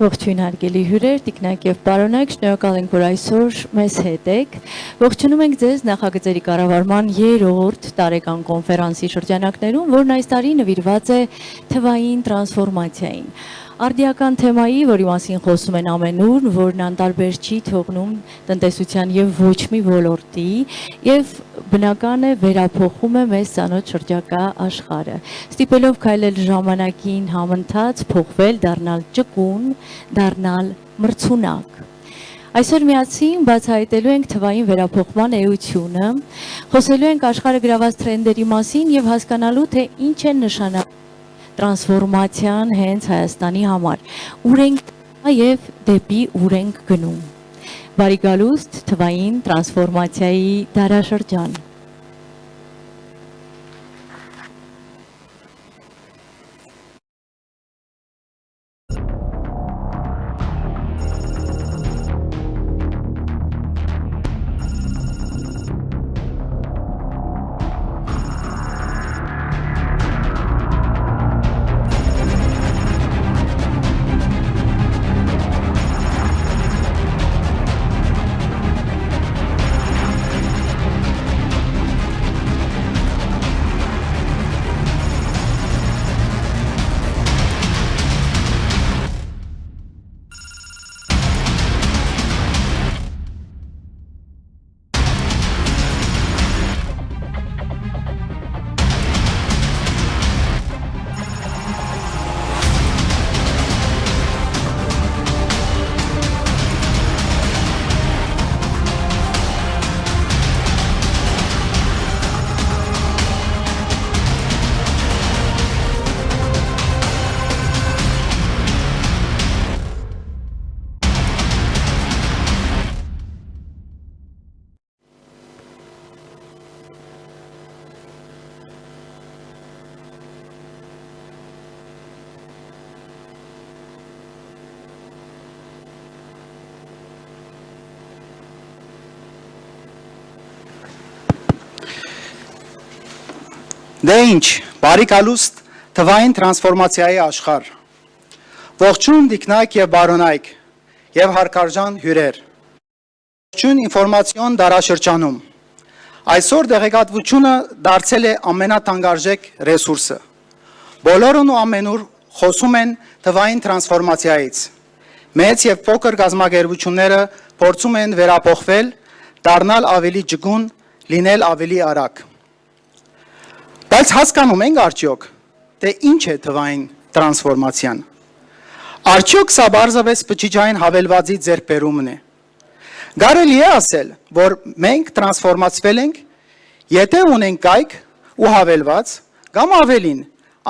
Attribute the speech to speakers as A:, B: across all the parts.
A: Ողջույն հարգելի հյուրեր, տիկնակ եւ պարոնայք, շնորհակալ ենք, որ այսօր մեզ հետ եք։ Ողջունում ենք ձեզ նախագծերի կառավարման 3-րդ տարեկան կոնֆերանսի շրջանակներում, որն այս տարի նվիրված է թվային տրանսֆորմացիային։ Արդիական թեմայի, որի մասին խոսում են ամենուր, որն անտարբեր չի թողնում տնտեսության եւ ոչ մի ոլորտի, եւ բնական է վերափոխում է մեզ ծանոթ շրջակա աշխարհը։ Ստիպելով քայլել ժամանակին համընթաց, փոխվել, դառնալ ճկուն, դառնալ մրցունակ։ Այսօր միասին բացահայտելու ենք թվային վերափոխման էությունը, խոսելու ենք աշխարհը գրաված տրենդերի մասին եւ հասկանալու, թե ինչ է նշանակում տրանսֆորմացիան հենց Հայաստանի համար, ուր ենք եւ դեպի ուր ենք գնում։ Բարի գալուստ թվային տրանսֆորմացիայի դարաշրջան։
B: Դե ինչ, բարի գալուստ թվային տրանսֆորմացիայի աշխարհ։ Ողջույն տիկնակ եւ բարոնայք եւ հարգարժան հյուրեր։ Ողջույն ինֆորմացիոն դարաշրջանում։ Այսօր տեղեկատվությունը դարձել է ամենաթանկարժեք ռեսուրսը։ Բոլորն ու ամենուր խոսում են թվային տրանսֆորմացիայից։ Մեծ եւ փոքր գազམ་ագերբությունները փորձում են վերափոխվել, դառնալ ավելի ճկուն, լինել ավելի արագ։ Բայց հասկանում ենք արդյոք, թե ինչ է թվային տրանսֆորմացիան։ Արդյոք սա բարձրապես բջիջային հավելվածի ձեռքբերումն է։ Կարելի է ասել, որ մենք տրանսֆորմացվել ենք, եթե ունենք կայք ու հավելված, կամ ավելին,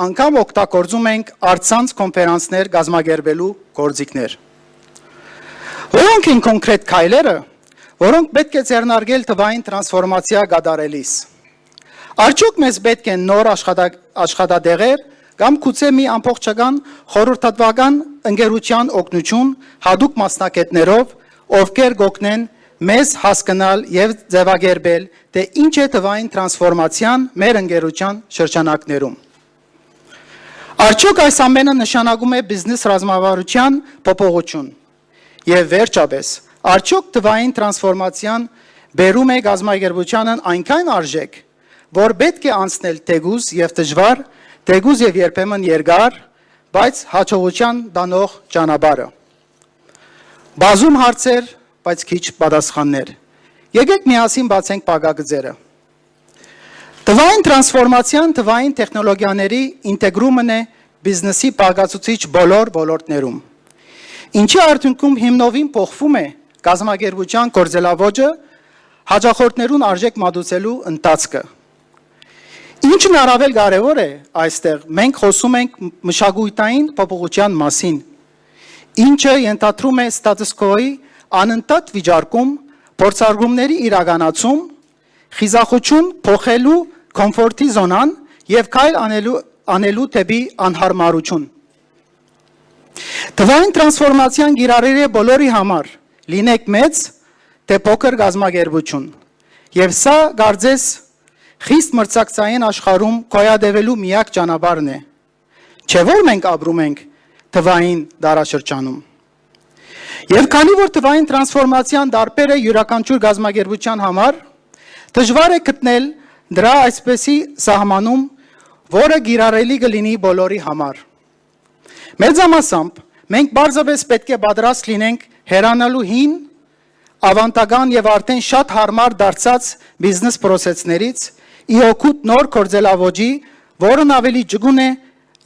B: անգամ օգտագործում ենք առցանց կոնֆերանսներ կազմակերպելու գործիքներ։ Որոնք են կոնկրետ քայլերը, որոնք պետք է ձեռնարկել թվային տրանսֆորմացիա կատարելիս։ Արդյոք մեզ պետք են նոր աշխատատեղեր կամ գուցե մի ամբողջական խորհրդատվական ընկերության օգնություն հատուկ մասնակիցներով, ովքեր կօգնեն մեզ հասկանալ եւ ձևակերպել, թե ինչ է թվային տրանսֆորմացիան մեր ընկերության շրջանակներում։ Արդյոք այս ամենը նշանակում է բիզնես ռազմավարության փոփոխություն։ Եվ վերջապես, արդյոք թվային տրանսֆորմացիան բերում է գազམ་ագերբությանն այնքան արժեք, որ պետք է անցնել թեգուզ եւ դժվար, թեգուզ եւ երբեմն երկար, բայց հաջողության տանող ճանապարհը։ Բազում հարցեր, բայց քիչ պատասխաններ։ Եկեք միասին բացենք բաղագծերը։ Թվային տրանսֆորմացիան թվային տեխնոլոգիաների ինտեգրումն է բիզնեսի բաղկացուցիչ բոլոր ոլորտներում։ Ինչի արդյունքում հիմնովին փոխվում է գազམ་ագերբության գործելավոճը, հաջողություններուն արժեք մատուցելու ընթացքը։ Ինչն առավել կարևոր է այստեղ, մենք խոսում ենք մշակութային փոփոխության մասին, ինչը ենթադրում է ստատուս քոյի անընդհատ վիճարկում, փորձարկումների իրականացում, խիզախություն փոխելու կոմֆորտի զոնան եւ քայլ անելու դեպի անհարմարություն։ Թվային տրանսֆորմացիան գիրառել է բոլորի համար, լինեք մեծ, թե փոքր գազམ་ագերբություն, եւ սա կարծես խիստ մրցակցային աշխարհում կոյադևելու միակ ճանապարհն է, չէ՞ որ մենք ապրում ենք թվային դարաշրջանում։ Եվ քանի որ թվային տրանսֆորմացիան դարբեր է յուրաքանչյուր գազագերբության համար, դժվար է գտնել դրա այսպեսի սահմանում, որը գիրառելի կլինի բոլորի համար։ Մեծամասամբ մենք բարձրապես պետք է պատրաստ լինենք հեռանալու հին, ավանդական եւ արդեն շատ հարմար դարձած բիզնես պրոցեսներից ի օգուտ նոր կորձելավոճի, որն ավելի ջգուն է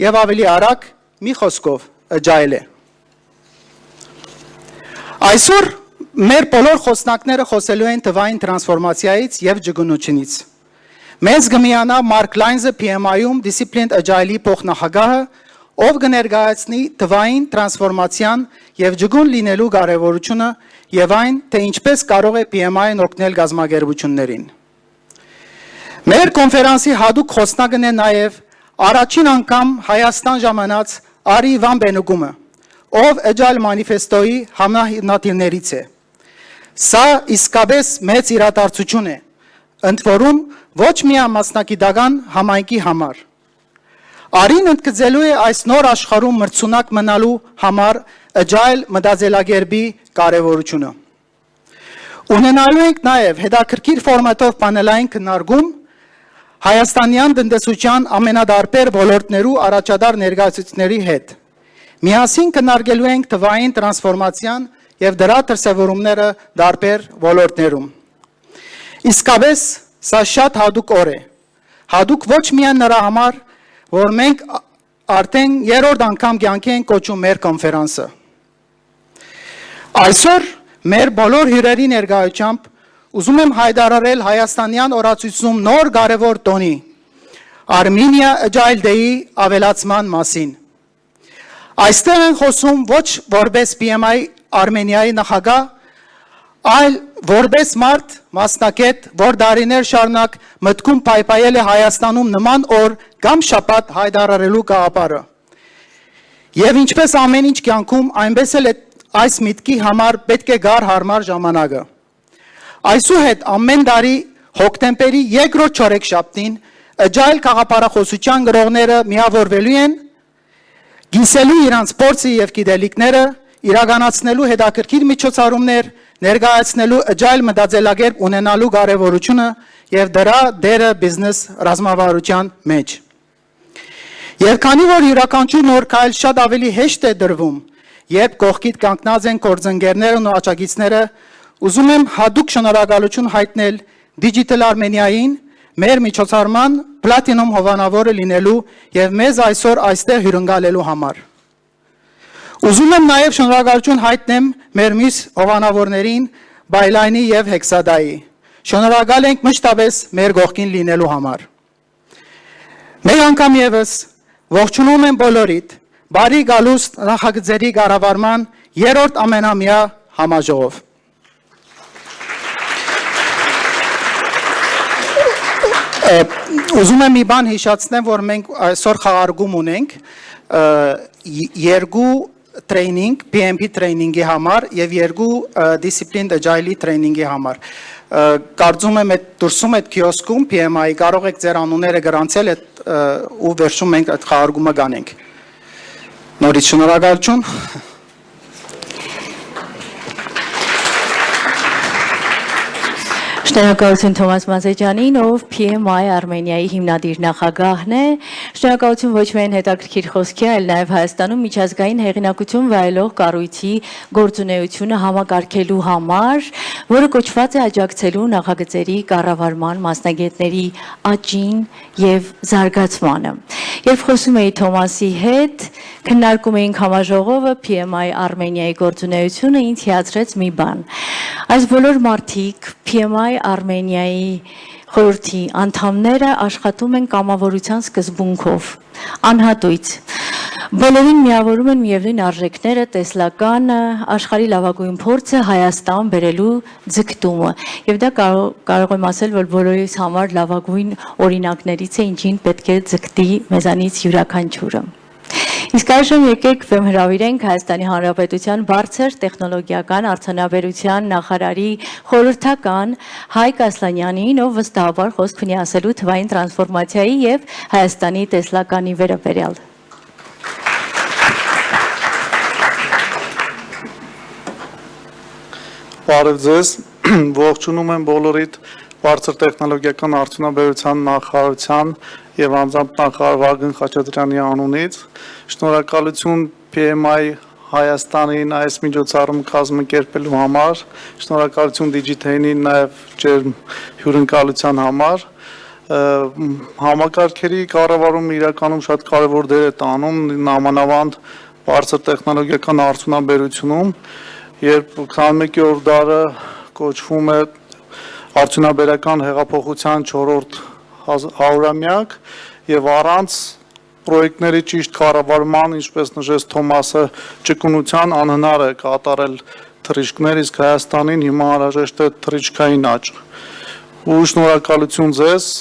B: եւ ավելի արագ, մի խոսքով agile է։ Այսօր մեր բոլոր խոսնակները խոսելու են թվային տրանսֆորմացիայից եւ ջգունությունից։ Մեզ կմիանա Մարկ Լայնզը PMI-ում Disciplined Agile-ի փոխնախագահը, ով կներկայացնի թվային տրանսֆորմացիան եւ ջգուն լինելու կարեւորությունը եւ այն, թե ինչպես կարող է PMI-ն օգնել գազագերբություններին։ Մեր կոնֆերանսի հadoop խոսնակն է նաեւ առաջին անգամ Հայաստան ժամանած Արի Վան Բենուգումը, ով Agile Manifesto-ի համահիմնադիրներից է։ Սա իսկապես մեծ իրադարձություն է, ընդ որում ոչ միայն մասնակիտական համայնքի համար։ Արին ընդգծելու է այս նոր աշխարհում մրցունակ մնալու համար Agile մտածելակերպի կարևորությունը։ Ունենալու ենք նաև հետաքրքիր ֆորմատով պանելային քննարկում հայաստանյան տնտեսության ամենադարբեր ոլորտներու առաջադար ներկայացուցիչների հետ։ Միասին քննարկելու ենք թվային տրանսֆորմացիան եւ դրա դրսևորումները դարբեր ոլորտներում։ Իսկապես սա շատ հadoop օր է։ Հadoop ոչ միայն նրա համար, որ մենք արդեն երրորդ անգամ կյանքի ենք կոչում մեր կոնֆերանսը։ Այսօր մեր բոլոր հյուրերի ներկայությամբ ուզում եմ հայտարարել հայաստանյան օրացույցում նոր կարևոր տոնի Armenia Agile Day-ի ավելացման մասին։ Այստեղ են խոսում ոչ որպես PMI Արմենիայի նախագահ, այլ որպես մարդ մասնակետ, որ դարիներ շարունակ մտքում պայպայել է Հայաստանում նման օր կամ շաբաթ հայտարարելու գաղափարը։ Եվ ինչպես ամեն ինչ կյանքում, այնպես էլ այս միտքի համար պետք է գար հարմար ժամանակը։ Այսուհետ ամեն տարի հոկտեմբերի 2-րդ չորեքշաբթին Agile գաղափարախոսության գրողները միավորվելու են գիսելու իրանց փորձը եւ գիտելիքները, իրականացնելու հետաքրքիր միջոցառումներ, ներկայացնելու Agile մտածելակերպ ունենալու կարևորությունը եւ դրա դերը բիզնես ռազմավարության մեջ։ Եվ քանի որ յուրաքանչյուր նոր քայլ շատ ավելի հեշտ է դրվում, երբ կողքիդ կանգնած են գործընկերներն ու աջակիցները, ուզում եմ հadoop շնորհակալություն հայտնել Digital Armenia-ին, մեր միջոցառման պլատինում հովանավորը լինելու եւ մեզ այսօր այստեղ հյուրընկալելու համար։ Ուզում եմ նաեւ շնորհակալություն հայտնեմ մեր մյուս հովանավորներին Byline-ի եւ Hexada-ի։ Շնորհակալ ենք մշտապես մեր կողքին լինելու համար։ Մեկ անգամ եւս ողջունում եմ բոլորիդ բարի գալուստ նախագծերի կառավարման 3-րդ ամենամյա համաժողով։ Ուզում եմ մի բան հիշեցնեմ, որ մենք այսօր խաղարկում ունենք երկու տրեյնինգ, PMP տրեյնինգի համար եւ երկու Disciplined Agile-ի տրեյնինգի համար։ Կարծում եմ այդ դուրսում այդ քիոսկում PMI-ի կարող եք ձեր անունները գրանցել ու վերջում մենք այդ խաղարկումը կանենք։ Նորից շնորհակալություն։
A: Շնորհակալություն Թոմաս Մազեջանին, ով PMI Արմենիայի հիմնադիր նախագահն է։ Շնորհակալություն ոչ միայն հետաքրքիր խոսքի, այլ նաև Հայաստանում միջազգային հեղինակություն վայելող կառույցի գործունեությունը համակարգելու համար, որը կոչված է աջակցելու նախագծերի կառավարման մասնագետների աճին եւ զարգացմանը։ Երբ խոսում էի Թոմասի հետ, քննարկում էինք համաժողովը PMI Արմենիայի գործունեությունը, ինձ հիացրեց մի բան։ Այս բոլոր մարդիկ PMI Արմենիայի խորհրդի անդամները աշխատում են կամավորության սկզբունքով, անհատույց։ Բոլորին միավորում են միևնույն արժեքները, տեսլականը, աշխարհի լավագույն փորձը Հայաստան բերելու ձգտումը։ Եվ դա կարող եմ ասել, որ բոլորիս համար լավագույն օրինակներից է, ինչին պետք է ձգտի մեզանից յուրաքանչյուրը։ Իսկ այժմ եկեք հրավիրենք Հայաստանի Հանրապետության բարձր տեխնոլոգիական արդյունաբերության նախարարի խորհրդական Հայկ Ասլանյանին, ով վստահաբար խոսք ունի ասելու թվային տրանսֆորմացիայի եւ Հայաստանի տեսլականի վերաբերյալ։
C: Բարև ձեզ, ողջունում եմ բոլորիդ բարձր տեխնոլոգիական արդյունաբերության նախարարության եւ անձամբ նախարար Վագն Խաչատրյանի անունից։ Շնորհակալություն PMI Հայաստանին այս միջոցառում կազմակերպելու համար, շնորհակալություն Digitain-ին նաեւ ջերմ հյուրընկալության համար։ Համակարգերի կառավարումը իրականում շատ կարևոր դեր է տանում նամանավանդ բարձր տեխնոլոգիական արդյունաբերությունում, երբ 21-րդ դարը կոչվում է արդյունաբերական հեղափոխության 4-րդ հարյուրամյակ եւ առանց պրոյեկտների ճիշտ կառավարման, ինչպես նշեց Թոմասը, ճկունության անհնար է կատարել թռիչքներ, իսկ Հայաստանին հիմա անհրաժեշտ է թռիչքային աճ։ Ու շնորհակալություն ձեզ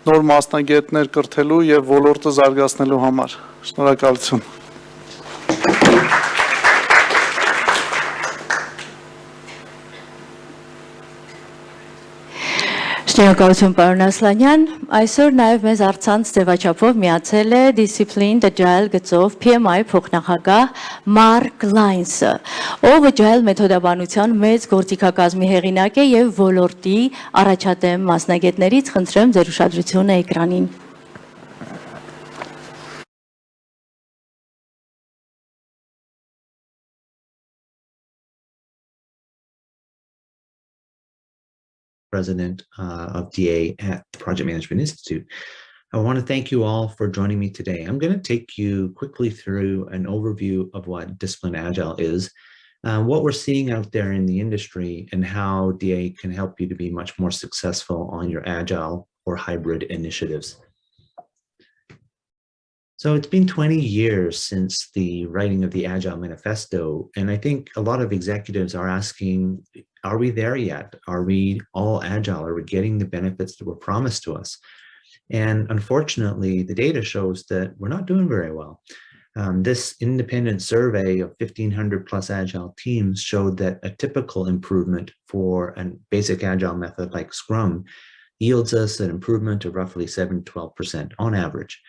C: նոր մասնագետներ կրթելու եւ ոլորտը զարգացնելու համար։ Շնորհակալություն։
A: Շնորհակալություն պարոն Ասլանյան, այսօր նաև մեզ առցանց ձևաչափով միացել է Disciplined Agile գծով PMI փոխնախագահ Մարկ Լայնսը, ով Agile մեթոդաբանության մեծ գործիքակազմի հեղինակ է եւ ոլորտի առաջադեմ մասնագետներից խնդրեմ ձեր ուշադրությունը էկրանին։
D: President of DA at the Project Management Institute. I want to thank you all for joining me today. I'm going to take you quickly through an overview of what Disciplined Agile is, what we're seeing out there in the industry, and how DA can help you to be much more successful on your Agile or hybrid initiatives. So it's been 20 years since the writing of the Agile Manifesto, and I think a lot of executives are asking, are we there yet? Are we all Agile? Are we getting the benefits that were promised to us? And unfortunately, the data shows that we're not doing very well. This independent survey of 1,500 plus Agile teams showed that a typical improvement for a basic Agile method like Scrum yields us an improvement of roughly 7 to 12% on average.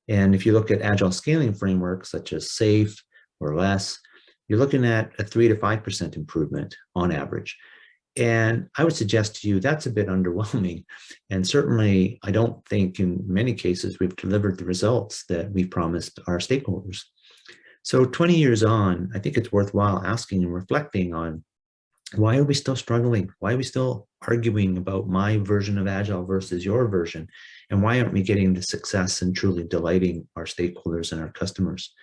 D: And if you look at Agile scaling frameworks such as SAFe or LESS, you're looking at a 3 to 5% improvement on average. And I would suggest to you that's a bit underwhelming. And certainly, I don't think in many cases we've delivered the results that we promised our stakeholders. So 20 years on, I think it's worthwhile asking and reflecting on, why are we still struggling? Why are we still arguing about my version of Agile versus your version? And why aren't we getting the success and truly delighting our stakeholders and our customers?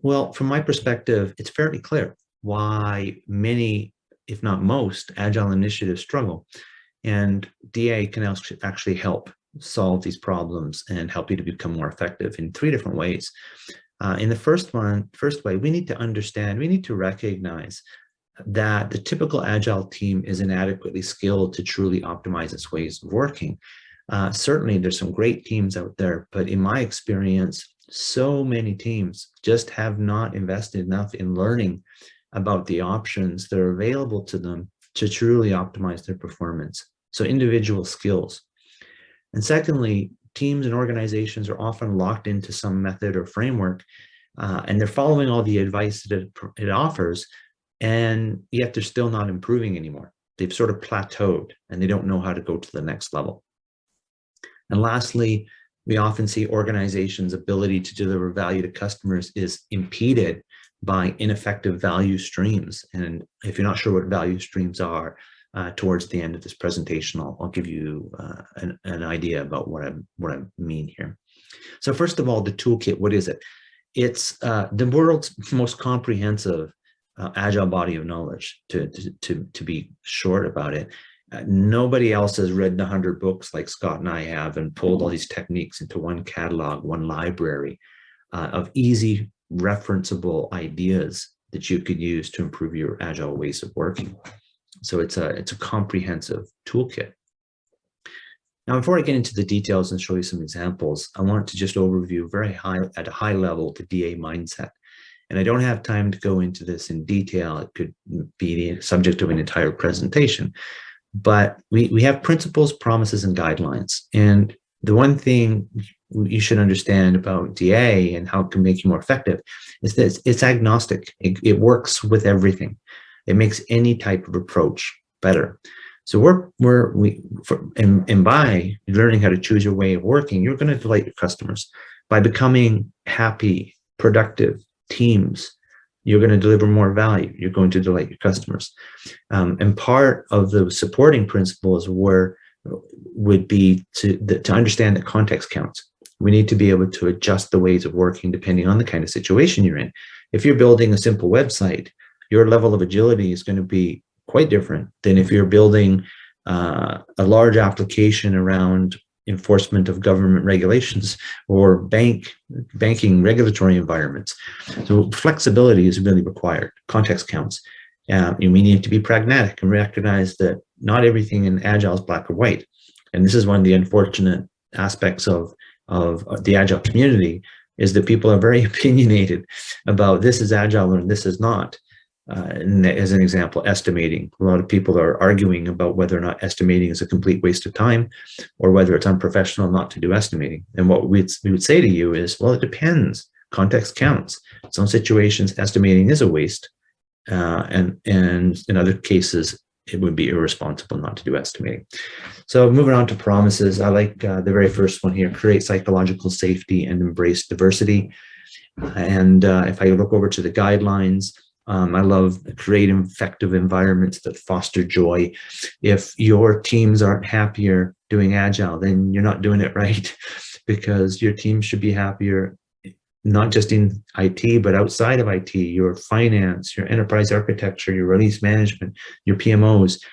D: Well, from my perspective, it's fairly clear why many, if not most, Agile initiatives struggle. And DA can actually help solve these problems and help you to become more effective in 3 different ways. In the first way, we need to understand, we need to recognize that the typical Agile team is inadequately skilled to truly optimize its ways of working. Certainly, there's some great teams out there, but in my experience, so many teams just have not invested enough in learning about the options that are available to them to truly optimize their performance. So individual skills. And secondly, teams and organizations are often locked into some method or framework, and they're following all the advice that it offers, and yet they're still not improving anymore. They've sort of plateaued and they don't know how to go to the next level. And lastly, we often see organizations' ability to deliver value to customers is impeded by ineffective value streams. And if you're not sure what value streams are, towards the end of this presentation, I'll give you an idea about what I mean here. So first of all, the toolkit, what is it? It's the world's most comprehensive Agile body of knowledge, to be short about it. Nobody else has read 100 books like Scott and I have and pulled all these techniques into one catalog, one library of easy referenceable ideas that you could use to improve your Agile ways of working. So it's a comprehensive toolkit. Now, before I get into the details and show you some examples, I want to just overview at a high level the DA mindset. And I don't have time to go into this in detail. It could be the subject of an entire presentation. But we have principles, promises, and guidelines. And the one thing you should understand about DA and how it can make you more effective is that it's agnostic. It works with everything. It makes any type of approach better. So by learning how to choose your way of working, you're going to delight your customers. By becoming happy, productive teams, you're going to deliver more value. You're going to delight your customers. And part of the supporting principles would be to understand that context counts. We need to be able to adjust the ways of working depending on the kind of situation you're in. If you're building a simple website, your level of agility is going to be quite different than if you're building a large application around enforcement of government regulations or banking regulatory environments. So flexibility is really required. Context counts. And we need to be pragmatic and recognize that not everything in Agile is black or white. And this is one of the unfortunate aspects of the Agile community, is that people are very opinionated about this is Agile and this is not. And as an example, estimating. A lot of people are arguing about whether or not estimating is a complete waste of time or whether it's unprofessional not to do estimating. And what we would say to you is, well, it depends. Context counts. Some situations, estimating is a waste. And in other cases, it would be irresponsible not to do estimating. So moving on to promises, I like the very first one here: create psychological safety and embrace diversity. And if I look over to the guidelines, I love creating effective environments that foster joy. If your teams aren't happier doing Agile, then you're not doing it right, because your team should be happier, not just in IT, but outside of IT, your finance, your enterprise architecture, your release management, your PMOs,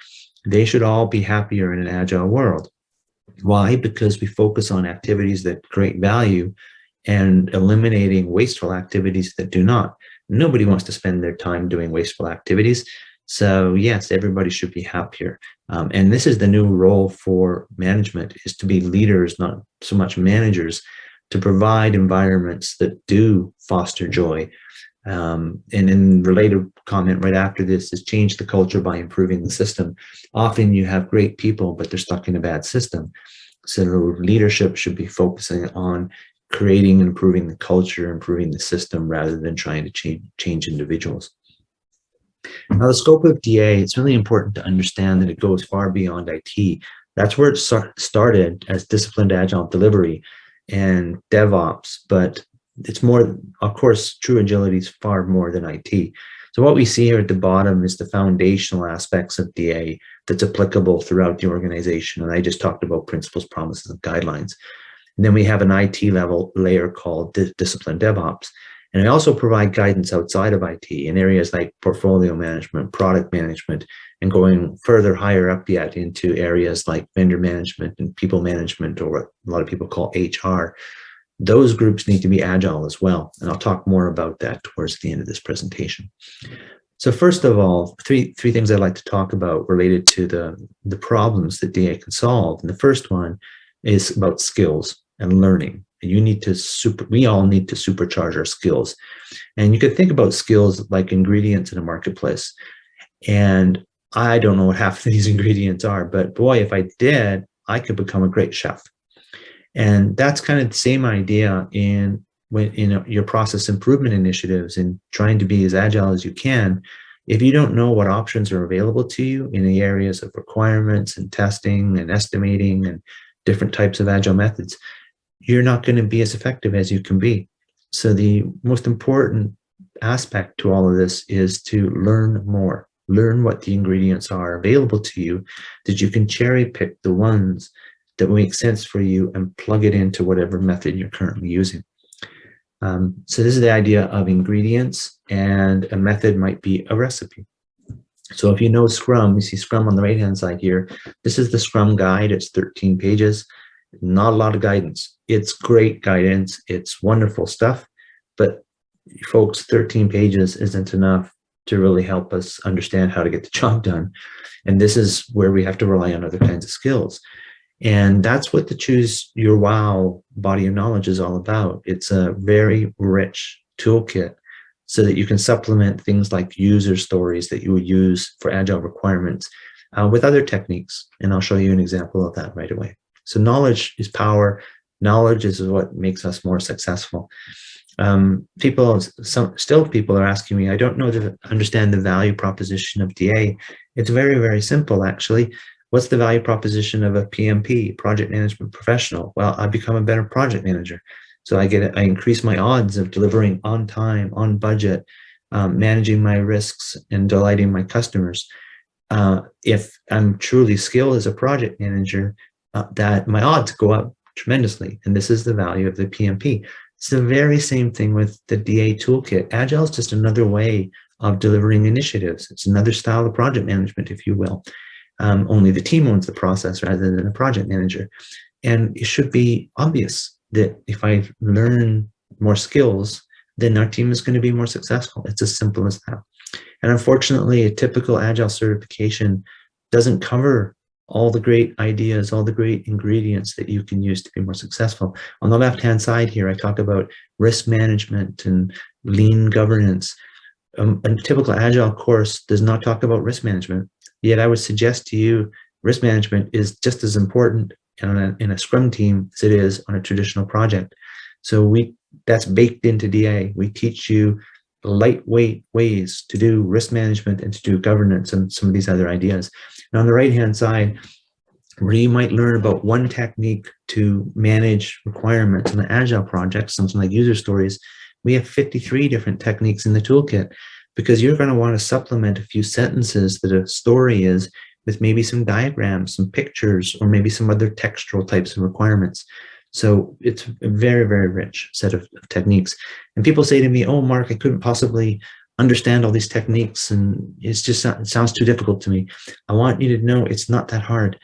D: they should all be happier in an Agile world. Why? Because we focus on activities that create value and eliminating wasteful activities that do not. Nobody wants to spend their time doing wasteful activities. So yes, everybody should be happier. And this is the new role for management, is to be leaders, not so much managers, to provide environments that do foster joy. And in related comment right after this is change the culture by improving the system. Often you have great people, but they're stuck in a bad system. So leadership should be focusing on creating and improving the culture, improving the system, rather than trying to change individuals. Now, the scope of DA, it's really important to understand that it goes far beyond IT. That's where it started, as disciplined Agile delivery and DevOps, but it's more, of course, true agility is far more than IT. So what we see here at the bottom is the foundational aspects of DA that's applicable throughout the organization. And I just talked about principles, promises, and guidelines. And then we have an IT level layer called disciplined DevOps. And I also provide guidance outside of IT in areas like portfolio management, product management, and going further higher up yet into areas like vendor management and people management, or what a lot of people call HR. Those groups need to be Agile as well. And I'll talk more about that towards the end of this presentation. So first of all, three things I'd like to talk about related to the problems that DA can solve. And the first one is about skills and learning. And we all need to supercharge our skills. And you could think about skills like ingredients in a marketplace. And I don't know what half of these ingredients are, but boy, if I did, I could become a great chef. And that's kind of the same idea in your process improvement initiatives and trying to be as agile as you can. If you don't know what options are available to you in the areas of requirements and testing and estimating and different types of agile methods, you're not going to be as effective as you can be. So the most important aspect to all of this is to learn more. Learn what the ingredients are available to you, that you can cherry pick the ones that make sense for you and plug it into whatever method you're currently using. So this is the idea of ingredients, and a method might be a recipe. So if you know Scrum, you see Scrum on the right-hand side here. This is the Scrum guide. It's 13 pages. Not a lot of guidance. It's great guidance. It's wonderful stuff. But folks, 13 pages isn't enough to really help us understand how to get the job done. And this is where we have to rely on other kinds of skills. And that's what the Choose Your Wow body of knowledge is all about. It's a very rich toolkit so that you can supplement things like user stories that you would use for agile requirements with other techniques. And I'll show you an example of that right away. So knowledge is power. Knowledge is what makes us more successful. People are asking me, I don't understand the value proposition of DA. It's very, very simple, actually. What's the value proposition of a PMP, project management professional? Well, I become a better project manager. So I increase my odds of delivering on time, on budget, managing my risks, and delighting my customers. If I'm truly skilled as a project manager, that my odds go up tremendously. And this is the value of the PMP. It's the very same thing with the DA toolkit. Agile is just another way of delivering initiatives. It's another style of project management, if you will. Only the team owns the process rather than the project manager. And it should be obvious that if I learn more skills, then our team is going to be more successful. It's as simple as that. And unfortunately, a typical Agile certification doesn't cover all the great ideas, all the great ingredients that you can use to be more successful. On the left-hand side here, I talk about risk management and lean governance. A typical Agile course does not talk about risk management, yet I would suggest to you risk management is just as important in a Scrum team as it is on a traditional project. So that's baked into DA. We teach you lightweight ways to do risk management and to do governance and some of these other ideas. And on the right-hand side, where you might learn about one technique to manage requirements in the Agile project, something like user stories, we have 53 different techniques in the toolkit, because you're going to want to supplement a few sentences that a story is with maybe some diagrams, some pictures, or maybe some other textual types of requirements. So it's a very, very rich set of techniques. And people say to me, oh, Mark, I couldn't possibly understand all these techniques, and it sounds too difficult to me. I want you to know it's not that hard.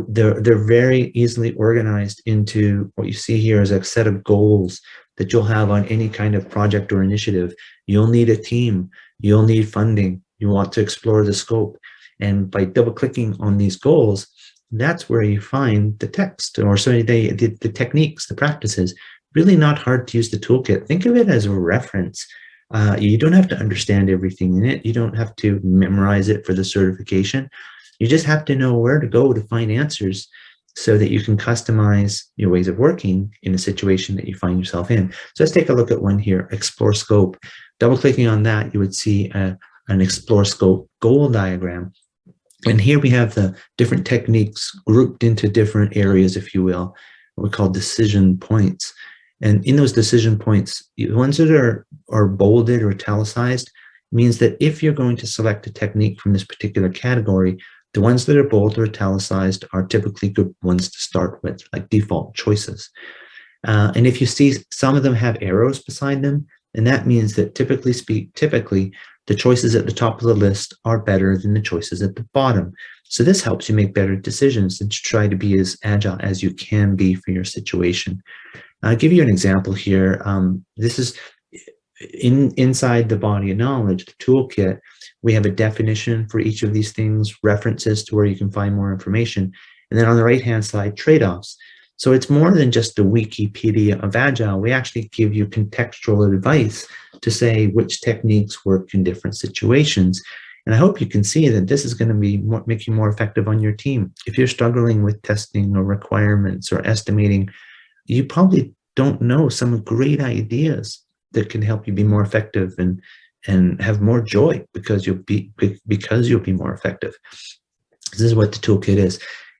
D: They're very easily organized into what you see here as a set of goals that you'll have on any kind of project or initiative. You'll need a team. You'll need funding. You want to explore the scope. And by double-clicking on these goals, that's where you find the text, or sorry, the techniques, the practices. Really not hard to use the toolkit. Think of it as a reference. You don't have to understand everything in it. You don't have to memorize it for the certification. You just have to know where to go to find answers so that you can customize your ways of working in a situation that you find yourself in. So let's take a look at one here, Explore Scope. Double-clicking on that, you would see an Explore Scope goal diagram. And here we have the different techniques grouped into different areas, if you will, what we call decision points. And in those decision points, the ones that are bolded or italicized means that if you're going to select a technique from this particular category, the ones that are bold or italicized are typically good ones to start with, like default choices. And if you see some of them have arrows beside them, and that means that typically the choices at the top of the list are better than the choices at the bottom. So this helps you make better decisions and to try to be as agile as you can be for your situation. I'll give you an example here. This is inside the body of knowledge, the toolkit. We have a definition for each of these things, references to where you can find more information. And then on the right-hand side, trade-offs. So it's more than just the Wikipedia of Agile. We actually give you contextual advice to say which techniques work in different situations. And I hope you can see that this is going to be make you more effective on your team. If you're struggling with testing or requirements or estimating, you probably don't know some great ideas that can help you be more effective and have more joy because you'll be more effective. This is what the toolkit is.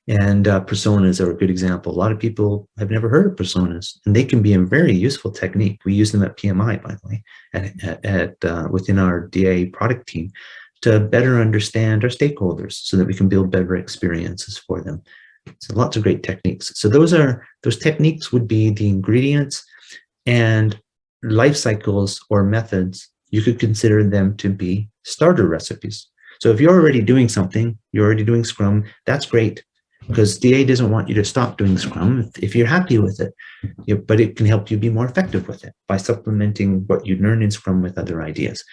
D: And personas are a good example. A lot of people have never heard of personas, and they can be a very useful technique. We use them at PMI, by the way, within our DA product team to better understand our stakeholders so that we can build better experiences for them. So lots of great techniques. So those techniques would be the ingredients, and life cycles or methods. You could consider them to be starter recipes. So if you're already doing something, you're already doing Scrum, that's great. Because DA doesn't want you to stop doing Scrum if you're happy with it, but it can help you be more effective with it by supplementing what you learn in Scrum with other ideas.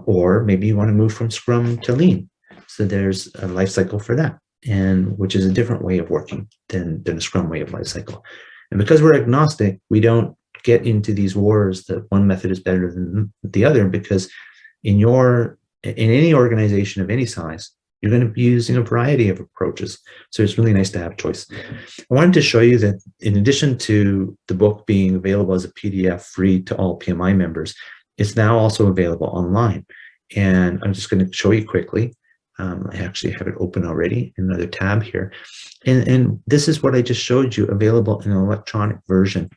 D: Or maybe you want to move from Scrum to Lean. So there's a life cycle for that, and which is a different way of working than a Scrum way of life cycle. And because we're agnostic, we don't get into these wars that one method is better than the other, because in any organization of any size, You're going to be using a variety of approaches. So it's really nice to have choice. I wanted to show you that in addition to the book being available as a PDF free to all PMI members, it's now also available online. And I'm just going to show you quickly. I actually have it open already in another tab here. And this is what I just showed you, available in an electronic version.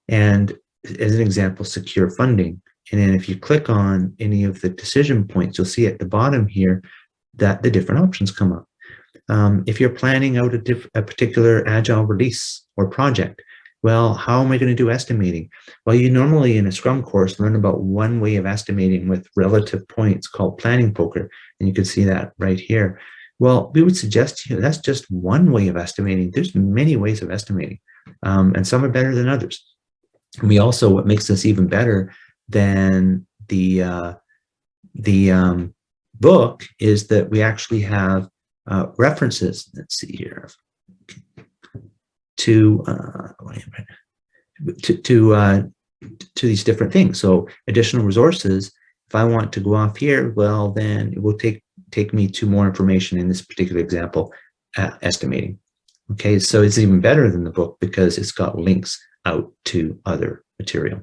D: And as an example, secure funding. And then if you click on any of the decision points, you'll see at the bottom here that the different options come up. If you're planning out a particular Agile release or project, well, how am I going to do estimating? Well, you normally in a Scrum course learn about one way of estimating with relative points called planning poker. And you can see that right here. Well, we would suggest to you that's just one way of estimating. There's many ways of estimating, and some are better than others. And we also, what makes this even better than the book is that we actually have references. Let's see here to these different things. So additional resources. If I want to go off here, well, then it will take me to more information in this particular example, estimating. Okay, so it's even better than the book because it's got links out to other material.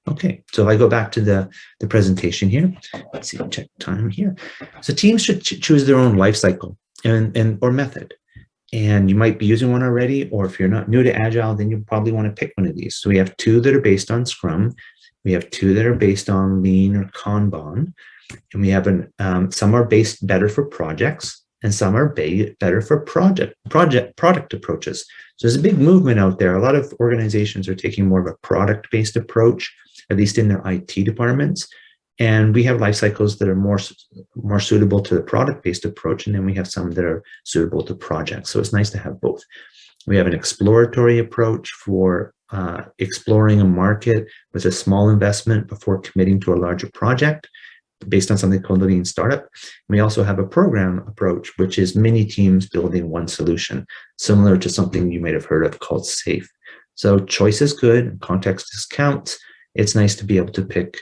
D: Okay, so if I go back to the presentation here, let's see, check time here. So teams should choose their own life cycle or method. And you might be using one already, or if you're not new to Agile, then you probably want to pick one of these. So we have two that are based on Scrum. We have two that are based on Lean or Kanban. And we have some are based better for projects, and some are better for product approaches. So there's a big movement out there. A lot of organizations are taking more of a product-based approach, at least in their IT departments. And we have life cycles that are more suitable to the product-based approach, and then we have some that are suitable to projects. So it's nice to have both. We have an exploratory approach for exploring a market with a small investment before committing to a larger project, based on something called the Lean Startup. We also have a program approach, which is many teams building one solution, similar to something you might have heard of called SAFe. So choice is good, context counts. It's nice to be able to pick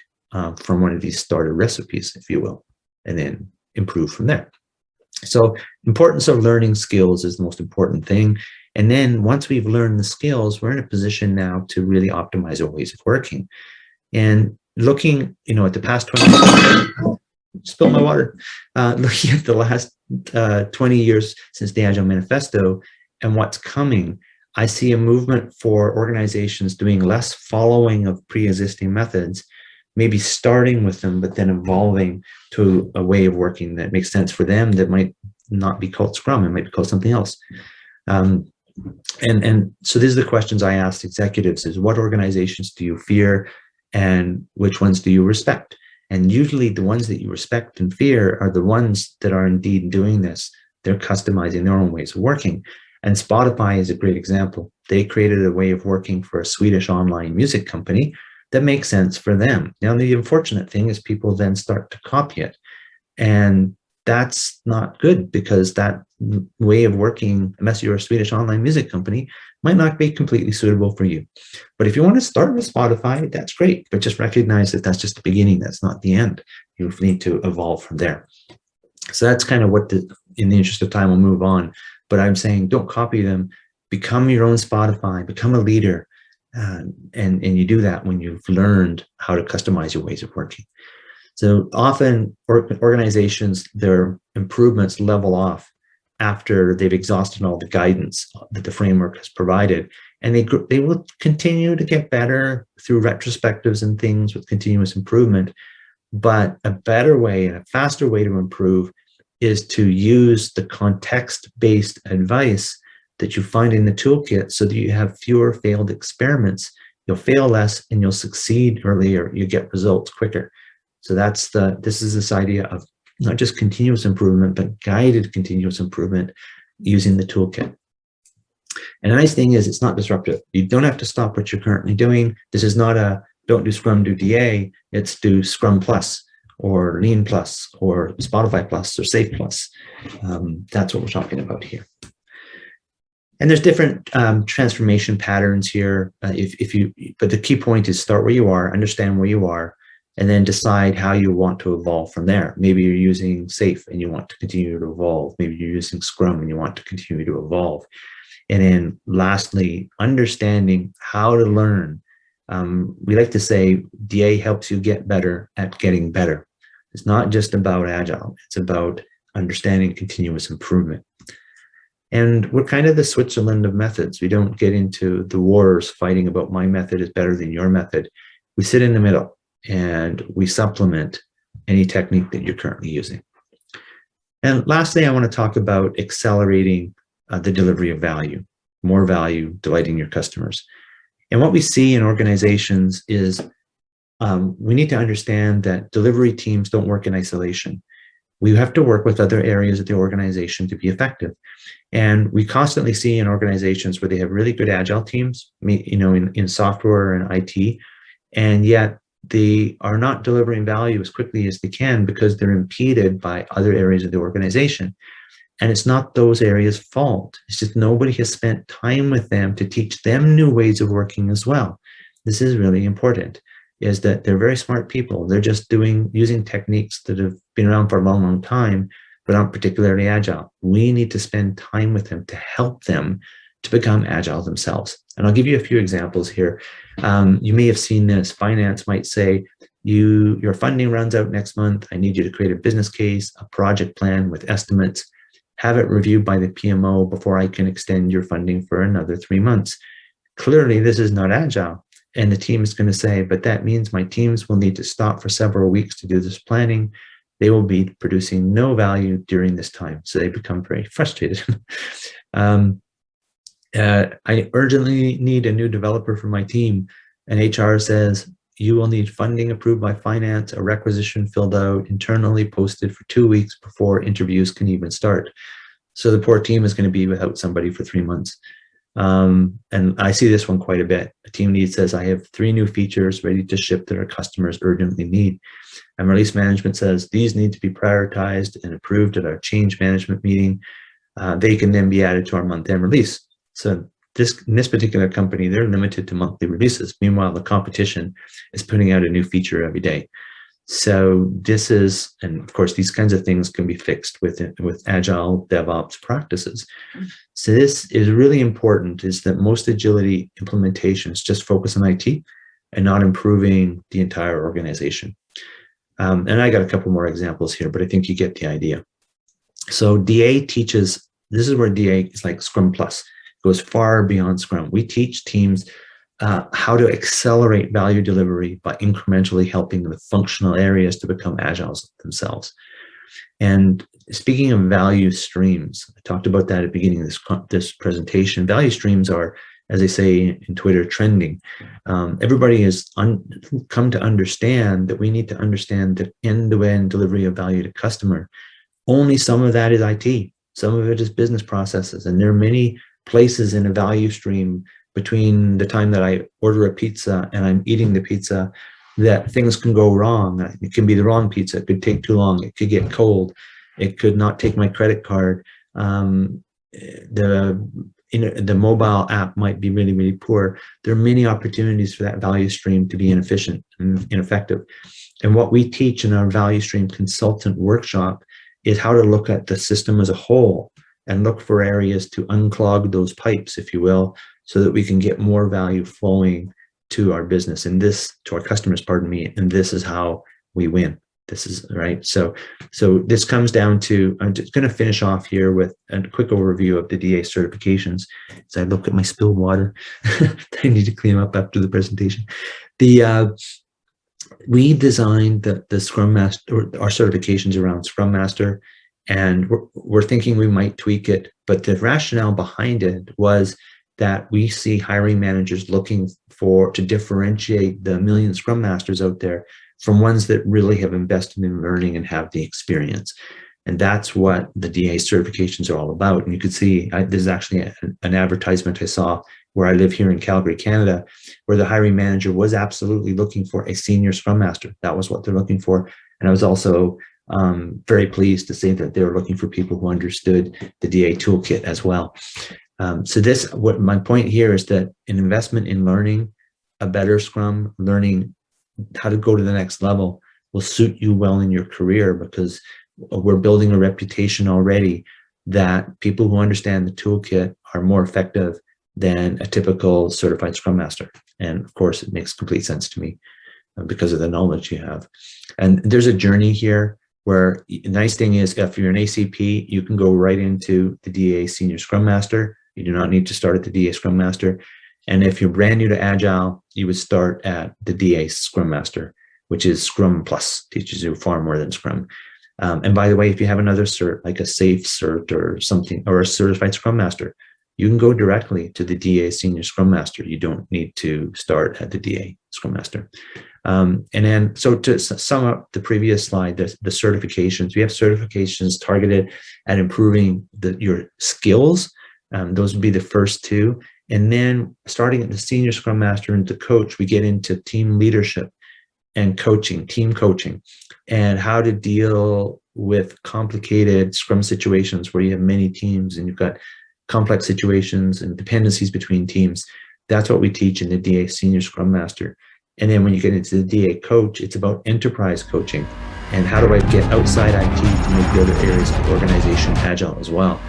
D: from one of these starter recipes, if you will, and then improve from there. So importance of learning skills is the most important thing. And then once we've learned the skills, we're in a position now to really optimize our ways of working. And looking, at the past 20 spill my water, looking at the last 20 years since the Agile Manifesto and what's coming, I see a movement for organizations doing less following of pre-existing methods, maybe starting with them, but then evolving to a way of working that makes sense for them that might not be called Scrum, it might be called something else. And so these are the questions I asked executives is what organizations do you fear and which ones do you respect? And usually the ones that you respect and fear are the ones that are indeed doing this. They're customizing their own ways of working. And Spotify is a great example. They created a way of working for a Swedish online music company that makes sense for them. Now, the unfortunate thing is people then start to copy it. And that's not good because that way of working, unless you're a Swedish online music company, might not be completely suitable for you. But if you want to start with Spotify, that's great. But just recognize that that's just the beginning. That's not the end. You need to evolve from there. So that's kind of what, in the interest of time, we'll move on. But I'm saying don't copy them. Become your own Spotify. Become a leader. And you do that when you've learned how to customize your ways of working. So often organizations, their improvements level off after they've exhausted all the guidance that the framework has provided. And they will continue to get better through retrospectives and things with continuous improvement. But a better way and a faster way to improve is to use the context-based advice that you find in the toolkit so that you have fewer failed experiments. You'll fail less and you'll succeed earlier. You get results quicker. So this is this idea of not just continuous improvement, but guided continuous improvement using the toolkit. And the nice thing is it's not disruptive. You don't have to stop what you're currently doing. This is not a don't do Scrum, do DA. It's do Scrum Plus or Lean Plus or Spotify Plus or SAFe Plus. That's what we're talking about here. And there's different transformation patterns here. But the key point is start where you are, understand where you are, and then decide how you want to evolve from there. Maybe you're using SAFe and you want to continue to evolve. Maybe you're using Scrum and you want to continue to evolve. And then lastly, understanding how to learn. We like to say DA helps you get better at getting better. It's not just about Agile, it's about understanding continuous improvement. And we're kind of the Switzerland of methods. We don't get into the wars fighting about my method is better than your method. We sit in the middle and we supplement any technique that you're currently using. And lastly, I want to talk about accelerating the delivery of value, more value, delighting your customers. And what we see in organizations is we need to understand that delivery teams don't work in isolation. We have to work with other areas of the organization to be effective. And we constantly see in organizations where they have really good Agile teams, in software and IT, and yet they are not delivering value as quickly as they can because they're impeded by other areas of the organization. And it's not those areas' fault. It's just nobody has spent time with them to teach them new ways of working as well. This is really important, is that they're very smart people. They're just using techniques that have been around for a long, long time, but aren't particularly Agile. We need to spend time with them to help them to become Agile themselves. And I'll give you a few examples here. You may have seen this. Finance might say, your funding runs out next month. I need you to create a business case, a project plan with estimates, have it reviewed by the PMO before I can extend your funding for another 3 months. Clearly, this is not Agile. And the team is going to say, but that means my teams will need to stop for several weeks to do this planning. They will be producing no value during this time. So they become very frustrated. I urgently need a new developer for my team. And HR says, you will need funding approved by finance, a requisition filled out, internally posted for 2 weeks before interviews can even start. So the poor team is going to be without somebody for 3 months. And I see this one quite a bit. A team lead says, I have 3 new features ready to ship that our customers urgently need. And release management says, these need to be prioritized and approved at our change management meeting. They can then be added to our month-end release. So in this particular company, they're limited to monthly releases. Meanwhile, the competition is putting out a new feature every day. So this is, and of course, these kinds of things can be fixed with Agile DevOps practices. So this is really important, is that most agility implementations just focus on IT and not improving the entire organization. And I got a couple more examples here, but I think you get the idea. So DA teaches, this is where DA is like Scrum Plus. Goes far beyond Scrum. We teach teams how to accelerate value delivery by incrementally helping the functional areas to become Agile themselves. And speaking of value streams, I talked about that at the beginning of this presentation. Value streams are, as they say in Twitter, trending. Everybody has come to understand that we need to understand the end-to-end delivery of value to customer. Only some of that is IT. Some of it is business processes. And there are many places in a value stream between the time that I order a pizza and I'm eating the pizza that things can go wrong. It can be the wrong pizza. It could take too long. It could get cold. It could not take my credit card. The mobile app might be really, really poor. There are many opportunities for that value stream to be inefficient and ineffective. And what we teach in our value stream consultant workshop is how to look at the system as a whole and look for areas to unclog those pipes, if you will, so that we can get more value flowing to our business and to our customers, pardon me, and this is how we win. This is right. So this comes down to, I'm just going to finish off here with a quick overview of the DA certifications. As I look at my spilled water, I need to clean up after the presentation. We designed the Scrum Master, our certifications around Scrum Master, and we're thinking we might tweak it, but the rationale behind it was that we see hiring managers looking to differentiate the million Scrum Masters out there from ones that really have invested in learning and have the experience. And that's what the DA certifications are all about. And you could see, there's actually an advertisement I saw where I live here in Calgary, Canada, where the hiring manager was absolutely looking for a senior Scrum Master. That was what they're looking for. And I was also very pleased to say that they were looking for people who understood the DA toolkit as well. What my point here is that an investment in learning a better Scrum, learning how to go to the next level will suit you well in your career, because we're building a reputation already that people who understand the toolkit are more effective than a typical certified Scrum Master. And of course, it makes complete sense to me because of the knowledge you have. And there's a journey here where the nice thing is, if you're an ACP, you can go right into the DA Senior Scrum Master. You do not need to start at the DA Scrum Master. And if you're brand new to Agile, you would start at the DA Scrum Master, which is Scrum Plus, teaches you far more than Scrum. And by the way, if you have another cert, like a SAFe cert or something, or a certified Scrum Master, you can go directly to the DA Senior Scrum Master. You don't need to start at the DA Scrum Master. And then, so to sum up the previous slide, the certifications, we have certifications targeted at improving your skills. Those would be the first two. And then starting at the Senior Scrum Master and the coach, we get into team leadership and coaching, team coaching, and how to deal with complicated Scrum situations where you have many teams and you've got complex situations and dependencies between teams. That's what we teach in the DA Senior Scrum Master. And then when you get into the DA coach, it's about enterprise coaching and how do I get outside IT to make the other areas of the organization agile as well.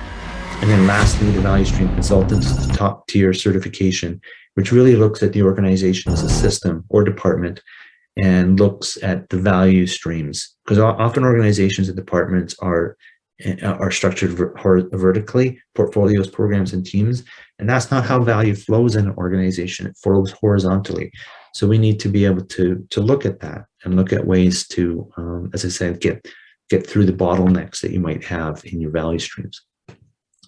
D: And then lastly, the Value Stream Consultant is the top tier certification, which really looks at the organization as a system or department and looks at the value streams. Because often organizations and departments are structured vertically, portfolios, programs, and teams. And that's not how value flows in an organization. It flows horizontally. So we need to be able to look at that and look at ways to, as I said, get through the bottlenecks that you might have in your value streams.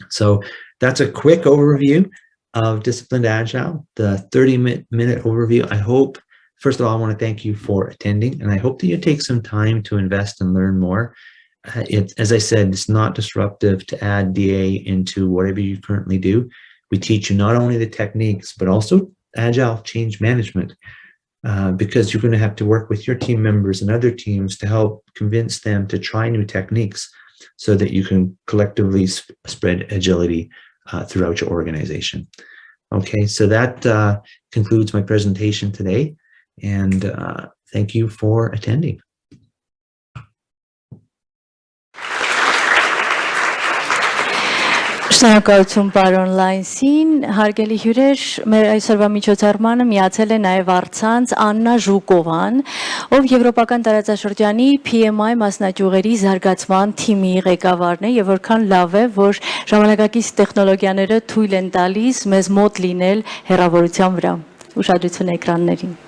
D: So that's a quick overview of Disciplined Agile, the 30-minute overview. I hope, first of all, I want to thank you for attending, and I hope that you take some time to invest and learn more. As I said, it's not disruptive to add DA into whatever you currently do. We teach you not only the techniques, but also Agile change management, because you're going to have to work with your team members and other teams to help convince them to try new techniques so that you can collectively spread agility throughout your organization. Okay, so that concludes my presentation today, and thank you for attending.
A: Շնորհակալություն պարոն Լայնսին, հարգելի հյուրեր, մեր այսօրվա միջոցառմանը միացել է նաև առցանց Աննա Ժուկովան, ով Եվրոպական տարածաշրջանի PMI մասնաճյուղերի զարգացման թիմի ղեկավարն է, եւ որքան լավ է, որ ժամանակակից տեխնոլոգիաները թույլ են տալիս մեզ մոտ լինել հեռավորության վրա։ Ուշադրություն էկրաններին։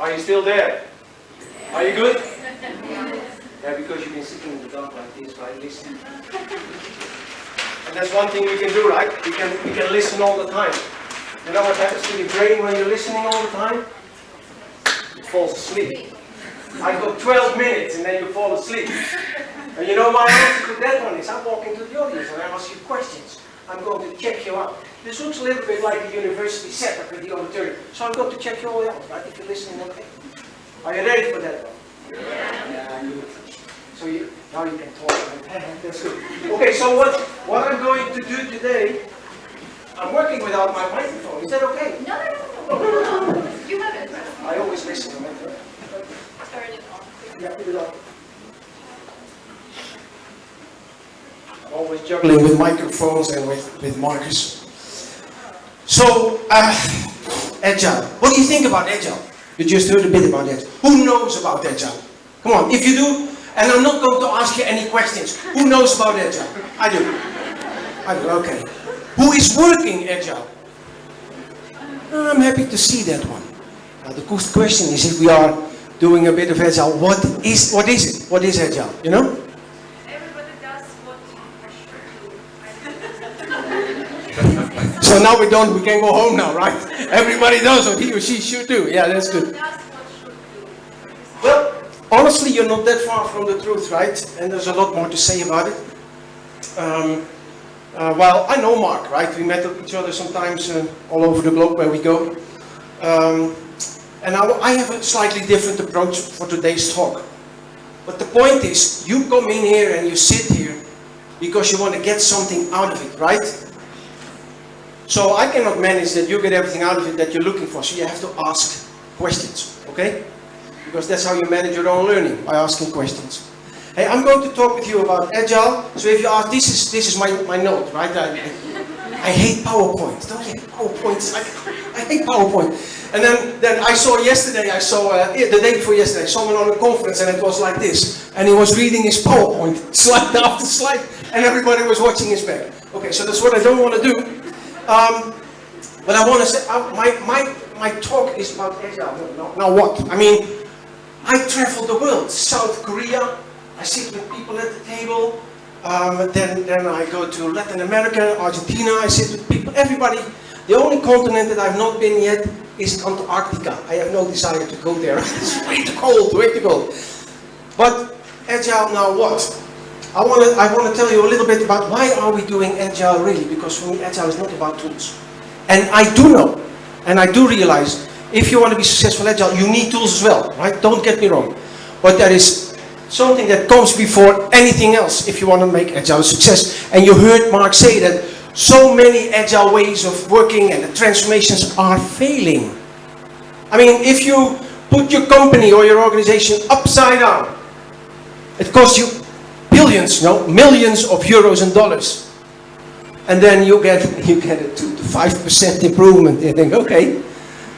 E: Are you still there? Are you good? Yeah, because you've been sitting in the dark like this, right? Listen. And that's one thing we can do, right? We can listen all the time. You know what happens to your brain when you're listening all the time? It falls asleep. I got 12 minutes and then you fall asleep. And you know my answer to that one is I'm walking to the audience and I ask you questions. I'm going to check you out. This looks a little bit like a university setup with the auditorium. So I'm going to check you all out, right? If you're listening, okay. Are you ready for that one? Yeah, good. So now you can talk. That's good. Okay, so what I'm going to do today, I'm working without my microphone. Is that okay?
F: No. You have it.
E: I always listen to it.
F: Turn it on.
E: Yeah, put it on. I'm always juggling with microphones and with Marcus. So, Agile. What do you think about Agile? You just heard a bit about that. Who knows about Agile? Come on, if you do, and I'm not going to ask you any questions. Who knows about Agile? I do, okay. Who is working Agile? I'm happy to see that one. Now the question is, if we are doing a bit of Agile, what is it? What is Agile, you know?
F: Everybody does what
E: So now we can go home now, right? Everybody knows what he or she should do. Yeah, that's good. Well, honestly, you're not that far from the truth, right? And there's a lot more to say about it. Well, I know Mark, right? We met each other sometimes all over the globe where we go. And I have a slightly different approach for today's talk. But the point is, you come in here and you sit here, because you want to get something out of it, right? So I cannot manage that you get everything out of it that you're looking for, so you have to ask questions, okay? Because that's how you manage your own learning, by asking questions. Hey, I'm going to talk with you about Agile. So if you ask, this is my note, right? I hate PowerPoint. Don't you hate PowerPoint? I hate PowerPoint. And then I saw the day before yesterday, someone on a conference, and it was like this. And he was reading his PowerPoint, slide after slide, and everybody was watching his back. Okay, so that's what I don't want to do. But I want to say, my talk is about Agile. Now what? I mean, I travel the world. South Korea, I sit with people at the table. Then I go to Latin America, Argentina, I sit with people, everybody. The only continent that I've not been yet is Antarctica. I have no desire to go there. It's way too cold, way too cold. But Agile, now what? I want to tell you a little bit about why are we doing Agile really, because for me Agile is not about tools. And I do know, and I do realize, if you want to be successful Agile, you need tools as well, right? Don't get me wrong. But there is something that comes before anything else if you want to make Agile a success. And you heard Mark say that so many Agile ways of working and the transformations are failing. I mean, if you put your company or your organization upside down, it costs you billions, no, millions of euros and dollars. And then you get a 2 to 5% improvement. You think, okay,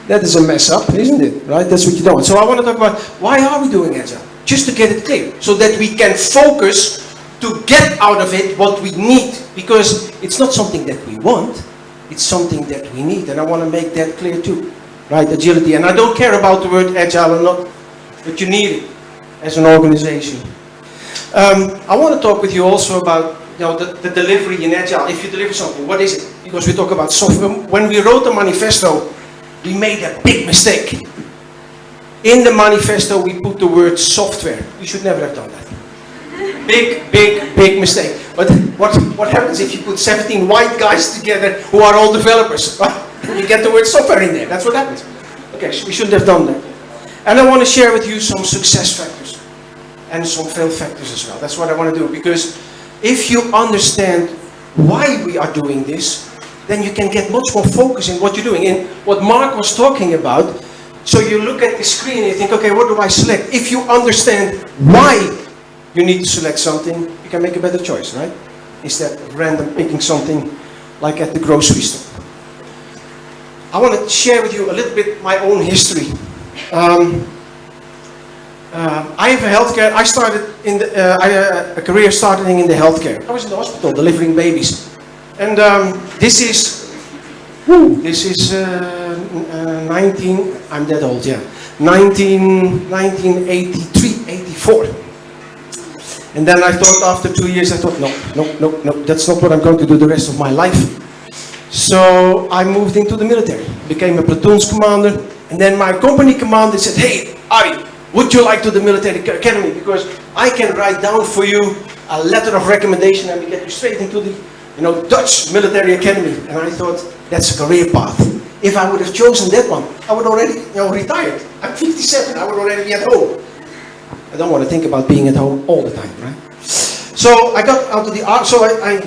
E: that is a mess up, isn't it? Right? That's what you don't want. So I want to talk about why are we doing Agile? Just to get it clear, so that we can focus to get out of it what we need, because it's not something that we want, it's something that we need, and I want to make that clear too, right? Agility, and I don't care about the word Agile or not, but you need it as an organization. I want to talk with you also about the delivery in Agile. If you deliver something, what is it? Because we talk about software. When we wrote the manifesto, we made a big mistake. In the manifesto, we put the word software. We should never have done that. Big mistake. But what happens if you put 17 white guys together who are all developers? You get the word software in there. That's what happens. Okay, so we shouldn't have done that. And I want to share with you some success factors and some fail factors as well. That's what I want to do, because if you understand why we are doing this, then you can get much more focus in what you're doing. In what Mark was talking about, so you look at the screen and you think, okay, what do I select? If you understand why you need to select something, you can make a better choice, right? Instead of random picking something like at the grocery store. I want to share with you a little bit my own history. I have a healthcare. I started in a career starting in the healthcare. I was in the hospital delivering babies, and this is 19. I'm that old, yeah. 1983, 84. And then I thought after 2 years, I thought, no, that's not what I'm going to do the rest of my life. So I moved into the military, became a platoon's commander, and then my company commander said, hey, Ari, would you like to the military academy? Because I can write down for you a letter of recommendation and we get you straight into the Dutch military academy. And I thought, that's a career path. If I would have chosen that one, I would already retired. I'm 57, I would already be at home. I don't want to think about being at home all the time, right? So I got out of the army. So I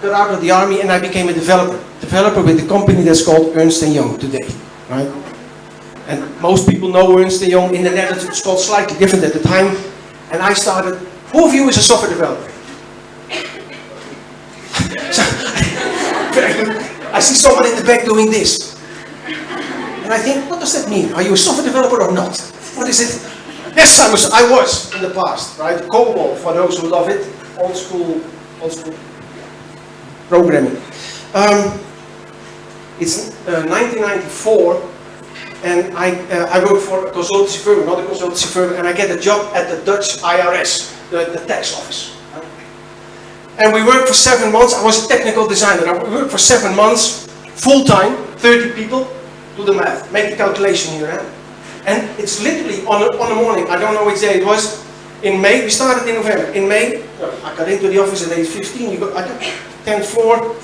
E: got out of the army and I became a developer with a company that's called Ernst & Young today, right? And most people know Ernst & Young. In the Netherlands it's called slightly different at the time. And I started, who of you is a software developer? So, very good. I see someone in the back doing this. And I think, what does that mean? Are you a software developer or not? What is it? Yes, I was in the past, right? COBOL, for those who love it. Old school programming. It's 1994, and I work for a consultancy firm, not a consultancy firm, and I get a job at the Dutch IRS, the tax office. And we worked for 7 months. I was a technical designer. I worked for 7 months, full-time, 30 people. Do the math, make the calculation here. Eh? And it's literally on a morning, I don't know which day it was, in May. We started in November. In May, I got into the office at age 15, I got 10th floor,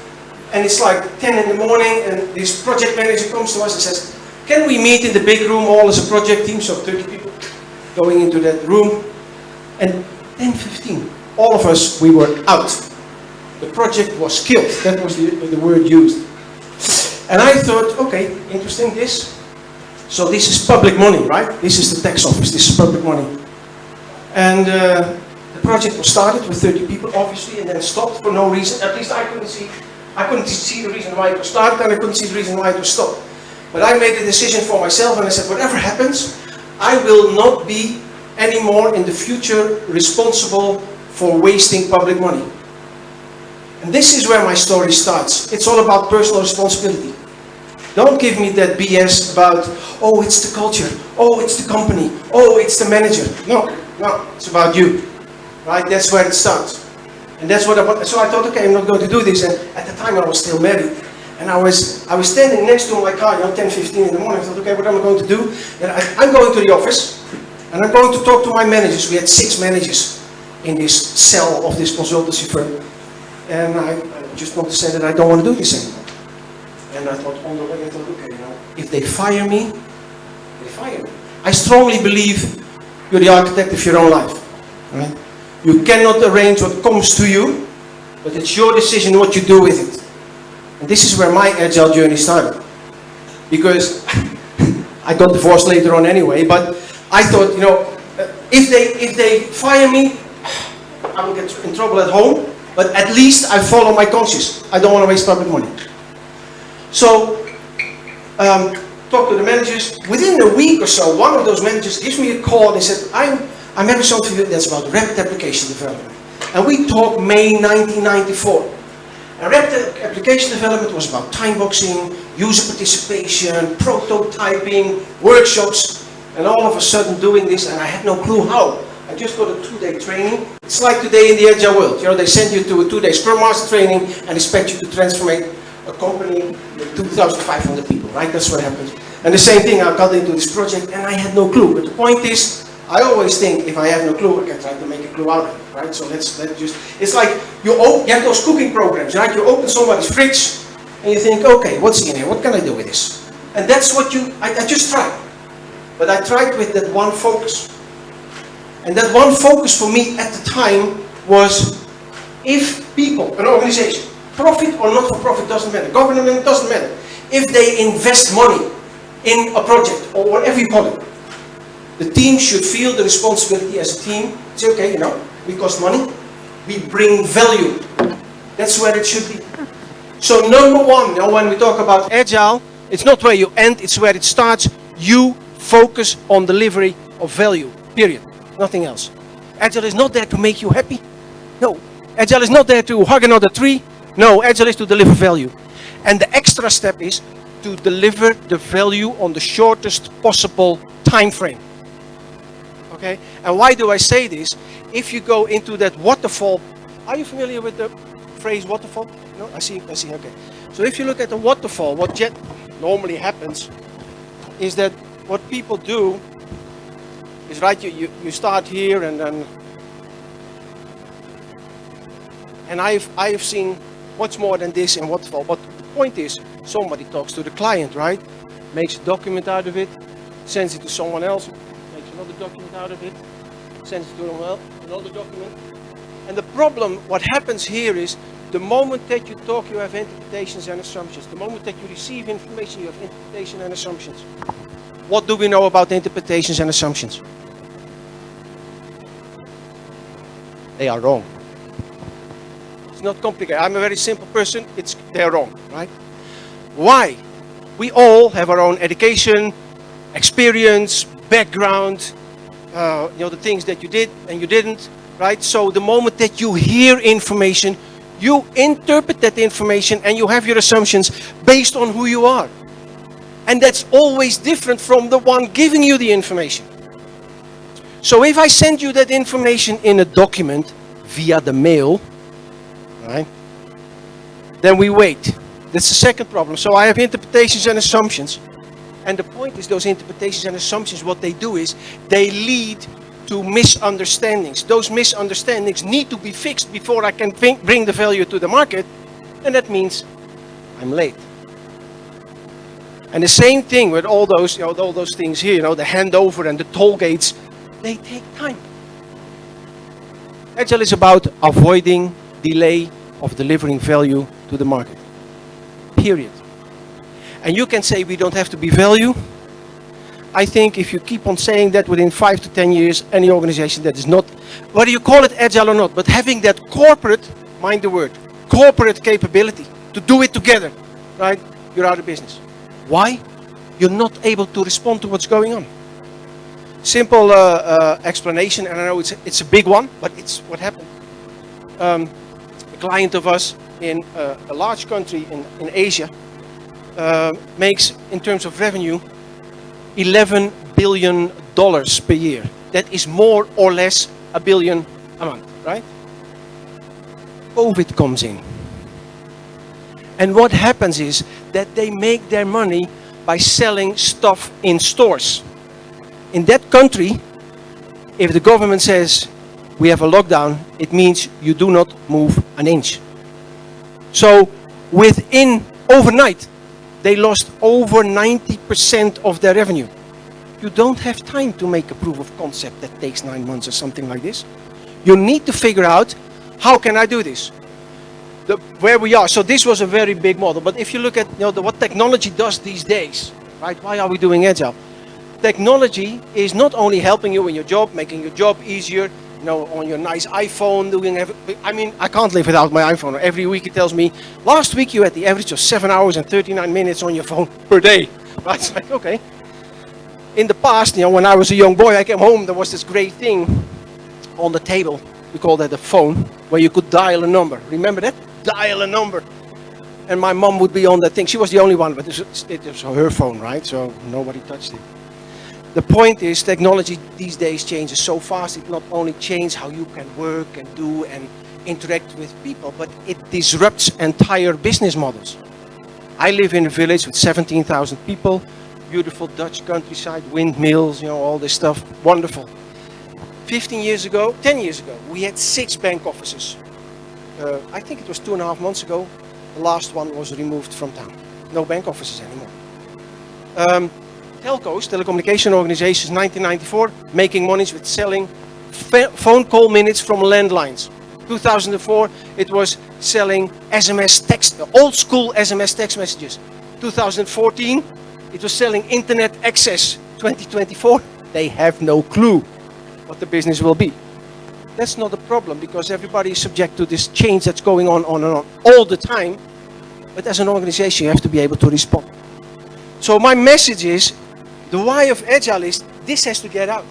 E: and it's like 10 in the morning, and this project manager comes to us and says, can we meet in the big room all as a project team, so 30 people going into that room, and 10:15, all of us, we were out. The project was killed. That was the word used. And I thought, okay, interesting this. So this is public money, right? This is the tax office. This is public money. And the project was started with 30 people, obviously, and then stopped for no reason. At least I couldn't see the reason why it was started, and I couldn't see the reason why it was stopped. But I made a decision for myself, and I said, whatever happens, I will not be anymore in the future responsible for wasting public money. And this is where my story starts. It's all about personal responsibility. Don't give me that BS about, oh, it's the culture, oh, it's the company, oh, it's the manager. No, it's about you, right? That's where it starts. And that's what so I thought, okay, I'm not going to do this. And at the time I was still married. And I was standing next to my car, 10:15 in the morning. I thought, okay, what am I going to do? And I'm going to the office, and I'm going to talk to my managers. We had 6 managers in this cell of this consultancy firm. And I just want to say that I don't want to do this anymore. And I thought, on the way, I thought, okay, if they fire me, they fire me. I strongly believe you're the architect of your own life. Right? You cannot arrange what comes to you, but it's your decision what you do with it. And this is where my agile journey started. Because I got divorced later on anyway, but I thought, if they fire me, I will get in trouble at home, but at least I follow my conscience. I don't want to waste public money. So, talk to the managers. Within a week or so, one of those managers gives me a call and he said, I'm having something that's about rapid application development. And we talked May 1994. And rapid application development was about time boxing, user participation, prototyping, workshops, and all of a sudden doing this, and I had no clue how. I just got a 2-day training. It's like today in the agile world. They send you to a 2-day Scrum Master training and expect you to transform a company with 2,500 people, right? That's what happens. And the same thing, I got into this project and I had no clue. But the point is, I always think if I have no clue, I can try to make a clue out of it, right? So let's just, it's like you have those cooking programs, right? You open somebody's fridge and you think, okay, what's in here? What can I do with this? And that's what I just tried. But I tried with that one focus. And that one focus for me at the time was, if people, an organization, profit or not for profit doesn't matter, government doesn't matter, if they invest money in a project or whatever you call it, the team should feel the responsibility as a team. Say, okay, we cost money, we bring value. That's where it should be. So number one, when we talk about agile, it's not where you end, it's where it starts. You focus on delivery of value, period. Nothing else. Agile is not there to make you happy. No. Agile is not there to hug another tree. No, Agile is to deliver value. And the extra step is to deliver the value on the shortest possible time frame. Okay? And why do I say this? If you go into that waterfall, are you familiar with the phrase waterfall? No? I see, okay. So if you look at the waterfall, what normally happens is that what people do is, right, you start here and then, and I've seen much more than this in waterfall, but the point is, somebody talks to the client, right? Makes a document out of it, sends it to someone else, makes another document out of it, sends it to another document. And the problem, what happens here is, the moment that you talk, you have interpretations and assumptions. The moment that you receive information, you have interpretation and assumptions. What do we know about interpretations and assumptions? They are wrong. It's not complicated. I'm a very simple person. They're wrong, right? Why? We all have our own education, experience, background, the things that you did and you didn't, right? So the moment that you hear information, you interpret that information and you have your assumptions based on who you are. And that's always different from the one giving you the information. So if I send you that information in a document via the mail, right, then we wait. That's the second problem. So I have interpretations and assumptions. And the point is, those interpretations and assumptions, what they do is, they lead to misunderstandings. Those misunderstandings need to be fixed before I can bring the value to the market. And that means I'm late. And the same thing with all those, all those things here, the handover and the toll gates, they take time. Agile is about avoiding delay of delivering value to the market. Period. And you can say we don't have to be value. I think if you keep on saying that, within 5 to 10 years, any organization that is not, whether you call it agile or not, but having that corporate, mind the word, corporate capability to do it together, right? You're out of business. Why? You're not able to respond to what's going on. Simple explanation, and I know it's a big one, but it's what happened. A client of us in a large country in Asia makes, in terms of revenue, $11 billion per year. That is more or less $1 billion a month, right? COVID comes in. And what happens is that they make their money by selling stuff in stores. In that country, if the government says we have a lockdown, it means you do not move an inch. So within overnight, they lost over 90% of their revenue. You don't have time to make a proof of concept that takes 9 months or something like this. You need to figure out, how can I do this? Where we are. So this was a very big model. But if you look at what technology does these days, right? Why are we doing agile? Technology is not only helping you in your job, making your job easier, on your nice iPhone, I can't live without my iPhone. Every week it tells me, last week you had the average of 7 hours and 39 minutes on your phone per day. Right? It's like, okay. In the past, when I was a young boy, I came home, there was this great thing on the table. We call that a phone, where you could dial a number. Remember that? Dial a number. And my mom would be on that thing. She was the only one, but it was her phone, right? So nobody touched it. The point is, technology these days changes so fast. It not only changes how you can work and do and interact with people, but it disrupts entire business models. I live in a village with 17,000 people, beautiful Dutch countryside, windmills, all this stuff, wonderful. 10 years ago, we had 6 bank offices. I think it was 2.5 months ago, the last one was removed from town. No bank offices anymore. Telcos, telecommunication organizations, 1994, making money with selling phone call minutes from landlines. 2004, it was selling SMS text, the old school SMS text messages. 2014, it was selling internet access. 2024, they have no clue what the business will be. That's not a problem, because everybody is subject to this change that's going on and on all the time. But as an organization, you have to be able to respond. So my message is, the why of Agile is, this has to get out.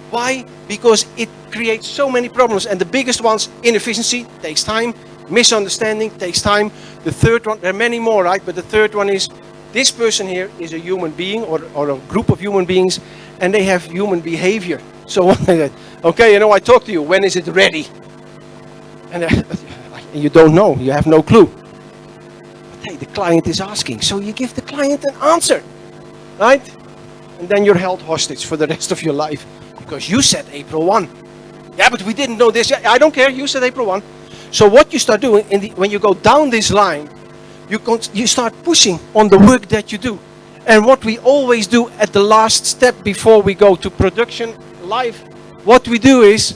E: Why? Because it creates so many problems, and the biggest ones, inefficiency, takes time, misunderstanding, takes time. The third one, there are many more, right? But the third one is, this person here is a human being or a group of human beings, and they have human behavior. So okay, I talk to you, when is it ready? And you don't know, you have no clue. But hey, the client is asking, so you give the client an answer, right? And then you're held hostage for the rest of your life, because you said April 1. Yeah, but we didn't know this. I don't care, you said April 1. So what you start doing, when you go down this line, you start pushing on the work that you do. And what we always do at the last step before we go to production live, what we do is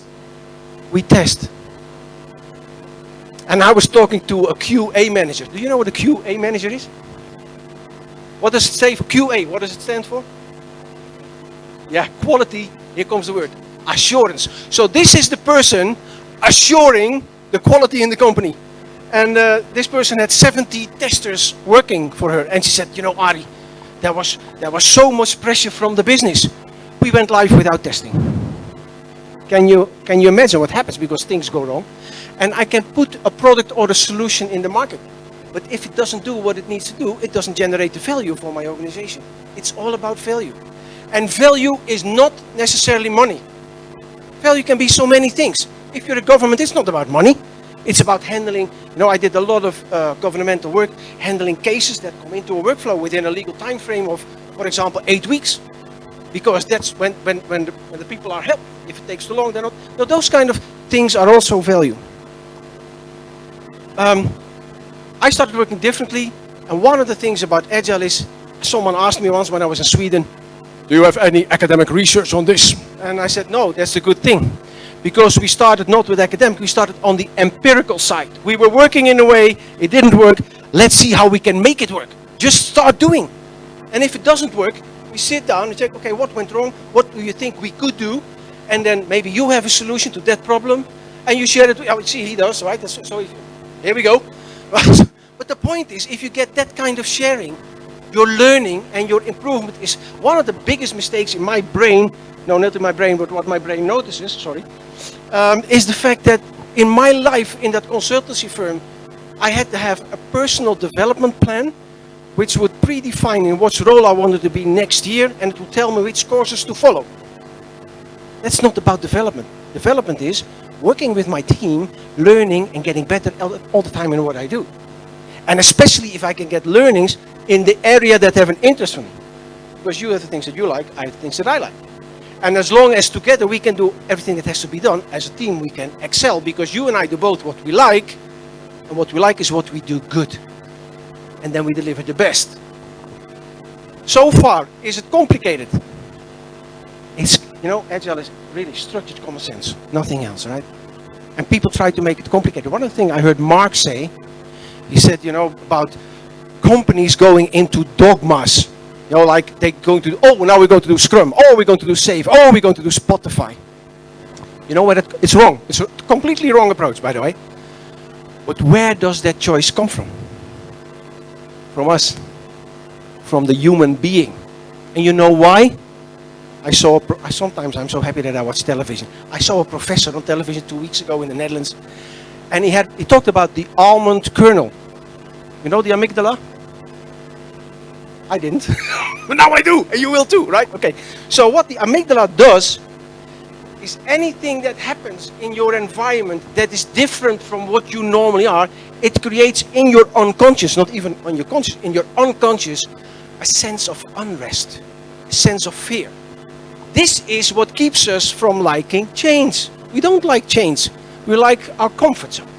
E: we test. And I was talking to a QA manager. Do you know what a QA manager is? What does it say for QA? What does it stand for? Yeah, quality. Here comes the word. Assurance. So this is the person assuring the quality in the company. And this person had 70 testers working for her. And she said, Ari, there was so much pressure from the business. We went live without testing. Can you imagine what happens? Because things go wrong. And I can put a product or a solution in the market. But if it doesn't do what it needs to do, it doesn't generate the value for my organization. It's all about value. And value is not necessarily money. Value can be so many things. If you're a government, it's not about money. It's about handling, I did a lot of governmental work, handling cases that come into a workflow within a legal time frame of, for example, 8 weeks. Because that's when the people are helped. If it takes too long, they're not. No, those kind of things are also value. I started working differently, and one of the things about Agile is, someone asked me once when I was in Sweden, do you have any academic research on this? And I said, no, that's a good thing. Because we started not with academic, we started on the empirical side. We were working in a way, it didn't work, let's see how we can make it work. Just start doing. And if it doesn't work, we sit down and check, okay, what went wrong? What do you think we could do? And then maybe you have a solution to that problem, and you share it. Oh, see, he does, right? So here we go. Right? But the point is, if you get that kind of sharing, your learning and your improvement is one of the biggest mistakes in my brain. No, not in my brain, but what my brain notices, sorry, is the fact that in my life in that consultancy firm, I had to have a personal development plan which would predefine in what role I wanted to be next year, and it would tell me which courses to follow. That's not about development. Development is working with my team, learning and getting better all the time in what I do. And especially if I can get learnings in the area that have an interest for me. Because you have the things that you like, I have the things that I like. And as long as together we can do everything that has to be done, as a team we can excel, because you and I do both what we like, and what we like is what we do good. And then we deliver the best. So far, is it complicated? It's, you know, Agile is really structured common sense, nothing else, right? And people try to make it complicated. One of the things I heard Mark say, he said, you know, about companies going into dogmas. You know, like they're going to, oh, now we're going to do Scrum. Oh, we're going to do Save. Oh, we're going to do Spotify. You know what? It's wrong. It's a completely wrong approach, by the way. But where does that choice come from? From us. From the human being. And you know why? Sometimes I'm so happy that I watch television. I saw a professor on television 2 weeks ago in the Netherlands. And he talked about the almond kernel. You know the amygdala? I didn't. But now I do, and you will too, right? Okay. So what the amygdala does is anything that happens in your environment that is different from what you normally are, it creates in your unconscious, not even on your conscious, in your unconscious, a sense of unrest, a sense of fear. This is what keeps us from liking change. We don't like change. We like our comfort zone.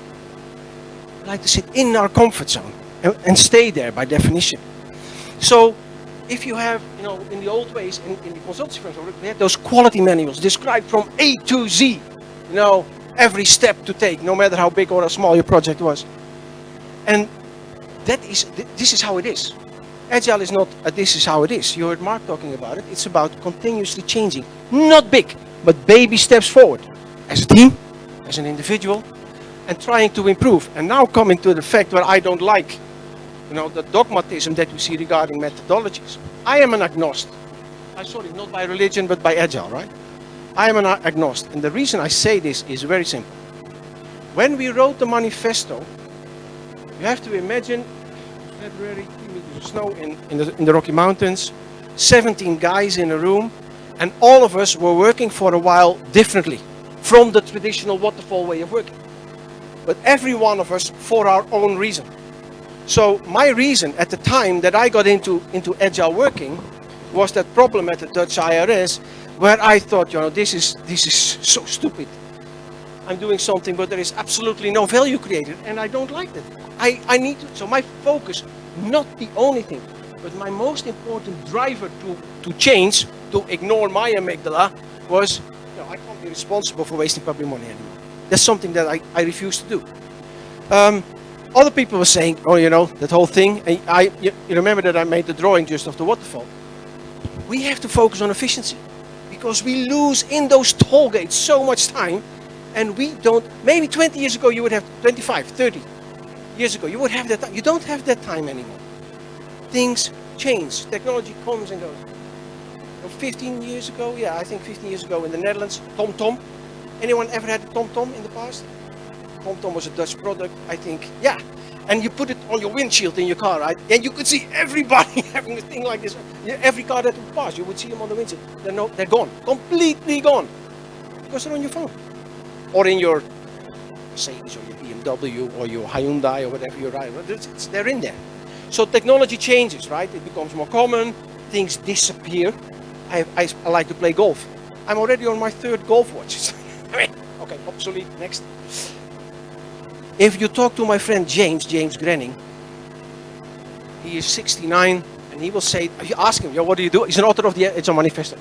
E: We like to sit in our comfort zone and stay there by definition. So if you have, you know, in the old ways, in the consultancy firms, we had those quality manuals described from A to Z, you know, every step to take, no matter how big or how small your project was. And this is how it is. Agile is not this is how it is. You heard Mark talking about it. It's about continuously changing. Not big, but baby steps forward. As a team, as an individual, and trying to improve. And now coming to the fact where I don't like, you know, the dogmatism that we see regarding methodologies. I am an agnostic. Sorry, not by religion, but by Agile, right? I am an agnostic. And the reason I say this is very simple. When we wrote the manifesto, you have to imagine February, 3 meters of snow in the Rocky Mountains, 17 guys in a room, and all of us were working for a while differently from the traditional waterfall way of working. But every one of us for our own reason. So my reason at the time that I got into Agile working was that problem at the Dutch IRS, where I thought, you know, this is so stupid. I'm doing something, but there is absolutely no value created, and I don't like that. I need to. So my focus, not the only thing, but my most important driver to change, to ignore my amygdala, was, you know, I can't be responsible for wasting public money anymore. That's something that I refuse to do. Other people were saying, oh, you know, that whole thing. And you remember that I made the drawing just of the waterfall. We have to focus on efficiency because we lose in those toll gates so much time, and we don't. Maybe 20 years ago you would have 25, 30 years ago you would have that time. You don't have that time anymore. Things change. Technology comes and goes. 15 years ago, yeah, I think 15 years ago in the Netherlands, TomTom. Anyone ever had a TomTom in the past? TomTom was a Dutch product, I think. Yeah, and you put it on your windshield in your car, right? And you could see everybody having a thing like this. Every car that would pass, you would see them on the windshield. They're gone, completely gone, because they're on your phone, or in your Mercedes or your BMW or your Hyundai or whatever you're riding. They're in there. So technology changes, right? It becomes more common. Things disappear. I like to play golf. I'm already on my 3rd golf watch. Okay, obsolete. Next. If you talk to my friend James Grenning, he is 69, and he will say, if you ask him, what do you do? He's an author of the Agile Manifesto.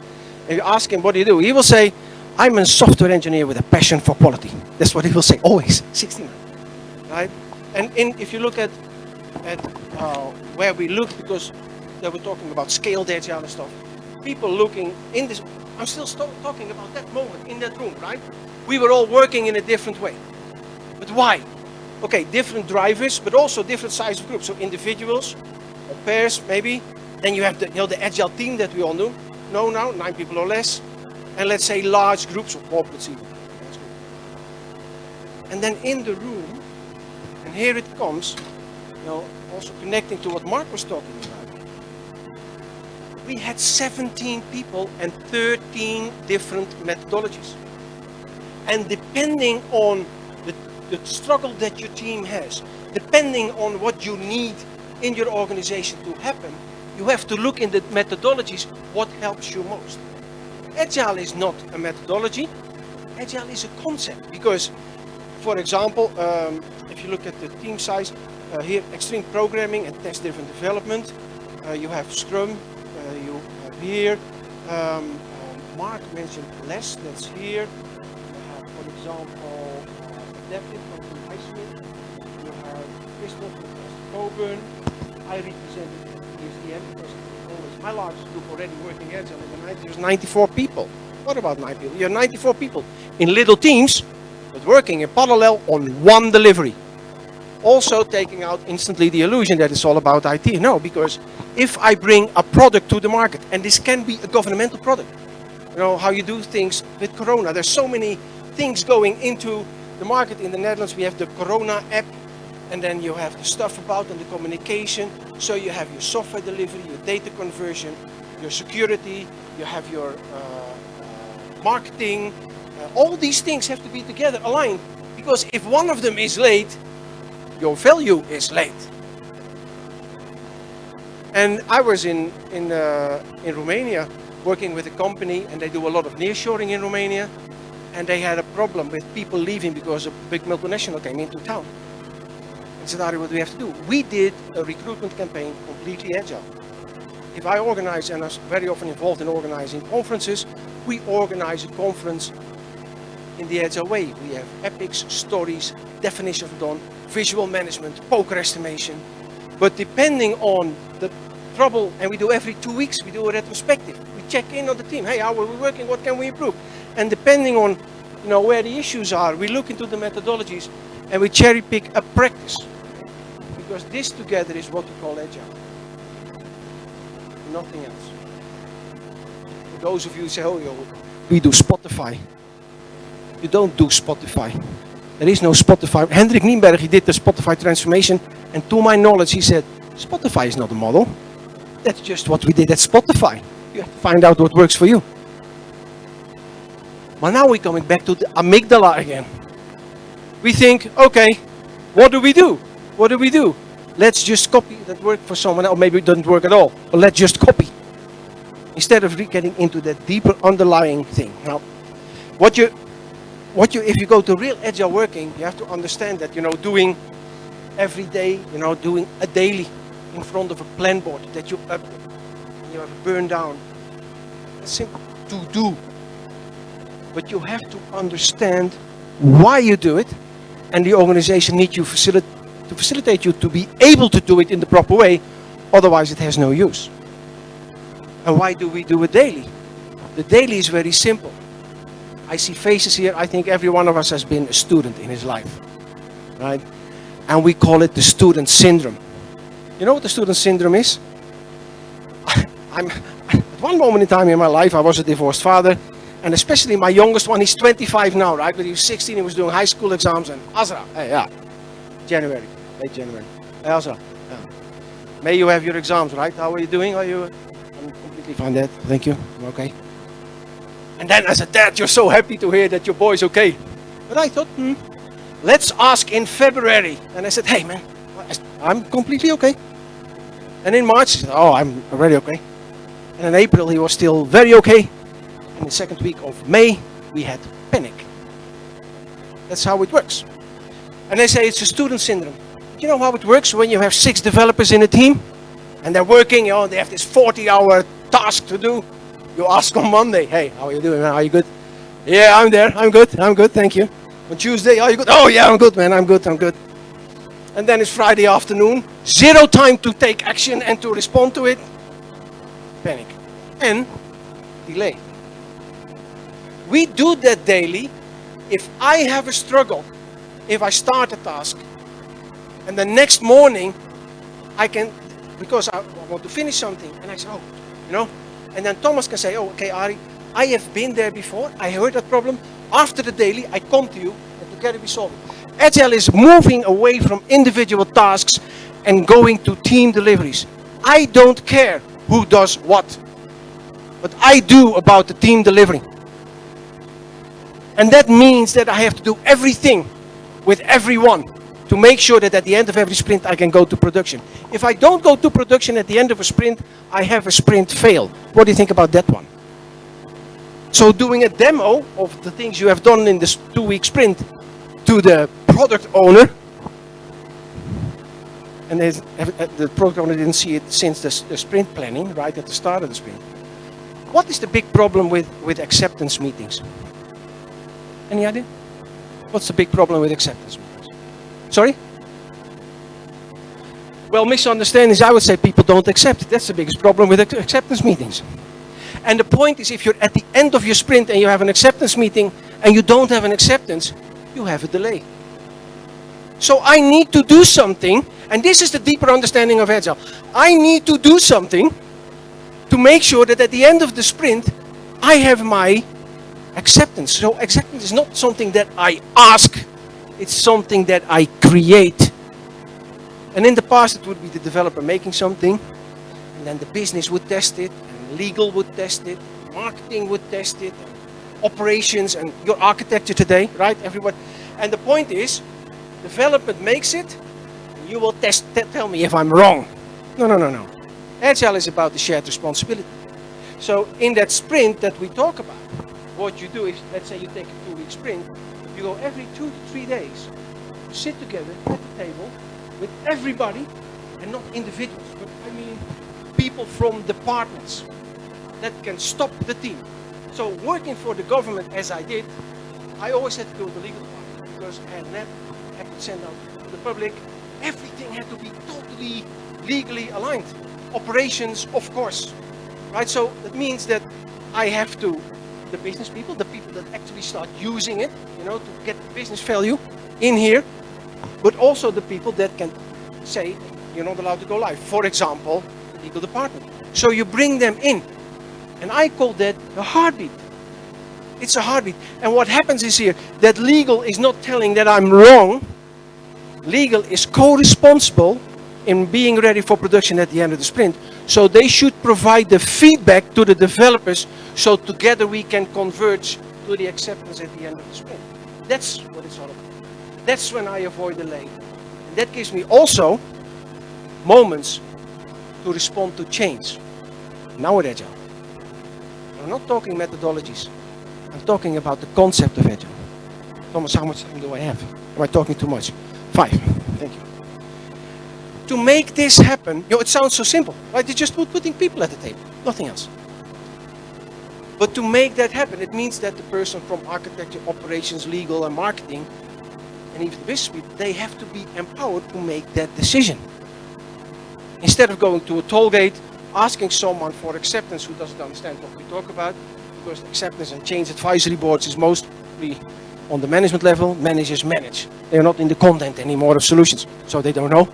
E: If you ask him, what do you do? He will say, I'm a software engineer with a passion for quality. That's what he will say, always, 69, right? And if you look at where we look, because they were talking about scaled agile and stuff, people looking in this, I'm still talking about that moment in that room, right? We were all working in a different way. But why? Okay, different drivers, but also different size of groups. So individuals, or pairs maybe. Then you have the agile team that we all know now, 9 people or less. And let's say large groups or corporates even. And then in the room, and here it comes, also connecting to what Mark was talking about. We had 17 people and 13 different methodologies. And depending on the struggle that your team has, depending on what you need in your organization to happen, you have to look in the methodologies what helps you most. Agile is not a methodology, Agile is a concept. Because, for example, if you look at the team size, here extreme programming and test-driven development, you have Scrum, you have here, Mark mentioned LESS, that's here. You have, for example, Adaptive from Highsmith. You have Crystal from Coburn. I represented ESDM because always my largest group already working Agile in the 90s was 94 people. What about 9 people? You're 94 people in little teams, but working in parallel on one delivery. Also taking out instantly the illusion that it's all about IT. No, because if I bring a product to the market, and this can be a governmental product, how you do things with Corona. There's so many things going into the market. In the Netherlands, we have the Corona app, and then you have the stuff about and the communication. So you have your software delivery, your data conversion, your security, you have your marketing. All these things have to be together aligned, because if one of them is late, your value is late. And I was in Romania working with a company, and they do a lot of nearshoring in Romania, and they had a problem with people leaving because a big multinational came into town. And said, Ari, what do we have to do? We did a recruitment campaign completely agile. If I organize, and I was very often involved in organizing conferences, we organize a conference in the agile way. We have epics, stories, definition of done, visual management, poker estimation. But depending on the trouble, and we do every 2 weeks, we do a retrospective. We check in on the team. Hey, how are we working? What can we improve? And depending on where the issues are, we look into the methodologies and we cherry pick a practice. Because this together is what we call agile. Nothing else. For those of you who say, oh, we do Spotify. You don't do Spotify. There is no Spotify. Hendrik Nienberg, he did the Spotify transformation, and to my knowledge, he said, Spotify is not a model. That's just what we did at Spotify. You have to find out what works for you. But now we're coming back to the amygdala again. We think, okay, what do we do? What do we do? Let's just copy that work for someone else, or maybe it doesn't work at all. But let's just copy. Instead of getting into that deeper underlying thing. Now, if you go to real agile working, you have to understand that, doing every day, doing a daily in front of a plan board that you have a burn down. It's simple to do. But you have to understand why you do it, and the organization needs you to facilitate you to be able to do it in the proper way, otherwise it has no use. And why do we do it daily? The daily is very simple. I see faces here. I think every one of us has been a student in his life, right? And we call it the student syndrome. You know what the student syndrome is? At one moment in time in my life, I was a divorced father, and especially my youngest one, he's 25 now, right? But he was 16, he was doing high school exams, and Azra, hey, yeah, late January. Hey, Azra, yeah. May you have your exams, right? How are you doing? I'm completely fine, Dad. Thank you. I'm okay. And then as a dad, you're so happy to hear that your boy's okay. But I thought, let's ask in February. And I said, hey man, I'm completely okay. And in March, he said, oh, I'm already okay. And in April, he was still very okay. In the second week of May, we had panic. That's how it works. And they say it's a student syndrome. You know how it works when you have 6 developers in a team? And they're working, they have this 40-hour task to do. You ask on Monday, hey, how are you doing, man? Are you good? Yeah, I'm there. I'm good, thank you. On Tuesday, are you good? Oh yeah, I'm good, man. I'm good. And then it's Friday afternoon. Zero time to take action and to respond to it. Panic. And delay. We do that daily. If I have a struggle, if I start a task, and the next morning I can, because I want to finish something, and I say, oh, you know, and then Thomas can say, oh, okay, Ari, I have been there before, I heard that problem. After the daily, I come to you, and together we solve it. Agile is moving away from individual tasks and going to team deliveries. I don't care who does what, but I do about the team delivery. And that means that I have to do everything with everyone to make sure that at the end of every sprint I can go to production. If I don't go to production at the end of a sprint, I have a sprint fail. What do you think about that one? So doing a demo of the things you have done in this 2-week sprint to the product owner, and the product owner didn't see it since the sprint planning, right at the start of the sprint. What is the big problem with acceptance meetings? Any idea? What's the big problem with acceptance meetings? Sorry? Well, misunderstandings, I would say people don't accept it. That's the biggest problem with acceptance meetings. And the point is, if you're at the end of your sprint and you have an acceptance meeting and you don't have an acceptance, you have a delay. So I need to do something, and this is the deeper understanding of Agile. I need to do something to make sure that at the end of the sprint, I have my acceptance. So acceptance is not something that I ask, it's something that I create. And in the past it would be the developer making something, and then the business would test it, and legal would test it, marketing would test it, and operations, and your architecture today, right? Everyone. And the point is, development makes it, and you will tell me if I'm wrong. No. Agile is about the shared responsibility. So in that sprint that we talk about, what you do is, let's say you take a 2-week sprint, you go every 2 to 3 days, sit together at the table with everybody, and not individuals, but I mean people from departments that can stop the team. So working for the government as I did, I always had to go to the legal department because I had to send out to the public. Everything had to be totally legally aligned. Operations, of course, right? So that means that I have to, the business people, the people that actually start using it, you know, to get business value in here, but also the people that can say you're not allowed to go live. For example, the legal department. So you bring them in, and I call that a heartbeat. It's a heartbeat. And what happens is here that legal is not telling that I'm wrong. Legal is co-responsible in being ready for production at the end of the sprint. So they should provide the feedback to the developers so together we can converge to the acceptance at the end of the sprint. That's what it's all about. That's when I avoid delay. And that gives me also moments to respond to change. Now with Agile. I'm not talking methodologies. I'm talking about the concept of Agile. Thomas, how much time do I have? Am I talking too much? 5. Thank you. To make this happen, you know, it sounds so simple, right? It's just putting people at the table, nothing else. But to make that happen, it means that the person from architecture, operations, legal, and marketing, and even the business people, they have to be empowered to make that decision. Instead of going to a toll gate, asking someone for acceptance who doesn't understand what we talk about, because acceptance and change advisory boards is mostly on the management level. Managers manage. They're not in the content anymore of solutions, so they don't know.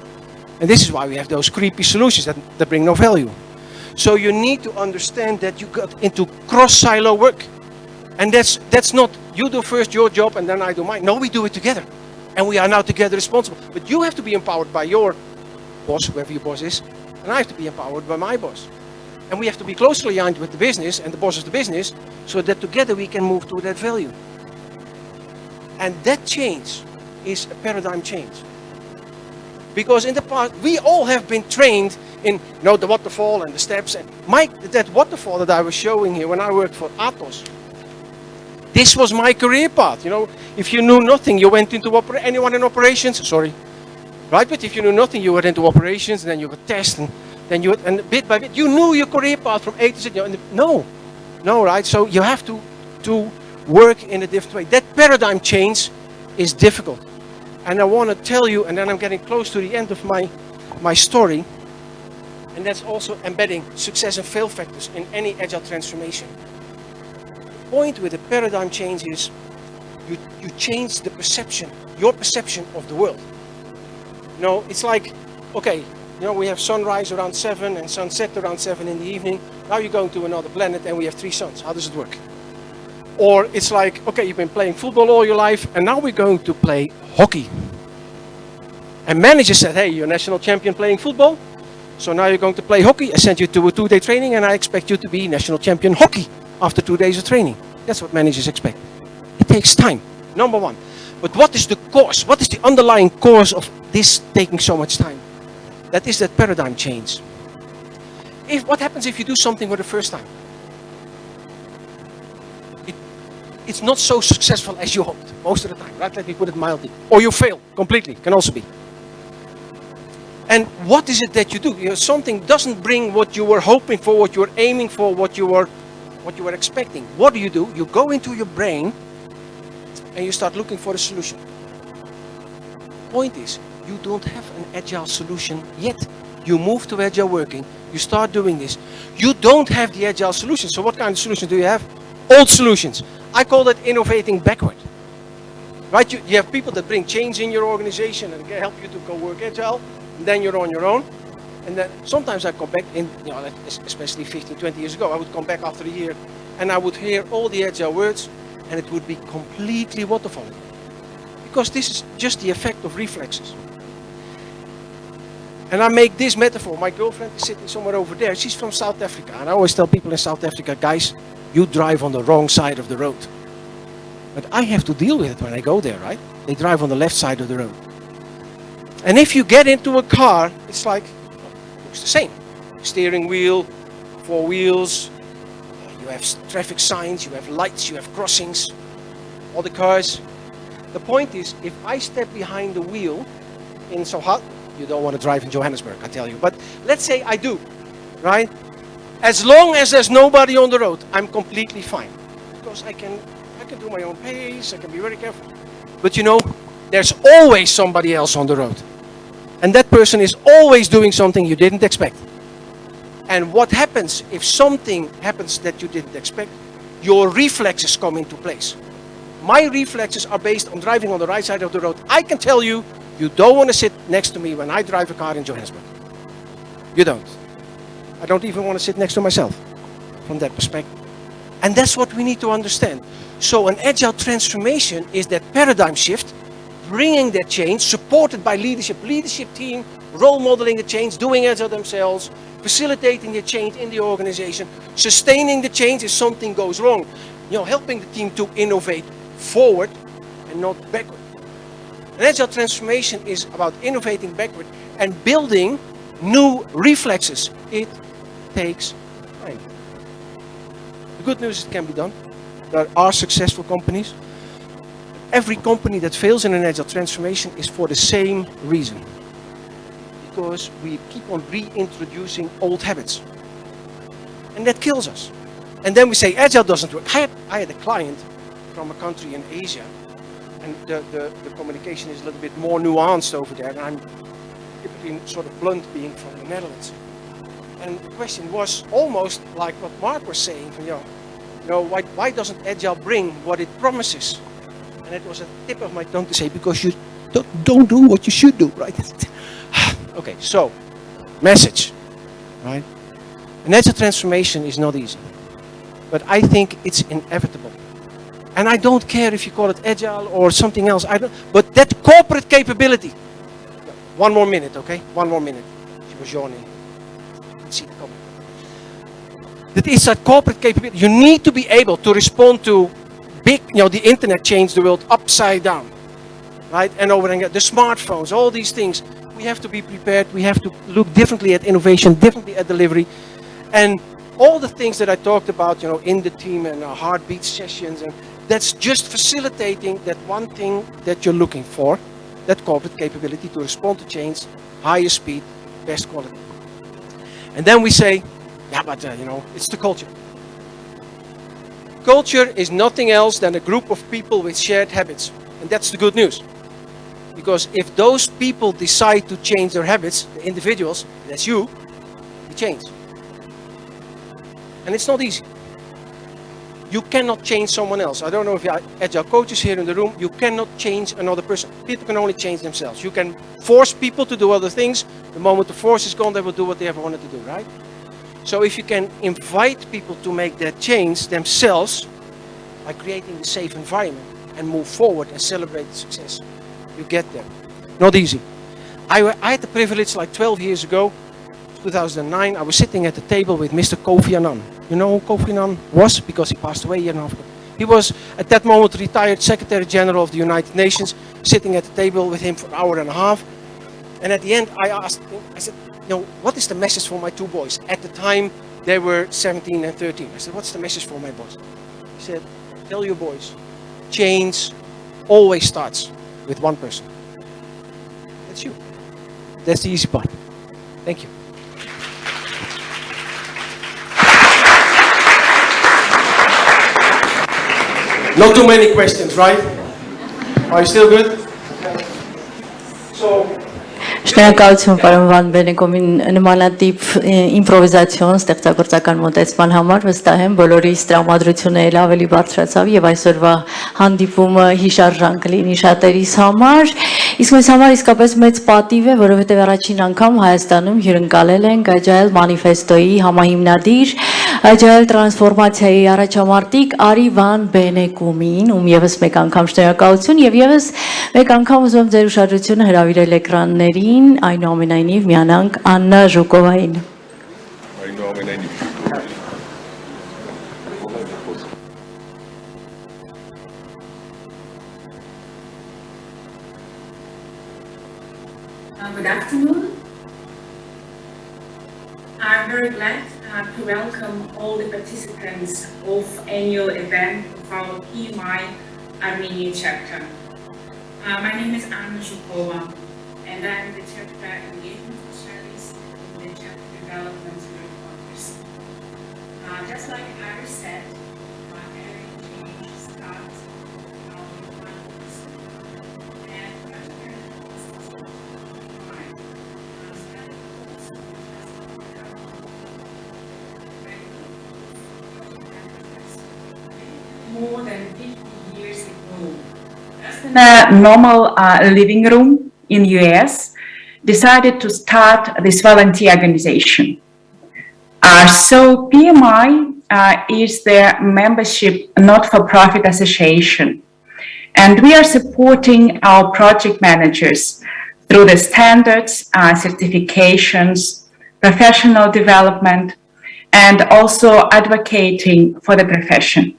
E: And this is why we have those creepy solutions that bring no value. So you need to understand that you got into cross-silo work. And that's not, you do first your job and then I do mine. No, we do it together. And we are now together responsible. But you have to be empowered by your boss, whoever your boss is, and I have to be empowered by my boss. And we have to be closely aligned with the business and the boss of the business so that together we can move to that value. And that change is a paradigm change. Because in the past, we all have been trained in, you know, the waterfall and the steps. And that waterfall that I was showing here when I worked for Atos, this was my career path. You know, if you knew nothing, you went into anyone in operations, sorry, right? But if you knew nothing, you went into operations, and then you would test, and then you, and bit by bit, you knew your career path from A to Z. You know, no, right? So you have to work in a different way. That paradigm change is difficult. And I want to tell you, and then I'm getting close to the end of my story, and that's also embedding success and fail factors in any agile transformation. The point with the paradigm change is you change the perception, your perception of the world. It's like, okay, we have sunrise around 7 and sunset around 7 in the evening. Now you're going to another planet and we have 3 suns. How does it work? Or it's like, okay, you've been playing football all your life and now we're going to play hockey. And manager said, hey, you're national champion playing football. So now you're going to play hockey. I sent you to a 2-day training and I expect you to be national champion hockey after 2 days of training. That's what managers expect. It takes time, number one. But what is the cause? What is the underlying cause of this taking so much time? That is that paradigm change. What happens if you do something for the first time? It's not so successful as you hoped, most of the time, right? Let me put it mildly. Or you fail completely, can also be. And what is it that you do? Something doesn't bring what you were hoping for, what you were aiming for, what you were expecting. What do? You go into your brain and you start looking for a solution. Point is, you don't have an agile solution yet. You move to agile working, you start doing this. You don't have the agile solution. So what kind of solution do you have? Old solutions. I call that innovating backward. Right? You have people that bring change in your organization and can help you to go work agile. And then you're on your own. And then sometimes I come back in, especially 15, 20 years ago, I would come back after a year and I would hear all the agile words and it would be completely waterfalling. Because this is just the effect of reflexes. And I make this metaphor. My girlfriend is sitting somewhere over there. She's from South Africa. And I always tell people in South Africa, guys, you drive on the wrong side of the road. But I have to deal with it when I go there, right? They drive on the left side of the road. And if you get into a car, it's like, looks the same. Steering wheel, 4 wheels, you have traffic signs, you have lights, you have crossings, all the cars. The point is, if I step behind the wheel in Sohar, you don't want to drive in Johannesburg, I tell you. But let's say I do, right? As long as there's nobody on the road, I'm completely fine. Because I can do my own pace, I can be very careful. But there's always somebody else on the road. And that person is always doing something you didn't expect. And what happens if something happens that you didn't expect? Your reflexes come into place. My reflexes are based on driving on the right side of the road. I can tell you, you don't want to sit next to me when I drive a car in Johannesburg. You don't. I don't even want to sit next to myself from that perspective. And that's what we need to understand. So an agile transformation is that paradigm shift, bringing that change, supported by leadership team, role modeling the change, doing agile themselves, facilitating the change in the organization, sustaining the change if something goes wrong, helping the team to innovate forward and not backward. An agile transformation is about innovating backward and building new reflexes. It takes time. The good news is it can be done. There are successful companies. Every company that fails in an agile transformation is for the same reason. Because we keep on reintroducing old habits. And that kills us. And then we say agile doesn't work. I had a client from a country in Asia, and the communication is a little bit more nuanced over there, and I'm typically sort of blunt, being from the Netherlands. And the question was almost like what Mark was saying, why doesn't agile bring what it promises? And it was a tip of my tongue to say, because you don't do what you should do, right? Okay, so, message, right? An agile transformation is not easy, but I think it's inevitable. And I don't care if you call it agile or something else, but that corporate capability. One more minute, okay? One more minute. She was yawning. See it coming. That is that corporate capability. You need to be able to respond to big, the internet changed the world upside down, right? And over again, the smartphones, all these things. We have to be prepared. We have to look differently at innovation, differently at delivery. And all the things that I talked about, in the team and heartbeat sessions, and that's just facilitating that one thing that you're looking for, that corporate capability to respond to change, higher speed, best quality. And then we say, yeah, but it's the culture. Culture is nothing else than a group of people with shared habits. And that's the good news. Because if those people decide to change their habits, the individuals, that's you change. And it's not easy. You cannot change someone else. I don't know if you are agile coaches here in the room, you cannot change another person. People can only change themselves. You can force people to do other things. The moment the force is gone, they will do what they ever wanted to do, right? So if you can invite people to make that change themselves by creating a safe environment and move forward and celebrate the success, you get there. Not easy. I had the privilege like 12 years ago, 2009, I was sitting at the table with Mr. Kofi Annan. You know who Kofi Annan was? Because he passed away a year and a half ago. He was at that moment retired Secretary General of the United Nations, sitting at the table with him for an hour and a half. And at the end I asked him, I said, you know, what is the message for my two boys? At the time they were 17 and 13. I said, what's the message for my boys? He said, tell your boys, change always starts with one person. That's you. That's the easy part. Thank you. Not too many questions, right? Are you still good? So,
A: Շնորհակալություն պարոն Վան Բենեկոմին նմանատիպ իմպրովիզացիոն ստեղծագործական մոտեցման համար վստահ եմ բոլորիս տրամադրությունը էլ ավելի բարձրացավ եւ այսօրվա հանդիպումը հիշարժան կլինի շատերիս համար իսկ մեզ համար իսկապես մեծ պատիվ է որովհետեւ առաջին անգամ Հայաստանում հյուրընկալել ենք Agile Manifesto-ի համահիմնադիր Agile տրանսֆորմացիայի առաջամարտիկ Արի Վան Բենեկոմին ում եւս մեկ անգամ շնորհակալություն եւ եւս մեկ անգամ ուզում ձեր ուշադրությունը հրավիրել էկրաններին այնուամենայնիվ միանանք Աննա Ժուկովային
G: Good afternoon. I'm very glad to welcome all the participants of annual event of our PMI Armenia chapter. My name is Anna Zhukova, and I'm the chapter engagement specialist in the chapter development office. Just like Ari said, every change starts with one person, and more than 50 years ago. In a normal living room in US, decided to start this volunteer organization. So PMI is the membership not-for-profit association, and we are supporting our project managers through the standards, certifications, professional development, and also advocating for the profession.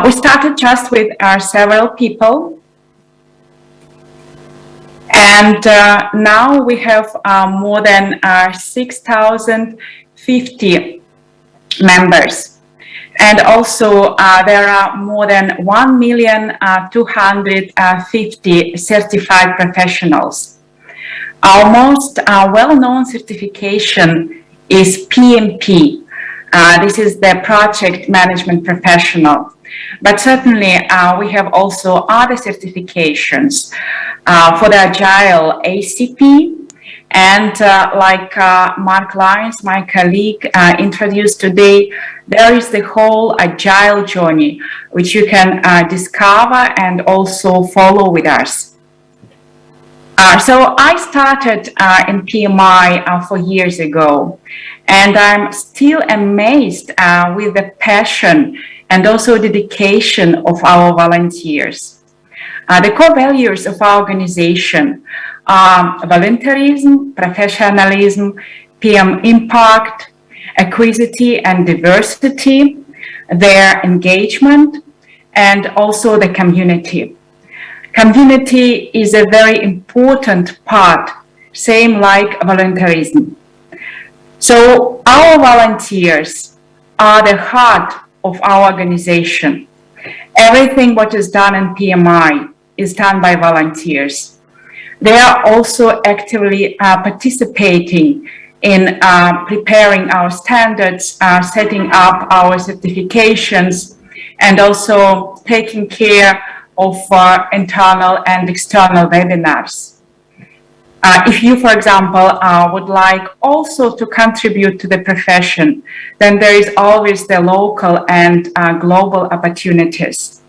G: We started just with several people, and now we have more than 6,050 members. And also there are more than 1,250,000 certified professionals. Our most well-known certification is PMP. This is the project management professional. But certainly we have also other certifications for the Agile ACP, and like Mark Lyons, my colleague, introduced today, there is the whole Agile journey, which you can discover and also follow with us. So I started in PMI 4 years ago, and I'm still amazed with the passion and also dedication of our volunteers. The core values of our organization are volunteerism, professionalism, PM impact, equity and diversity, their engagement, and also the community. Community is a very important part, same like volunteerism. So our volunteers are the heart of our organization. Everything what is done in PMI is done by volunteers. They are also actively participating in preparing our standards, setting up our certifications, and also taking care of internal and external webinars. If you, for example, would like also to contribute to the profession, then there is always the local and global opportunities.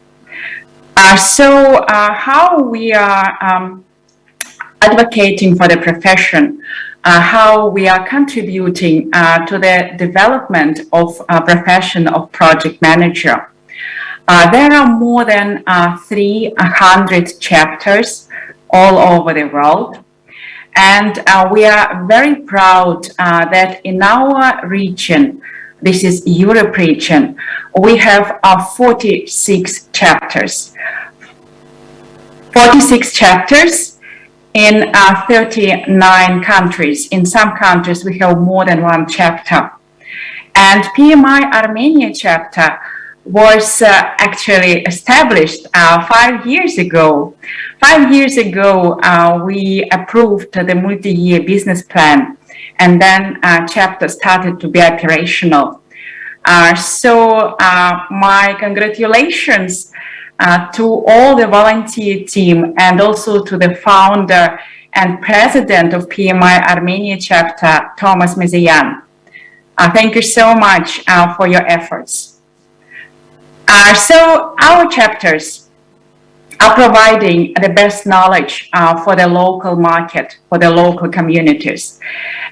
G: So how we are advocating for the profession, how we are contributing to the development of a profession of project manager. There are more than 300 chapters all over the world. And we are very proud that in our region, this is Europe region, we have 46 chapters. 46 chapters in 39 countries. In some countries, we have more than one chapter. And PMI Armenia chapter was actually established 5 years ago. 5 years ago, we approved the multi-year business plan, and then chapter started to be operational. So my congratulations to all the volunteer team and also to the founder and president of PMI Armenia chapter, Thomas Mezeyan. Thank you so much for your efforts. So our chapters are providing the best knowledge for the local market, for the local communities.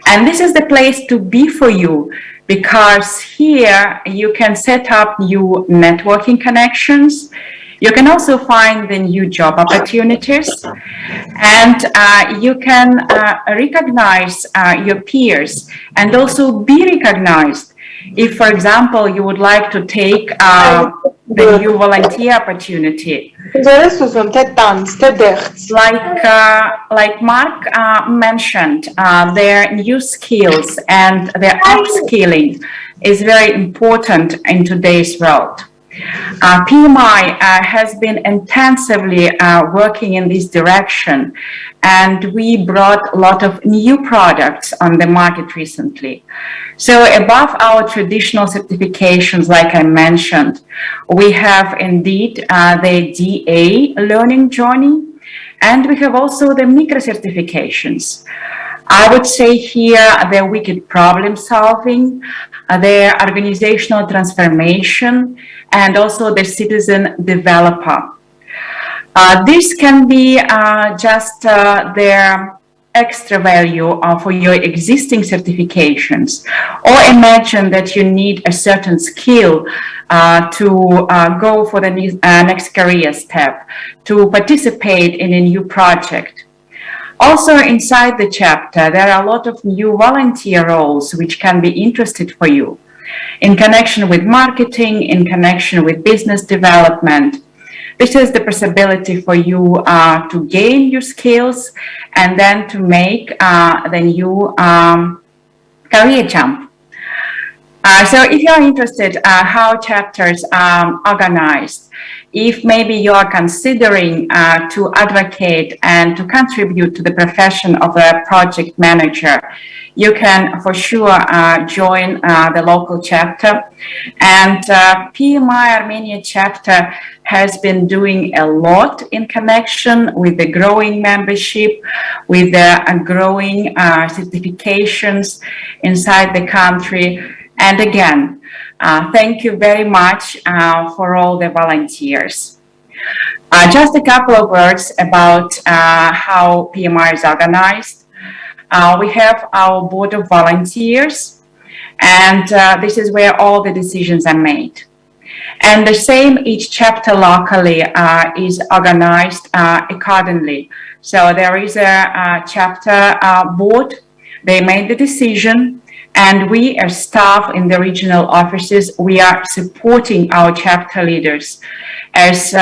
G: And this is the place to be for you, because here you can set up new networking connections. You can also find the new job opportunities, and you can recognize your peers and also be recognized. If, for example, you would like to take the new volunteer opportunity, like Mark mentioned, their new skills and their upskilling is very important in today's world. PMI has been intensively working in this direction, and we brought a lot of new products on the market recently. So above our traditional certifications, like I mentioned, we have indeed the DA learning journey, and we have also the micro certifications. I would say here the wicked problem solving, the organizational transformation, and also the citizen developer. This can be just their extra value for your existing certifications, or imagine that you need a certain skill to go for the next career step, to participate in a new project. Also inside the chapter, there are a lot of new volunteer roles which can be interested for you in connection with marketing, in connection with business development. This is the possibility for you to gain your skills and then to make the new career jump. So if you are interested how chapters are organized, if maybe you are considering to advocate and to contribute to the profession of a project manager, you can for sure join the local chapter. And PMI Armenia chapter has been doing a lot in connection with the growing membership, with the growing certifications inside the country. And again, thank you very much for all the volunteers. Just a couple of words about how PMI is organized. We have our board of volunteers, and this is where all the decisions are made. And the same, each chapter locally is organized accordingly. So there is a chapter board, they made the decision, and we as staff in the regional offices, we are supporting our chapter leaders as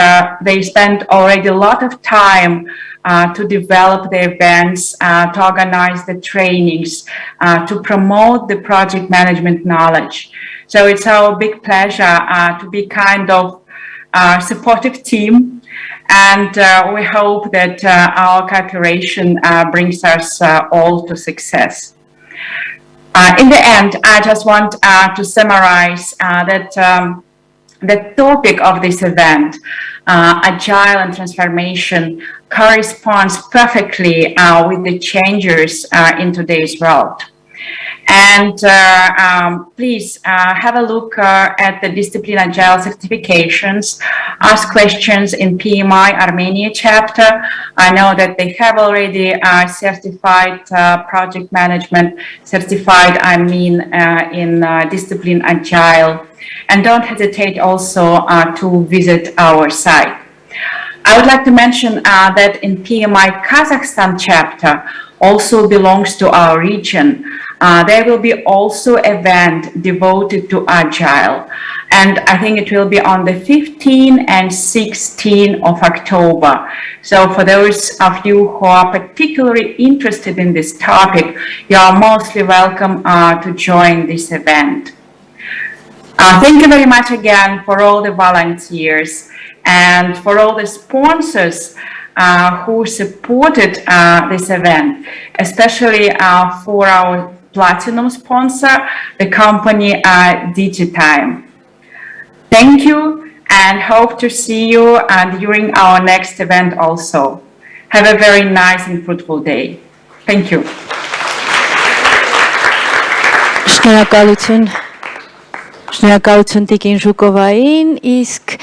G: they spend already a lot of time to develop the events, to organize the trainings, to promote the project management knowledge. So it's our big pleasure to be kind of supportive team, and we hope that our cooperation brings us all to success. In the end, I just want to summarize that the topic of this event, agile and transformation, corresponds perfectly with the changes in today's world. And please have a look at the Discipline Agile certifications, ask questions in PMI Armenia chapter. I know that they have already certified project management, certified, in Discipline Agile. And don't hesitate also to visit our site. I would like to mention that in PMI Kazakhstan chapter also belongs to our region. There will be also an event devoted to Agile, and I think it will be on the 15th and 16th of October. So for those of you who are particularly interested in this topic, you are mostly welcome to join this event. Thank you very much again for all the volunteers and for all the sponsors who supported this event, especially for our platinum sponsor, the company Digitime. Thank you and hope to see you during our next event also. Have a very nice and fruitful day. Thank you.
A: Շնորհակալություն Տիկին Ժուկովային, իսկ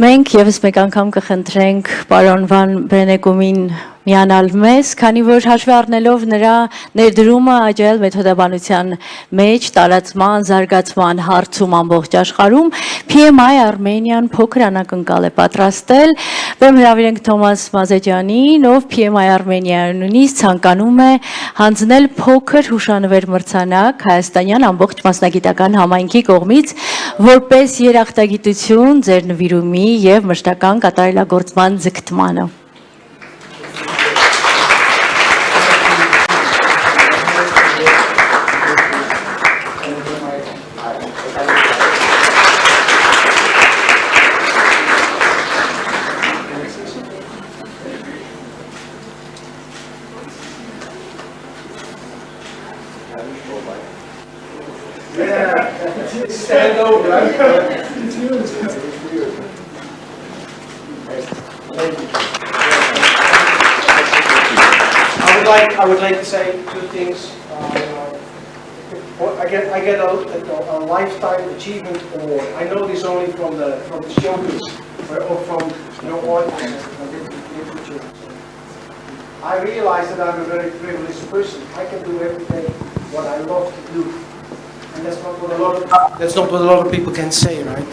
A: մենք եւս մեկ անգամ կխնդրենք պարոն Վան Բրենեկումին միանալ մեզ, քանի որ հաշվի առնելով նրա ներդրումը Agile մեթոդաբանության մեջ տարածման, զարգացման հարցում ամբողջ աշխարհում, PMI Armenian փոքր անակնկալ է պատրաստել, բեմ հրավիրենք Թոմաս Մազեջյանին, ով PMI Armenian-ից ցանկանում է հանձնել փոքր հուշանվեր մրցանակ հայաստանյան ամբողջ մասնագիտական համայնքի կողմից, որպես երախտագիտություն ձեր նվիրումի եւ մշտական կատարելագործման ձգտմանը։
E: Stand over, right? I would like to say two things. I get a lifetime achievement award. I know this only from the showbiz or from arts and literature. I realize that I'm a very privileged person. I can do every day what I love to do. And that's not what a lot of people can say, right?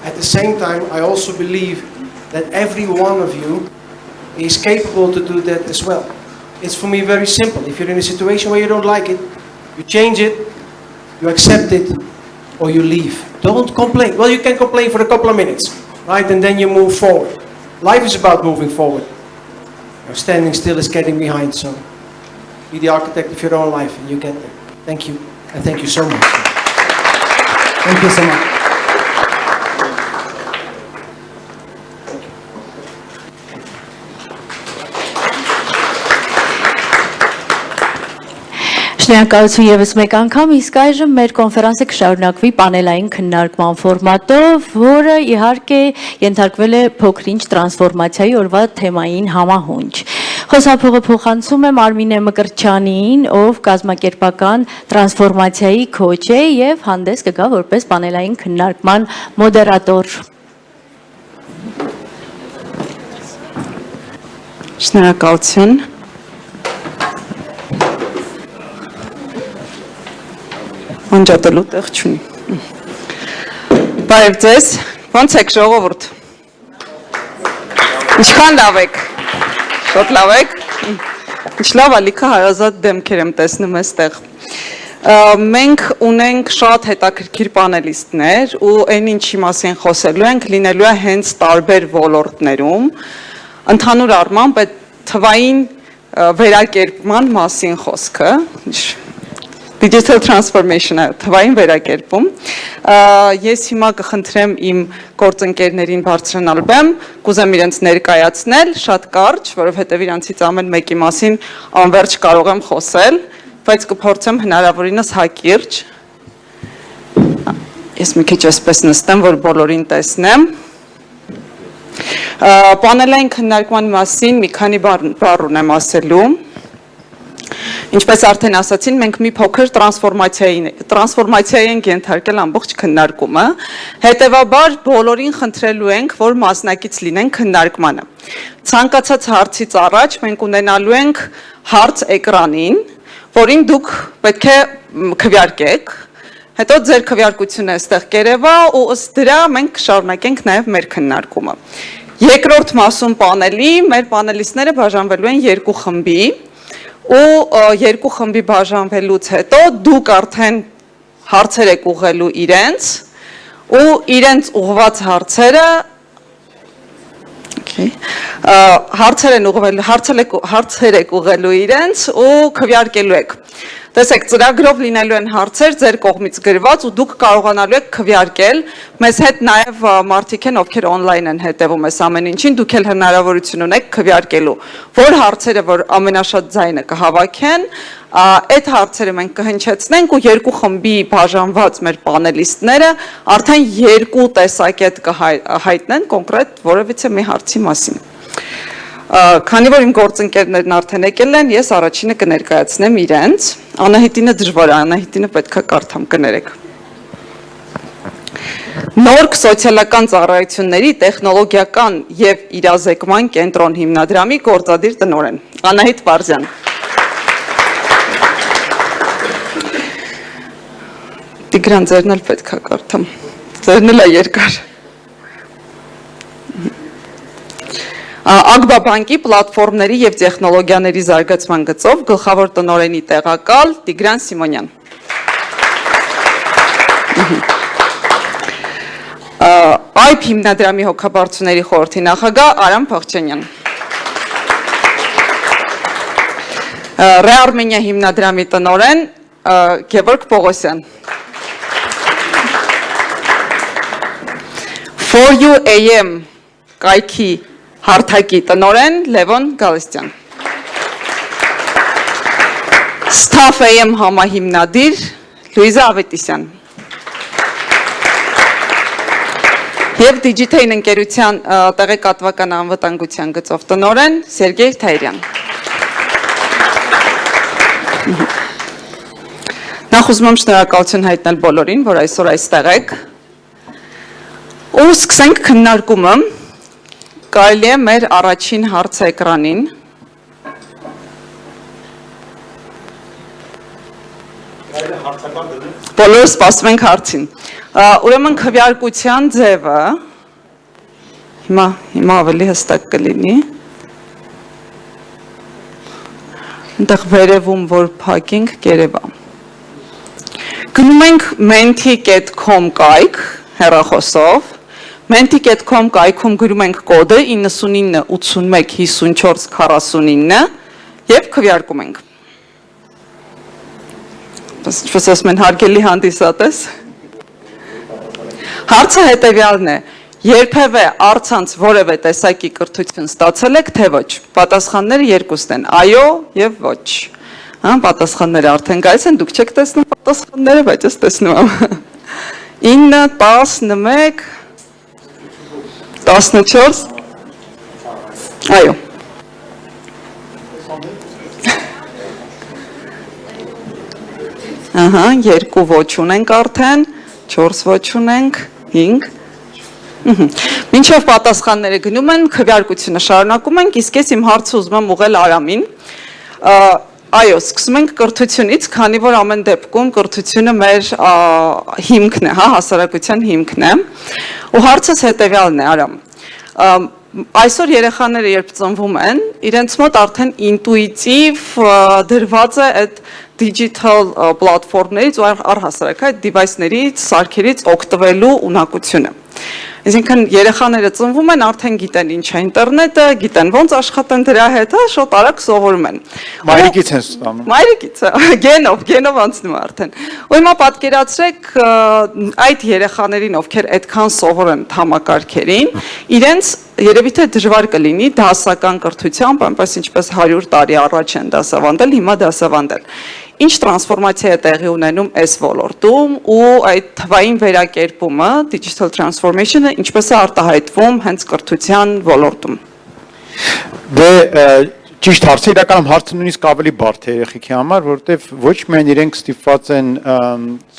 E: At the same time, I also believe that every one of you is capable to do that as well. It's for me very simple. If you're in a situation where you don't like it, you change it, you accept it, or you leave. Don't complain. Well, you can complain for a couple of minutes, right? And then you move forward. Life is about moving forward. Standing still is getting behind, so be the architect of your own life and you get there. Thank you. And thank you so much. Thank you so much.
A: Շնորհակալություն եւս մեկ անգամ, իսկ այժմ մեր կոնֆերանսը կշարունակվի պանելային քննարկման ֆորմատով, որը իհարկե ենթարկվել է փոքրինչ տրանսֆորմացիայի օրվա թեմային համահունչ։ Խոսափողը փոխանցում եմ Արմինե Մկրտչյանին, ով կազմակերպական տրանսֆորմացիայի քոչ է եւ հանդես կգա որպես պանելային քննարկման մոդերատոր։
H: Շնորհակալություն։ Անջատելու տեղ չունի։ Բարև ձեզ, ոնց եք ժողովուրդ։ Ինչքան լավ եք։ Շատ լավ եք։ Ինչ լավ է, լիքը հարազատ դեմքեր եմ տեսնում այստեղ։ Մենք ունենք շատ հետաքրքիր պանելիստներ ու այն ինչի մասին խոսելու ենք լինելու է հենց տարբեր ոլորտներում։ Ընդհանուր առմամբ այդ թվային վերակերպման մասին խոսքը, Digital transformation թվային վերակերպում։ Ես հիմա կխնդրեմ իմ գործընկերներին բարձրանալ բեմ, կուզեմ իրենց ներկայացնել, շատ կարճ, որովհետև իրանցից ամեն մեկի մասին անվերջ կարող եմ խոսել, բայց կփորձեմ հնարավորինս հակիրճ։ Ես մի քիչ էսպես նստեմ, որ բոլորին տեսնեմ։ Պանելային քննարկման մասին մի քանի բառ ունեմ ասելու։ Ինչպես արդեն ասացին, մենք մի փոքր տրանսֆորմացիայի ենք ենթարկել ամբողջ քննարկումը, հետևաբար բոլորին խնդրելու ենք, որ մասնակից լինեն քննարկմանը։ Ցանկացած հարցից առաջ մենք ունենալու ենք հարց էկրանին, որին դուք պետք է քվեարկեք, հետո ձեր քվեարկությունը այստեղ կերևա ու ըստ դրա մենք կշարունակենք նաև մեր քննարկումը։ Երկրորդ մասում պանելի, մեր պանելիստները բաժանվելու են երկու խմբի, ու երկու խմբի բաժանվելուց հետո դուք արդեն հարցեր եք ուղղելու իրենց ու իրենց ուղղված հարցերը հարցեր եք ուղղելու իրենց ու քվեարկելու եք։ Տեսեք, ծրագրով լինելու են հարցեր ձեր կողմից գրված ու դուք կարողանալու եք քվեարկել։ Մեզ հետ նաև մարդիկ են, ովքեր on-line են հետևում այս ամեն ինչին, դուք էլ հնարավորություն ունեք քվեարկելու։ Որ հարցերը, որ ամենաշատ ձայնը կհավաքեն, այդ հարցերը մենք կհնչեցնենք ու երկու խմբի բաժանված մեր պանելիստները արդեն երկու տեսակետ կհայտնեն կոնկրետ որևիցե մի հարցի մասին։ Քանի որ իմ գործընկերներն արդեն եկել են, ես առաջինը կներկայացնեմ իրենց։ Անահիտինը դժվար է, Անահիտինը պետք է կարդամ, կներեք։ Նորք սոցիալական ծառայությունների տեխնոլոգիական եւ իրազեկման կենտրոն հիմնադրամի գործադիր տնօրեն Անահիտ Պարզյան։ Տիգրան, ձերն էլ պետք է կարդամ։ Ձերն էլ է երկար։ Ագբա բանկի պլատֆորմների և տեխնոլոգիաների զարգացման գծով գլխավոր տնօրենի տեղակալ Տիգրան Սիմոնյան։ Այբ հիմնադրամի հոգաբարձուների խորհրդի նախագահ Արամ Փախչյանյան։ Ռեարմենիա հիմնադրամի տնօրեն Գևորգ Պողոսյան։ For You AM կայքի հարթակի տնօրեն Լևոն Գալստյան։ Staff AM համահիմնադիր Լուիզա Ավետիսյան։ Եվ Digitain ընկերության տեղեկատվական անվտանգության գծով տնօրեն Սերգեյ Թայրյան։ Նախ ուզում եմ շնորհակալություն հայտնել բոլորին, որ այսօր այստեղ եք։ Ու սկսենք քննարկումը։ Կարելի է մեր առաջին հարցը էկրանին։ Բոլորը սպասում ենք հարցին։ Ուրեմն քվեարկության ձևը հիմա ավելի հստակ կլինի։ Այնտեղ վերևում որ փակենք կերևա։ Գնում ենք menti.com կայք հեռախոսով։ Menti.com կայքում գրում ենք կոդը 99815449 և քվեարկում ենք։ Ինչպես ասում են հարգելի հանդիսատես։ Հարցը հետևյալն է. երբևէ առցանց որևէ տեսակի կրթություն ստացել եք, թե ոչ։ Պատասխանները երկուսն են՝ այո և ոչ։ Պատասխանները արդեն գալիս են, դուք չեք տեսնում պատասխանները, բայց ես տեսնում եմ։ 9, 11 14 այո երկու ոչ ունենք արդեն 4 ոչ ունենք 5 մինչև պատասխանները գնում են քվեարկությունը շարունակում ենք իսկ ես իմ հարցը ուզում եմ ուղղել Արամին այո սկսում ենք կրթությունից քանի որ ամեն դեպքում կրթությունը մեր հիմքն է հասարակության հիմքն է ու հարցս հետևյալն է Արամ այսօր երեխաները երբ ծնվում են իրենց մոտ արդեն ինտուիտիվ դրված է այդ digital պլատֆորմներից ու առհասարակ այդ device-ներից, սարքերից օգտվելու ունակությունը։ Այսինքն երեխաները ծնվում են, արդեն գիտեն ինչ է ինտերնետը, գիտեն ոնց աշխատեն դրա հետ, շատ արագ սովորում են։
C: Մայրիկից են ստանում։
H: Մայրիկից, գենով անցնում է արդեն։ Ու հիմա պատկերացրեք այդ երեխաներին, ովքեր այդքան սովոր են համակարգերին, իրենց երևի թե դժվար կլինի դասական կրթությամբ, այնպես ինչպես 100 տարի առաջ են դասավանդել, հիմա դասավանդել։ Ինչ տրանսֆորմացիա է տեղի ունենում այս ոլորտում ու այդ թվային վերակերպումը, digital transformation-ը ինչպես է արտահայտվում հենց կրթության ոլորտում։
I: Դե ճիշտ հարցը իրականում հարցը նույնիսկ ավելի բարդ է երեխեքի համար, որովհետև ոչ միայն իրենք ստիպված են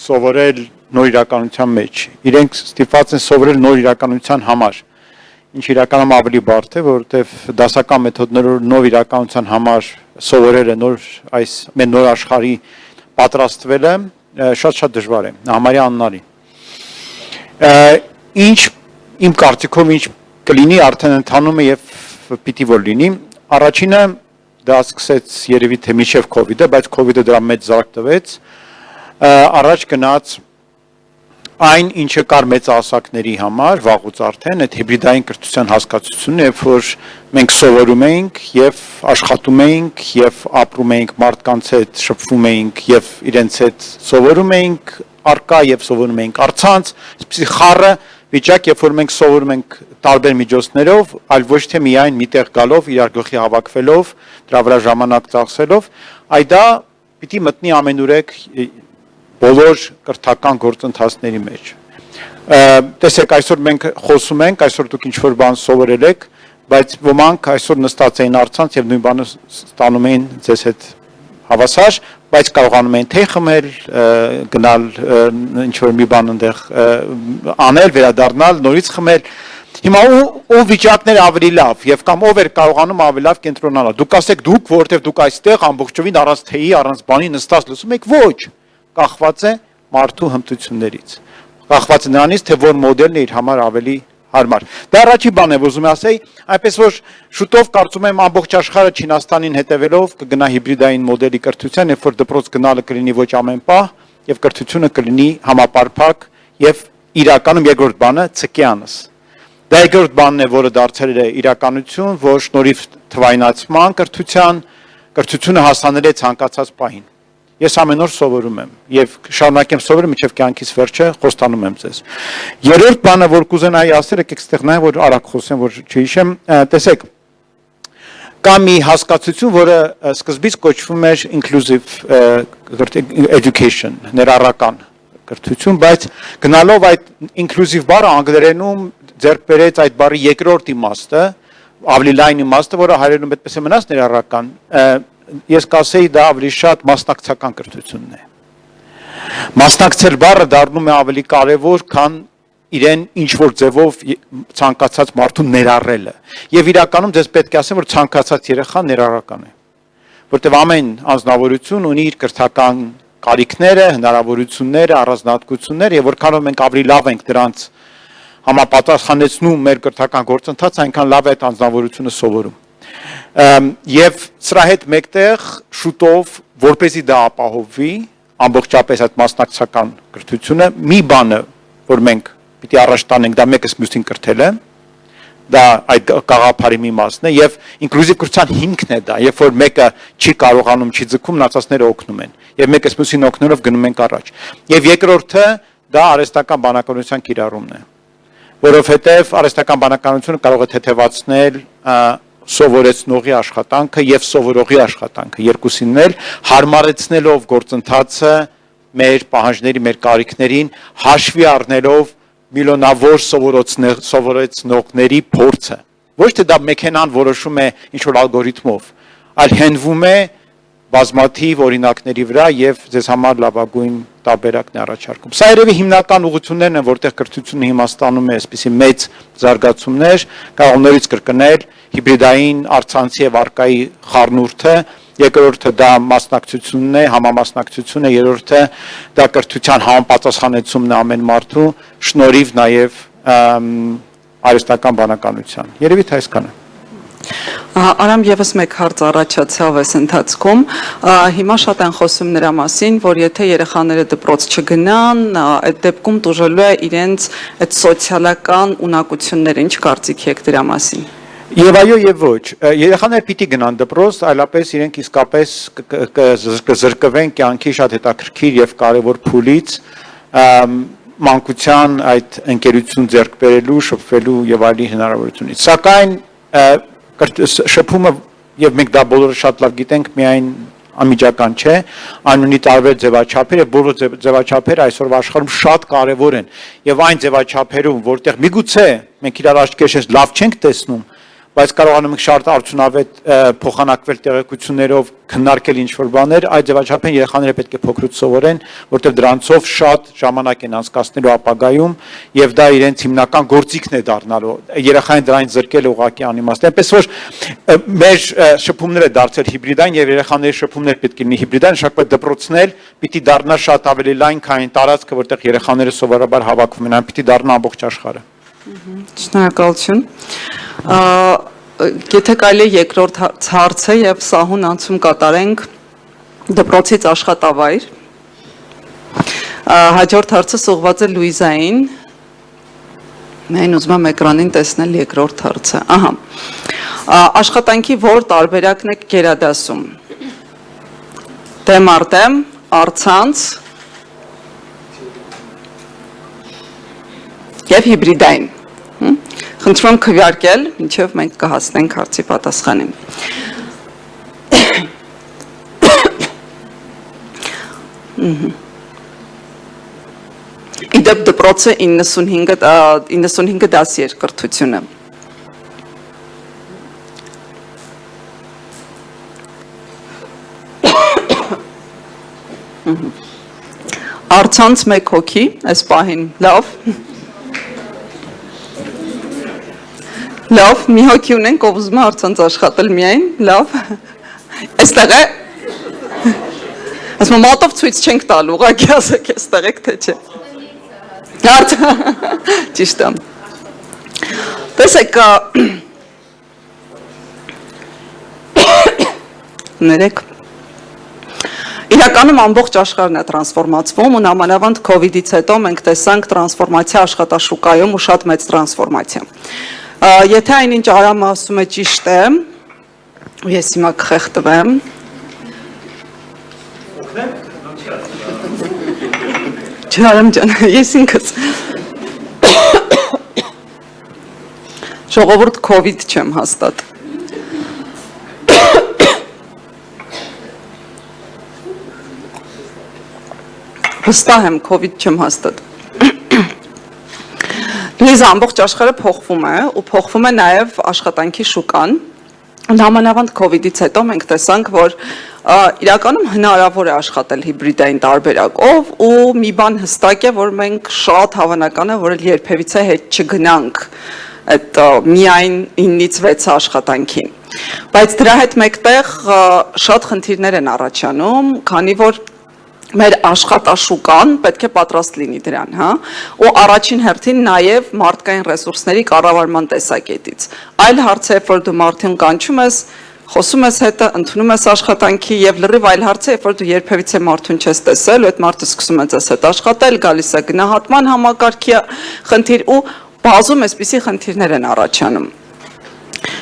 I: սովորել նոր իրականության մեջ, իրենք ստիպված են սովորել նոր իրականության համար, ինչ իրականում ավելի բարդ է, որովհետև դասական մեթոդներով նոր իրականության համար սովորելը մեր նոր աշխարհի պատրաստվելը շատ դժվար է, համարյա անհնարին։ Ինչ իմ կարծիքով ինչ կլինի արդեն ընթանում է եւ պիտի որ լինի, առաջինը դա սկսեց երևի թե միջև COVID-ը, բայց COVID-ը դրա մեծ զարկ տվեց, առաջ գնաց այն ինչը կար մեծահասակների համար, վաղուց արդեն այդ հիբրիդային կրթության հասկացությունը, երբ որ մենք սովորում էինք եւ աշխատում էինք եւ ապրում էինք մարդկանց հետ, շփվում էինք եւ իրենց հետ սովորում էինք արկա եւ սովորում էինք առցանց, այսպեսի խառը վիճակ, երբ որ մենք սովորում ենք տարբեր միջոցներով, այլ ոչ թե միայն միտեղ գալով, իրար գլխի հավաքվելով, դրա վրա ժամանակ ծախսելով, այ դա պիտի մտնի ամենուրեք բոլոր կրթական գործընթացների մեջ։ Տեսեք, այսօր մենք խոսում ենք, այսօր դուք ինչ-որ բան սովորել եք, բայց ոմանք այսօր նստած էին առցանց եւ նույն բանը ստանում էին ձեզ հետ հավասար, բայց կարողանում են թե խմել, գնալ ինչ-որ մի բան այնտեղ անել, վերադառնալ, նորից խմել։ Հիմա ով վիճակները ավելի լավ եւ կամ ով էր կարողանում ավելի լավ կենտրոնանալ։ Դուք ասեք դուք, որովհետեւ դուք այստեղ ամբողջովին առանց թեյի, առանց բանի նստած լսում եք, ոչ, կախված է մարդու հմտություններից։ Կախված է նրանից, թե որ մոդելն է իր համար ավելի հարմար։ Դա առաջի բան է, ուզում եմ ասեի, այնպես որ շուտով կարծում եմ ամբողջ աշխարհը Չինաստանին հետևելով կգնա հիբրիդային մոդելի կրթության, երբ որ դպրոց գնալը կլինի ոչ ամեն պահ եւ կրթությունը կլինի համապարփակ եւ իրականում երկրորդ բանը ցկյանս։ Դա երկրորդ բանն է, որը դարձել է իրականություն, որ շնորհիվ թվայնացման կրթությունը հասանել է ցանկացած պահին։ Ես ամեն օր սովորում եմ եւ շարունակեմ սովորել մինչեւ կյանքիս վերջը, խոստանում եմ ձեզ։ Երրորդ բանը, որ կուզենայի ասել, եկեք ստեղ նայեմ, որ արագ խոսեմ, որ չհիշեմ, տեսեք, կա մի հասկացություն, որը սկզբից կոչվում էր inclusive education, ներառական կրթություն, բայց գնալով այդ inclusive բառը անգլերենում ձեռք բերեց այդ բառի երկրորդ իմաստը, ավելի լայն իմաստը, որը հայերենում այդպես է մնաց ներառական, ես կասեի դա ավելի շատ մասնակցական կրթությունն է։ Մասնակցել բառը դառնում է ավելի կարևոր, քան իրեն ինչ-որ ձևով ցանկացած մարդուն ներառելը։ Եվ իրականում ձեզ պետք է ասեմ, որ ցանկացած երեխան ներառական է։ Որտեվ ամեն անձնավորություն ունի իր կրթական կարիքները, հնարավորությունները, առանձնահատկությունները, եւ որքանով մենք ավելի լավ ենք դրանց համապատասխանեցնում մեր կրթական գործընթացը, այնքան լավ է այդ անձնավորությունը սովորում։ Եվ սրա հետ մեկտեղ շուտով, որպեսզի դա ապահովվի, ամբողջապես այդ մասնակցական կրթությունը, մի բանը, որ մենք պիտի առաջ տանենք, դա մեկս մյուսին կրթելը, դա այդ գաղափարի մի մասն է եւ ինկլյուզիվ կրթության հիմքն է դա, երբ որ մեկը չի կարողանում, չի ձգում, մնացածները օգնում են եւ մեկս մյուսին օգնելով գնում ենք առաջ։ Եվ երկրորդը դա արհեստական բանականության կիրառումն է, որովհետեւ արհեստական բանականությունը կարող է թեթևացնել սովորեցնողի աշխատանքը եւ սովորողի աշխատանքը երկուսինն էլ հարմարեցնելով գործընթացը մեր պահանջների, մեր կարիքներին, հաշվի առնելով միլիոնավոր սովորեցնողների փորձը։ Ոչ թե դա մեքենան որոշում է ինչ-որ ալգորիթմով, այլ հենվում է բազմաթիվ օրինակների վրա եւ ձեզ համար լավագույն տարբերակն է առաջարկում։ Սա երևի հիմնական ուղղություններն են, որտեղ կրթությունը հիմա ստանում է այսպիսի մեծ զարգացումներ, կարող նորից կրկնել հիբրիդային առցանցի եւ արկայի խառնուրդը, երկրորդը դա մասնակցությունն է, համամասնակցությունն է, երրորդը դա կրթության համապատասխանեցումն է ամեն մարդու, շնորհիվ նաեւ արհեստական բանականության։ Երևի թե այսքանը։
H: Արամ եւս մեկ հարց առաջացավ այս ընթացքում, հիմա շատ են խոսում նրա մասին, որ եթե երեխաները դպրոց չգնան, այդ դեպքում տուժելու է իրենց այդ սոցիալական ունակությունները, ինչ կարծիք եք դրա մասին։
I: Եվ այո եւ ոչ, երեխաները պիտի գնան դպրոց, այլապես իրենք իսկապես կզրկվեն կյանքի շատ հետաքրքիր եւ կարեւոր փուլից, մանկության այդ ընկերություն ձեռք բերելու, շփվելու եւ այլի հնարավորությունից։ Սակայն շփումը եւ մենք դա բոլորը շատ լավ գիտենք, միայն անմիջական չէ, այն ունի տարբեր ձևաչափեր եւ բոլոր ձևաչափերը այսօրվա աշխարհում շատ կարեւոր են եւ այն ձևաչափերում, որտեղ միգուցե մենք իրար աչքերից լավ չենք տեսնում, բայց կարողանում ենք շատ արդյունավետ փոխանակվել տեղեկություններով, քննարկել ինչ-որ բաներ, այդ ձևաչափեն երեխաները պետք է փոքրուց սովորեն, որտեղ դրանցով շատ ժամանակ են անցկացնելու ապագայում եւ դա իրենց հիմնական գործիքն է դառնալու։ Երեխային դրանից զրկել ուղղակի անիմաստ։ Այնպես որ մեր շփումները դարձել հիբրիդային եւ երեխաների շփումներ պետք է լինի հիբրիդային, շարքված դպրոցներ պիտի դառնա շատ ավելի լայն, քան տարածքը, որտեղ երեխաները սովորաբար հավաքվում են, այն պիտի դառնա ամբողջ աշխարհը։
H: Շնորհակալություն։ Եթե կարելի է երկրորդ հարցը եւ սահուն անցում կատարենք դպրոցից աշխատավայր։ Հաջորդ հարցը սողված է Լուիզային։ Մենք ուզում եմ էկրանին տեսնել երկրորդ հարցը։ Ահա։ Աշխատանքի որ տարբերակն է գերադասում։ Դեմ առ դեմ, առցանց եւ հիբրիդային։ Խնդրում եմ քվեարկել, մինչև մենք կհասնենք հարցի պատասխանին։ Իդեպ դպրոցը 95 դասի էր կրթությունը։ Առցանց 1 հոգի, այս պահին, լավ։ Լավ, մի հոգի ունենք, ով ուզում է առցանց աշխատել միայն, լավ։ Այստեղ է։ Ասում մոտով ցույց չենք տալու, ուղղակի ասեք, այստեղ եք թե չէ։ Ճիշտ է։ Տեսեք, ներեք։ Իրականում ամբողջ աշխարհն է տրանսֆորմացվում ու նամանավանդ COVID-ից հետո մենք տեսանք տրանսֆորմացիա աշխատաշուկայում ու շատ մեծ տրանսֆորմացիա։ Եթե այնինչ Արամը ասում է ճիշտ է, ես հիմա կխեղդվեմ։ Չարամ ջան, ես ինքս ժողովուրդ COVID չեմ հաստատ։ Վստահ եմ COVID չեմ հաստատ։ Լիզա ամբողջ աշխարհը փոխվում է ու փոխվում է նաև աշխատանքի շուկան։ Նամանավանդ COVID-ից հետո մենք տեսանք, որ իրականում հնարավոր է աշխատել հիբրիդային տարբերակով ու մի բան հստակ է, որ մենք շատ հավանական է, որ երբևիցե հետ չգնանք այդ միայն 9-ից 6 աշխատանքին։ Բայց դրա հետ մեկտեղ շատ խնդիրներ են առաջանում, քանի որ մեր աշխատաշուկան պետք է պատրաստ լինի դրան, հա, ու առաջին հերթին նաև մարդկային ռեսուրսների կառավարման տեսակետից։ Այլ հարց է, որ դու մարդուն կանչում ես, խոսում ես հետը, ընդունում ես աշխատանքի եւ լրիվ այլ հարց է, որ դու երբևիցե մարդուն չես տեսել, ու այդ մարդը սկսում է ձեզ հետ աշխատել, գալիս է գնահատման համակարգի խնդիր ու բազում էսպիսի խնդիրներ են առաջանում։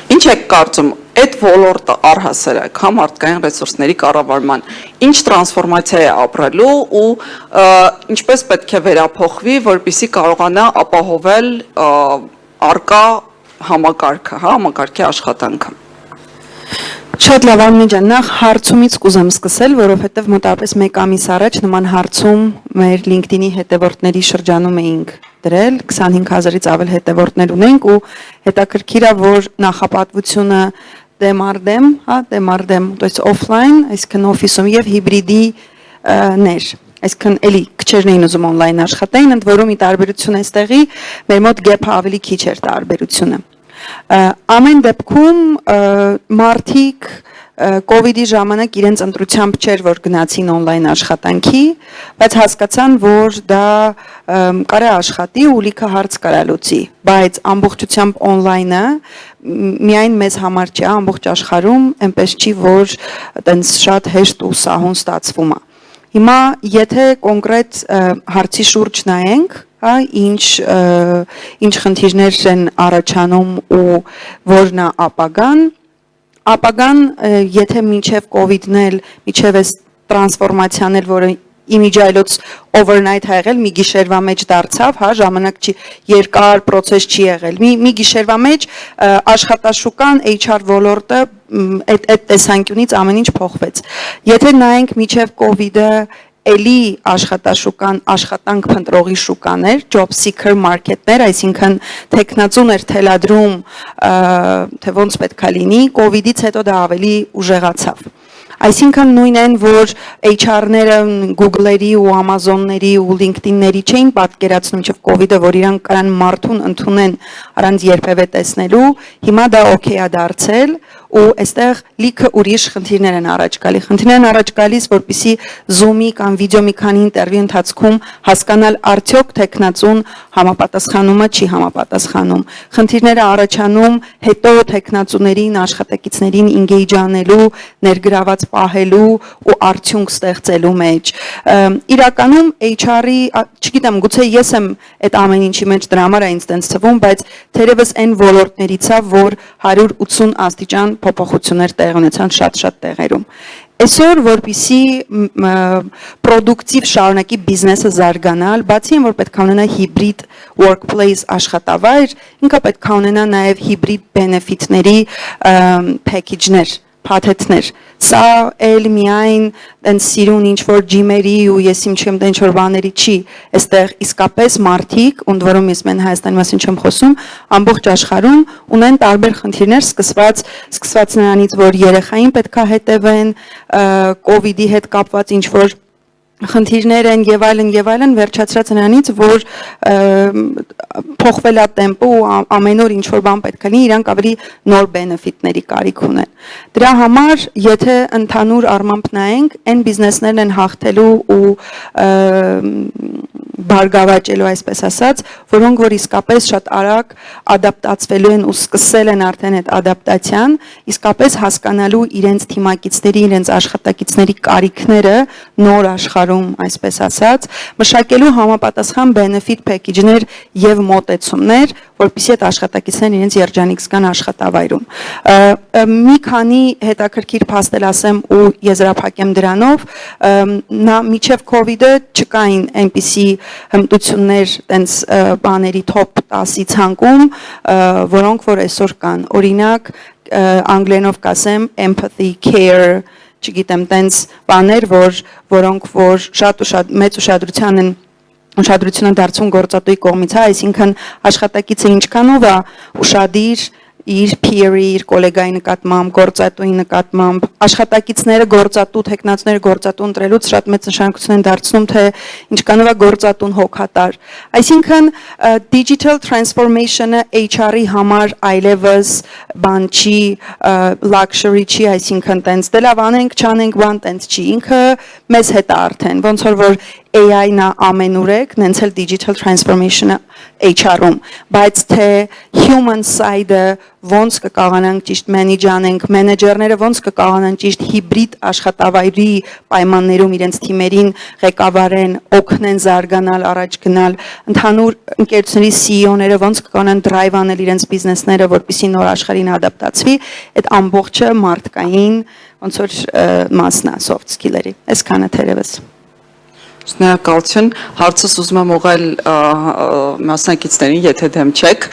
H: Ինչ եք կարծում, այդ ոլորտը առհասարակ մարդկային ռեսուրսների կառավարման ինչ տրանսֆորմացիա է ապրելու ու ինչպես պետք է վերափոխվի, որպեսզի կարողանա ապահովել արկա համակարգը, համակարգի աշխատանքը։
J: Շատ լավ Արմեն ջան, նախ հարցումից կուզեմ սկսել, որովհետև մոտավորապես 1 ամիս առաջ նման հարցում մեր LinkedIn-ի հետևորդների շրջանում էինք դրել, 25000-ից ավել հետևորդներ ունենք ու հետաքրքիր է, որ նախապատվությունը դեմ առ դեմ, հա, դեմ առ դեմ, то есть օֆլայն, այսինքն օֆիսում եւ հիբրիդի ներ, այսինքն էլի քչերն էին ուզում օնլայն աշխատեին, ընդ որում ի տարբերություն այստեղի մեր մոտ գեփը ավելի քիչ էր տարբերությունը։ Ամեն դեպքում մարդիկ COVID-ի ժամանակ իրենց ընտրությամբ չէր, որ գնացին օնլայն աշխատանքի, բայց հասկացան, որ դա կարա աշխատի ու լիքը հարց կարա լուծի, բայց ամբողջությամբ օնլայնը միայն մեզ համար չէ, ամբողջ աշխարհում այնպես չի, որ այտենց շատ հեշտ ու սահուն ստացվում է։ Հիմա եթե կոնկրետ հարցի շուրջ նայենք, հա, ինչ խնդիրներ են առաջանում ու որն է ապագան, եթե մինչև COVID-ն էլ, մինչև այս տրանսֆորմացիան էլ, որը իմիջայլոց overnight ա եղել, մի գիշերվա մեջ դարձավ, հա, ժամանակ չի, երկար process չի եղել։ Մի գիշերվա մեջ աշխատաշուկան, HR ոլորտը այդ տեսանկյունից ամեն ինչ փոխվեց։ Եթե նայենք միջև COVID-ը էլի աշխատաշուկան աշխատանք փնտրողի շուկաներ, job seeker market-ներ, այսինքն տեխնացուն էր թելադրում, թե ոնց պետքա լինի, COVID-ից հետո դա ավելի ուժեղացավ։ Այսինքն նույն են, որ HR-ները Google-երի ու Amazon-ների ու LinkedIn-ների չէին պատկերացնում մինչև COVID-ը, որ իրանք կարան մարդուն ընդունեն առանց երբևէ տեսնելու, հիմա դա օքեյ է դարձել ու այստեղ լիքը ուրիշ խնդիրներ են առաջ գալի։ Խնդիրներն առաջ գալիս, որպեսզի Zoom-ի կամ վիդեո մի քանի ինտերվյու ընթացքում հասկանալ արդյոք տեխնացուն համապատասխանումը չի համապատասխանում։ Խնդիրները առաջանում հետո տեխնացուներին, աշխատակիցներին engage անելու, ներգրաված պահելու ու արդյունք ստեղծելու մեջ։ Իրականում HR-ի, չգիտեմ, գուցե ես եմ այդ ամեն ինչի մեջ դրա համար է ինձ տենց թվում, բայց թերևս այն ոլորտներից է, որ 180 աստիճան փոփոխություններ տեղ ունեցան շատ տեղերում։ Այսօր որպեսզի պրոդուկտիվ շարունակի բիզնեսը զարգանալ, բացի այն որ պետք է ունենա հիբրիդ workplace աշխատավայր, ինքը պետք է ունենա նաև հիբրիդ benefit-ների package-ներ, փաթեթներ։ Սա էլ միայն այն սիրուն ինչ որ ջիմերի ու ես իմ չեմ դեն ինչ-որ բաների չի, այստեղ իսկապես մարդիկ, ընդ որում ես մեն Հայաստանի մասին չեմ խոսում, ամբողջ աշխարհում ունեն տարբեր խնդիրներ, սկսված նրանից, որ երեխային պետքա հետևեն, COVID-ի հետ կապված ինչ որ խնդիրներ են եւ այլն, վերջացրած նրանից, որ փոխվել է տեմպը ու ամեն օր ինչ որ բան պետք է լինի, իրանք ավելի նոր benefit-ների կարիք ունեն։ Դրա համար, եթե ընդհանուր առմամբ նայենք, այն բիզնեսներն են հաղթելու ու բարգավաճելու, այսպես ասած, որոնք որ իսկապես շատ արագ ադապտացվելու են ու սկսել են արդեն այդ ադապտացիան, իսկապես հասկանալու իրենց թիմակիցների, իրենց աշխատակիցների կարիքները նոր աշխարհում, այսպես ասած, մշակելու համապատասխան benefit package-ներ եւ մոտեցումներ, որպեսզի այդ աշխատակիցներն իրենց երջանիկ զգան աշխատավայրում։ Մի քանի հետաքրքիր փաստեր ասեմ ու եզրափակեմ դրանով, միջև COVID-ը չկային այնպիսի հմտություններ տենց բաների top 10-ի ցանկում, որոնք որ այսօր կան։ Օրինակ, անգլերենով կասեմ empathy, care, չգիտեմ, տենց բաներ, որոնք որ շատ մեծ ուշադրություն են դարձում գործատուի կողմից, հա, այսինքն աշխատակիցը ինչքանով է ուշադիր իր peer-ի, իր գոլեգայի նկատմամբ, գործատուի նկատմամբ, աշխատակիցները գործատու, տեխնացուները գործատու ընտրելուց շատ մեծ նշանակություն են դարձնում, թե ինչքանով է գործատուն հոգատար։ Այսինքն digital transformation-ը HR-ի համար այլևս բան չի, luxury չի, այսինքն տենց դե լավ անենք, չանենք, բան տենց չի, ինքը մեզ հետ է արդեն, ոնց որ AI-ն է ամենուրեք, նենց էլ digital transformation-ը HR-ում, բայց թե human side-ը ոնց կկարողանանք ճիշտ manage անենք, մենեջերները ոնց կկարողանան ճիշտ հիբրիդ աշխատավայրի պայմաններում իրենց թիմերին ղեկավարեն, օգնեն զարգանալ, առաջ գնալ, ընդհանուր ընկերությունների CEO-ները ոնց կկարողանան drive անել իրենց բիզնեսները, որպեսզի նոր աշխարհին ադապտացվի, այդ ամբողջը մարդկային ոնց որ մասն է soft skill-երի, այսքանը թերևս։
H: Շնորհակալություն, հարցս ուզում եմ ուղղել մասնակիցներին, եթե դեմ չեք։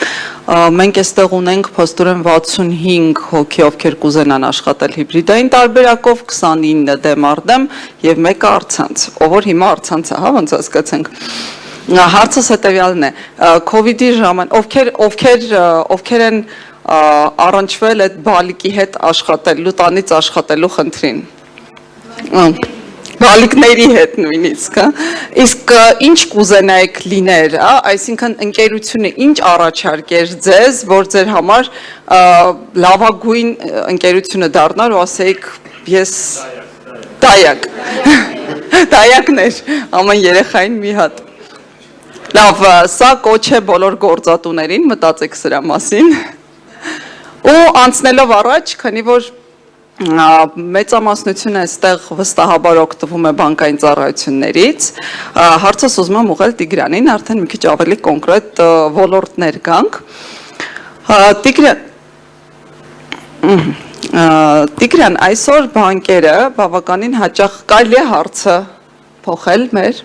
H: Մենք այստեղ ունենք փոստորեն 65 հոգի, ովքեր կուզենան աշխատել հիբրիդային տարբերակով, 29 դեմ արդեմ եւ մեկը առցանց, ով որ հիմա առցանց է, հա, ոնց հասկացանք։ Հարցս հետեւյալն է. COVID-ի ժամանակ ովքեր են առնչվել այդ բալիկի հետ աշխատելու, տանից աշխատելու խնդրին։ Բալիկների հետ նույնիսկ, իսկ ինչ կուզենայիք լիներ, այսինքն ընկերությունը ինչ առաջարկեր ձեզ, որ ձեր համար լավագույն ընկերությունը դառնար ու ասեիք ես դայակներ, ամեն երեխային մի հատ։ Լավ, սա կոչ է բոլոր գործատուներին, մտածեք սրա մասին։ Ու անցնելով առաջ, քանի որ մեծամասնությունը այստեղ վստահաբար օգտվում է բանկային ծառայություններից, հարցս ուզում եմ ուղղել Տիգրանին, արդեն մի քիչ ավելի կոնկրետ ոլորտներ գանք։ Տիգրան, այսօր բանկերը բավականին հաճախ կարելի է հարցը փոխել մեր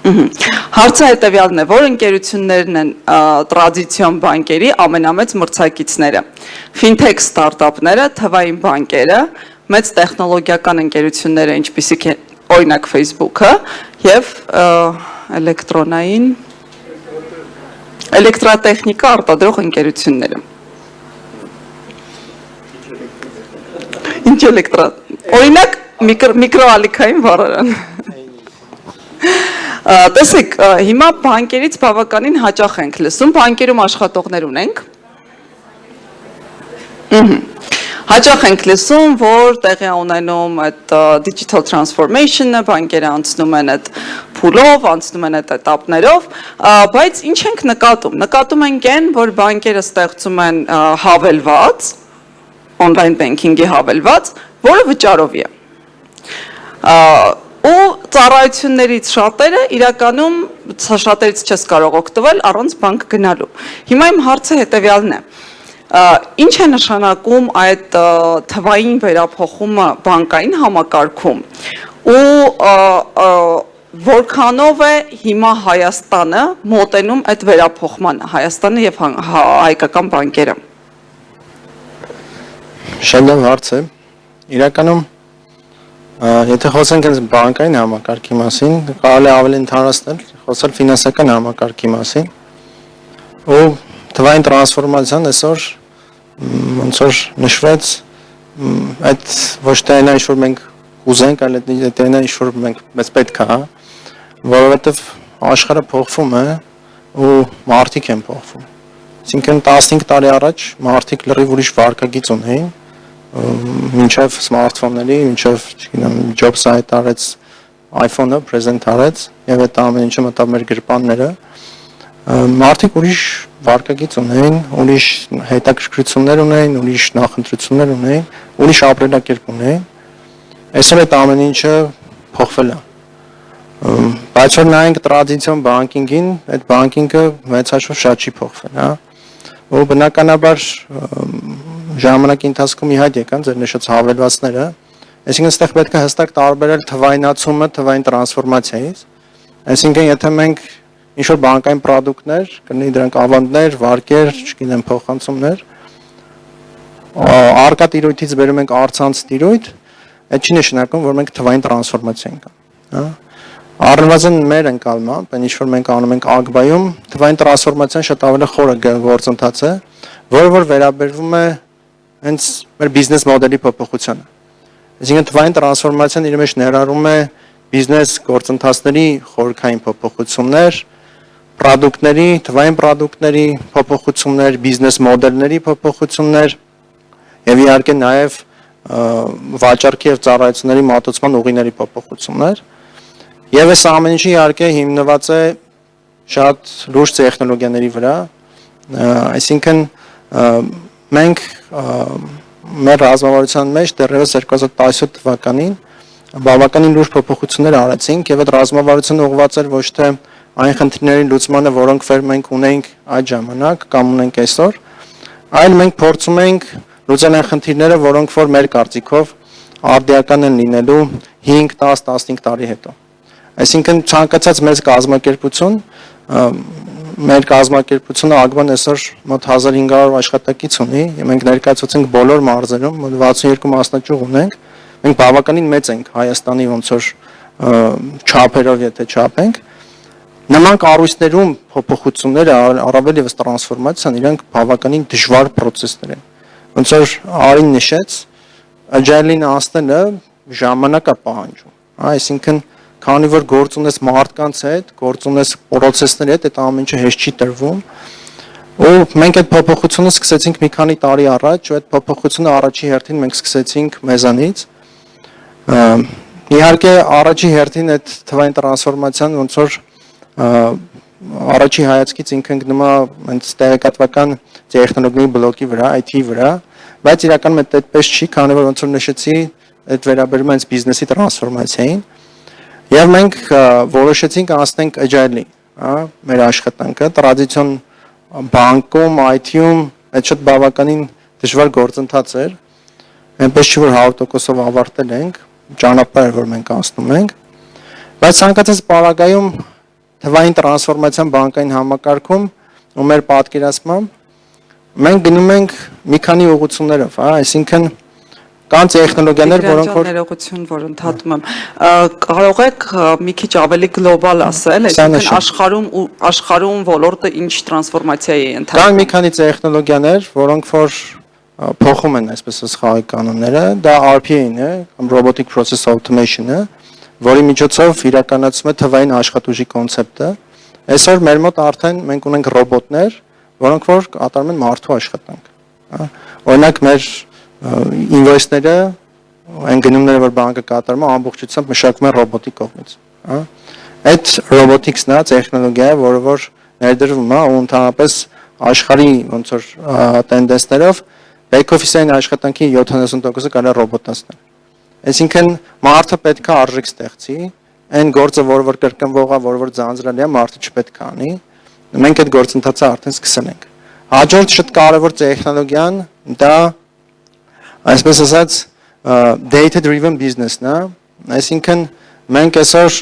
H: Հարցը հետևյալն է, որ ընկերություններն են տրադիցիոն բանկերի ամենամեծ մրցակիցները։ Fintech ստարտափները, թվային բանկերը, մեծ տեխնոլոգիական ընկերությունները, ինչպիսիք են օրինակ Facebook-ը եւ էլեկտրատեխնիկա արտադրող ընկերությունները։ Ինչ օրինակ միկրոալիքային վառարան։ Տեսեք, հիմա բանկերից բավականին հաճախ ենք լսում, բանկերում աշխատողներ ունենք։ Հաճախ ենք լսում, որ տեղի ունենում այդ digital transformation-ը, բանկերը անցնում են այդ փուլով, անցնում են այդ этаպներով, բայց ինչ ենք նկատում։ Նկատում ենք այն, որ բանկերը ստեղծում են հավելված, online banking-ի հավելված, որը վճարով է։ Ու ծառայություններից շատերը իրականում շատերից չես կարող օգտվել առանց բանկ գնալու։ Հիմա իմ հարցը հետևյալն է. Ինչ է նշանակում այդ թվային վերափոխումը բանկային համակարգում ու որքանով է հիմա Հայաստանը մոտենում այդ վերափոխմանը, Հայաստանը եւ հայկական բանկերը։
K: Շատ լավ հարց է։ Իրականում եթե խոսենք այս բանկային համակարգի մասին, կարելի է ավելի ընդհանրացնել, խոսել ֆինանսական համակարգի մասին, ու թվային տրանսֆորմացիան այսօր ոնց որ նշվեց, այդ ոչ թե այն ինչ որ մենք ուզենք, այլ դա այն ինչ որ մենք մեզ պետք է, որովհետև աշխարհը փոխվում է ու մարդիկ են փոխվում։ Այսինքն 15 տարի առաջ մարդիկ լրիվ ուրիշ վարքագիծ ունեին, մինչև սմարթֆոնների, մինչև, չգիտեմ, Jobs-ը հայտարարեց iPhone-ը, present արեց, եւ այդ ամեն ինչը մտավ մեր գրպանները, մարդիկ ուրիշ վարքագիծ ունեին, ուրիշ հետաքրքրություններ ունեին, ուրիշ նախընտրություններ ունեին, ուրիշ ապրելակերպ ունեին։ Այսօր այդ ամեն ինչը փոխվել է։ Բայց որ նայենք տրադիցիոն բանկինգին, այդ բանկինգը մեծ հաշվով շատ չի փոխվել, հա։ Ու բնականաբար ժամանակի ընթացքում իհայտ եկան ձեր նշած հավելվածները, այսինքն այստեղ պետք է հստակ տարբերել թվայնացումը թվային տրանսֆորմացիայից, այսինքն եթե մենք ինչ-որ բանկային պրոդուկտներ, կլինի դրանք ավանդներ, վարկեր, չգիտեմ, փոխանցումներ, արկա տիրույթից բերում ենք առցանց տիրույթ, այդ չի նշանակում, որ մենք թվային տրանսֆորմացիա ենք, հա։ Առնվազն մեր ընկալմամբ, այն ինչ որ մենք անում ենք ԱԳԲԱ-ում, թվային տրանսֆորմացիան շատ ավելի խորը գործընթաց է, որը որ վերաբերվում է հենց մեր բիզնես մոդելի փոփոխությանը։ Այսինքն թվային տրանսֆորմացիան իր մեջ ներառում է բիզնես գործընթացների խորքային փոփոխություններ, պրոդուկտների, թվային պրոդուկտների փոփոխություններ, բիզնես մոդելների փոփոխություններ եւ իհարկե նաեւ վաճառքի եւ ծառայությունների մատուցման ուղիների փոփոխություններ։ Եվ այս ամեն ինչը իհարկե հիմնված է շատ լուրջ տեխնոլոգիաների վրա, այսինքն մենք մեր ռազմավարության մեջ դեռևս 2017 թվականին բավականին լուրջ փոփոխություններ արեցինք եւ այդ ռազմավարությունը ուղղված էր ոչ թե այն խնդիրների լուծմանը, որոնք վեր մենք ունենք այդ ժամանակ կամ ունենք այսօր, այլ մենք փորձում ենք լուծել այն խնդիրները, որոնք որ մեր կարծիքով արդիական են լինելու 5, 10, 15 տարի հետո։ Այսինքն ցանկացած մեծ կազմակերպություն, մեր կազմակերպությունը ԱԳԲ-ն այսօր մոտ 1500 աշխատակից ունի, եւ մենք ներկայացուցենք բոլոր մարզերում, մոտ 62 մասնաճյուղ ունենք, մենք բավականին մեծ ենք Հայաստանի ոնց որ չափերով, եթե չափենք, նման կառույցներում փոփոխությունները, առավել եւս տրանսֆորմացիան, իրանք բավականին դժվար process-ներ են։ Ոնց որ Արին նշեց, agile-ին անցնելը ժամանակ է պահանջում, այսինքն քանի որ գործ ունես մարդկանց հետ, գործ ունես process-ների հետ, այդ ամեն ինչը հեշտ չի տրվում։ Ու մենք այդ փոփոխությունը սկսեցինք մի քանի տարի առաջ, ու այդ փոփոխությունը առաջի հերթին մենք սկսեցինք մեզանից։ Իհարկե առաջի հերթին այդ թվային տրանսֆորմացիան ոնց որ առաջի հայացքից ինքը ընկնում է հենց տեղեկատվական տեխնոլոգիայի բլոկի վրա, IT-ի վրա, բայց իրականում այդպես չի, քանի որ ոնց որ նշեցի, այդ վերաբերում է հենց բիզնեսի տրանսֆորմացիային։ Եվ մենք որոշեցինք անցնենք agile-ի, հա, մեր աշխատանքը, տրադիցիոն բանկում, IT-ում այդ շատ բավականին դժվար գործընթաց էր։ Այնպես չի որ 100%-ով ավարտել ենք, ճանապարհ որ մենք անցնում ենք, բայց ցանկացած պարագայում թվային տրանսֆորմացիան բանկային համակարգում ու մեր պատկերացմամբ մենք գնում ենք մի քանի ուղղություններով, հա, այսինքն կան տեխնոլոգիաներ, որոնք որ
H: ներողություն, որ ընդհատում եմ, կարող եք մի քիչ ավելի գլոբալ ասել, այսինքն աշխարհում ոլորտը ինչ տրանսֆորմացիա է ընթանում։
K: Կան մի քանի տեխնոլոգիաներ, որոնք որ փոխում են այսպես ասած խաղի կանոնները, դա RPA-ն է, կամ Robotic Process Automation-ը, որի միջոցով իրականացում է թվային աշխատուժի կոնցեպտը։ Այսօր մեր մոտ արդեն մենք ունենք ռոբոտներ, որոնք որ կատարում են մարդու աշխատանք, հա։ Օրինակ մեր ինվոյսները, այն գնումները, որ բանկը կատարում է, ամբողջությամբ մշակվում են ռոբոտի կողմից, հա։ Այդ robotics-ն է տեխնոլոգիա, որը որ ներդրվում է ու ընդհանրապես աշխարհի ոնց որ տենդենսներով back office-ային աշխատանքի 70%-ը կարելի է ռոբոտացնել։ Այսինքն մարդը պետք է արժեք ստեղծի, այն գործը, որը որ կրկնվող է, որը որ ձանձրալի է, մարդը չպետք է անի։ Մենք այդ գործընթացը արդեն սկսել ենք։ Հաջորդ շատ կարևոր տեխնոլոգիան դա այսպես ասած data driven business-ն է, այսինքն մենք այսօր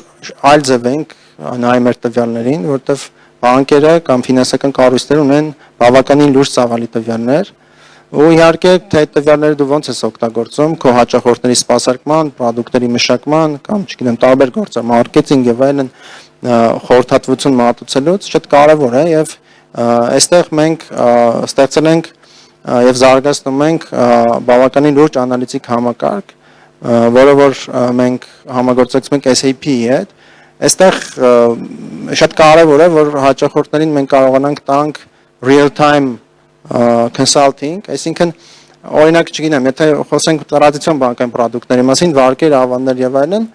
K: այլ ձև ենք նայում մեր տվյալներին, որտեղ բանկերը կամ ֆինանսական կառույցները ունեն բավականին լուրջ ծավալի տվյալներ, ու իհարկե թե այդ տվյալները դու ոնց ես օգտագործում քո հաճախորդների սպասարկման, ապրանքների մշակման կամ չգիտեմ տարբեր գործեր, մարքեթինգ եւ այլն խորհրդատվություն մատուցելուց շատ կարեւոր է եւ այստեղ մենք ստեղծել ենք եւ զարգացնում ենք բավականին լուրջ անալիտիկ համակարգ, որը որ մենք համագործակցում ենք SAP-ի հետ։ Այստեղ շատ կարեւոր է, որ հաճախորդներին մենք կարողանանք տանք real time consulting, այսինքն օրինակ չգիտեմ, եթե խոսենք տրադիցիոն բանկային պրոդուկտների մասին, վարկեր, ավանդներ եւ այլն,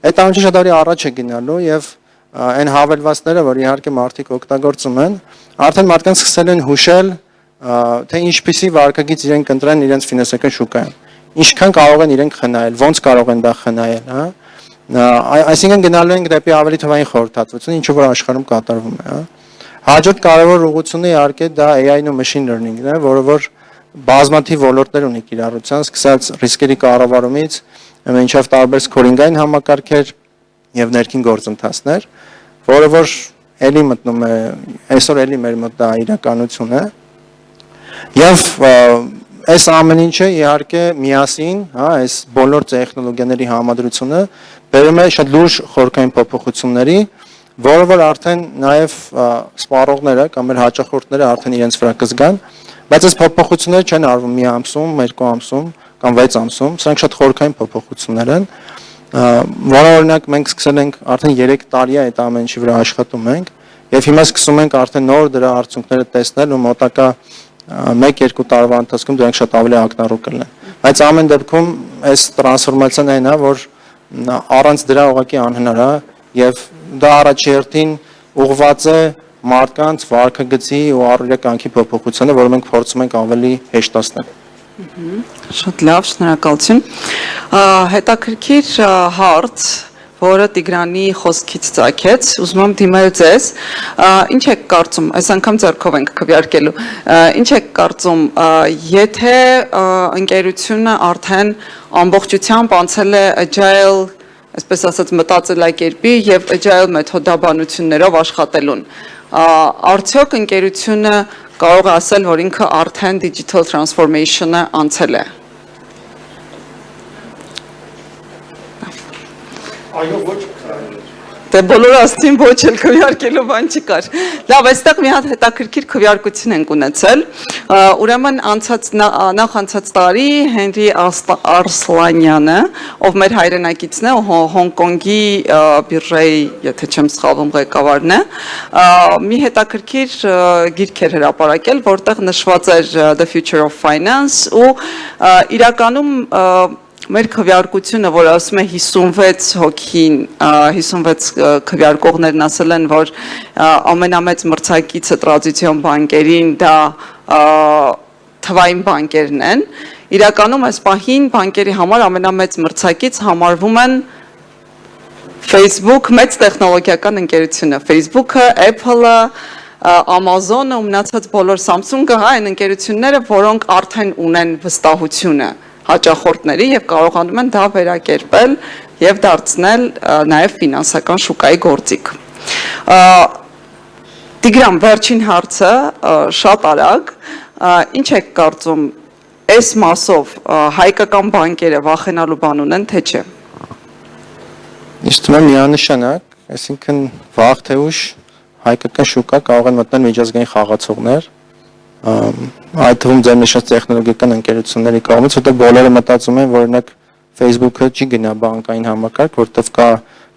K: այդ ամենը շատ ավելի առաջ է գնալու եւ այն հավելվածները, որ իհարկե մարդիկ օգտագործում են, արդեն մարդկանց սկսել են հուշել, թե ինչպիսի վարկագիծ իրենք ընտրեն իրենց ֆինանսական շուկայում, ինչքան կարող են իրենք խնայել, ոնց կարող են դա խնայել, հա։ Այսինքն գնալու ենք դեպի ավելի թվային խորհրդատվություն, ինչը որ աշխարհում կատարվում է, հա։ Հաջորդ կարևոր ուղղությունը իհարկե դա AI-ն ու machine learning-ն է, որը որ բազմաթիվ ոլորտներ ունի կիրառության, սկսած ռիսկերի կառավարումից, մինչև տարբեր scoring-ային համակարգեր եւ ներքին գործընթացներ, որը որ ելի մտնում է, այսօր ելի մեր մոտ դա իրականություն է։ Եվ այս ամեն ինչը իհարկե միասին, հա, այս բոլոր տեխնոլոգիաների համադրությունը բերում է շատ լուրջ խորքային փոփոխությունների, որը որ արդեն նաև սպառողները կամ մեր հաճախորդները արդեն իրենց վրա կզգան, բայց այս փոփոխությունները չեն արվում մի ամսում, երկու ամսում կամ 6 ամսում, սրանք շատ խորքային փոփոխություններ են, որը օրինակ մենք սկսել ենք արդեն 3 տարի է այդ ամեն ինչի վրա աշխատում ենք եւ հիմա սկսում ենք արդեն նոր դրա արդյունքները տեսնել ու մոտակա 1-2 տարվա ընթացքում դրանք շատ ավելի ակնառու կլինեն։ Բայց ամեն դեպքում այս տրանսֆորմացիան այն է, որ առանց դրա ուղղակի անհնար է եւ դա առաջերտին ուղղված է մարդկանց վարքագծի ու առօրյա կյանքի փոփոխությանը, որը մենք փորձում ենք ավելի հեշտացնել։
H: Շատ լավ, շնորհակալություն։ Հետաքրքիր հարց, որը Տիգրանի խոսքից ծագեց, ուզում եմ դիմել ձեզ, ինչ եք կարծում, այս անգամ ձեռքով ենք քվեարկելու, ինչ եք կարծում, եթե ընկերությունը արդեն ամբողջությամբ անցել է agile, այսպես ասած մտածելակերպի եւ agile մեթոդաբանություններով աշխատելուն, արդյոք ընկերությունը կարող է ասել, որ ինքը արդեն digital transformation-ը անցել է։
E: Այո, ոչ։
H: Դե բոլորը ասցին ոչ էլ քվեարկելու բան չկար։ Լավ, այստեղ մի հատ հետաքրքիր քվեարկություն ենք ունեցել։ Ուրեմն նախ անցած տարի Հենրի Արսլանյանը, ով մեր հայրենակիցն է, Հոնկոնգի բիրժայի, եթե չեմ սխալվում, ղեկավարն է, մի հետաքրքիր գիրք էր հրապարակել, որտեղ նշված էր The Future of Finance ու իրականում մեր քվեարկությունը, որ ասում է 56 հոգին, 56 քվեարկողներն ասել են, որ ամենամեծ մրցակիցը տրադիցիոն բանկերին դա թվային բանկերն են, իրականում այս պահին բանկերի համար ամենամեծ մրցակից համարվում են Facebook մեծ տեխնոլոգիական ընկերությունը, Facebook-ը, Apple-ը, Amazon-ը ու մնացած բոլոր Samsung-ը, հա, այն ընկերությունները, որոնք արդեն ունեն վստահությունը հաճախորդների եւ կարողանում են դա վերակերպել եւ դարձնել նաեւ ֆինանսական շուկայի գործիք։ Տիգրան, վերջին հարցը շատ արագ, ինչ եք կարծում, այս մասով հայկական բանկերը վախենալու բան ունեն, թե չէ։
K: Իսկ թվում է միանշանակ, այսինքն վաղ թե ուշ հայկական շուկա կարող են մտնել միջազգային խաղացողներ, այդ թվում ձեր նշած տեխնոլոգիական ընկերությունների կողմից, որտեղ բոլորը մտածում են, որ օրինակ Facebook-ը չի գնա բանկային համակարգ, որտեղ կա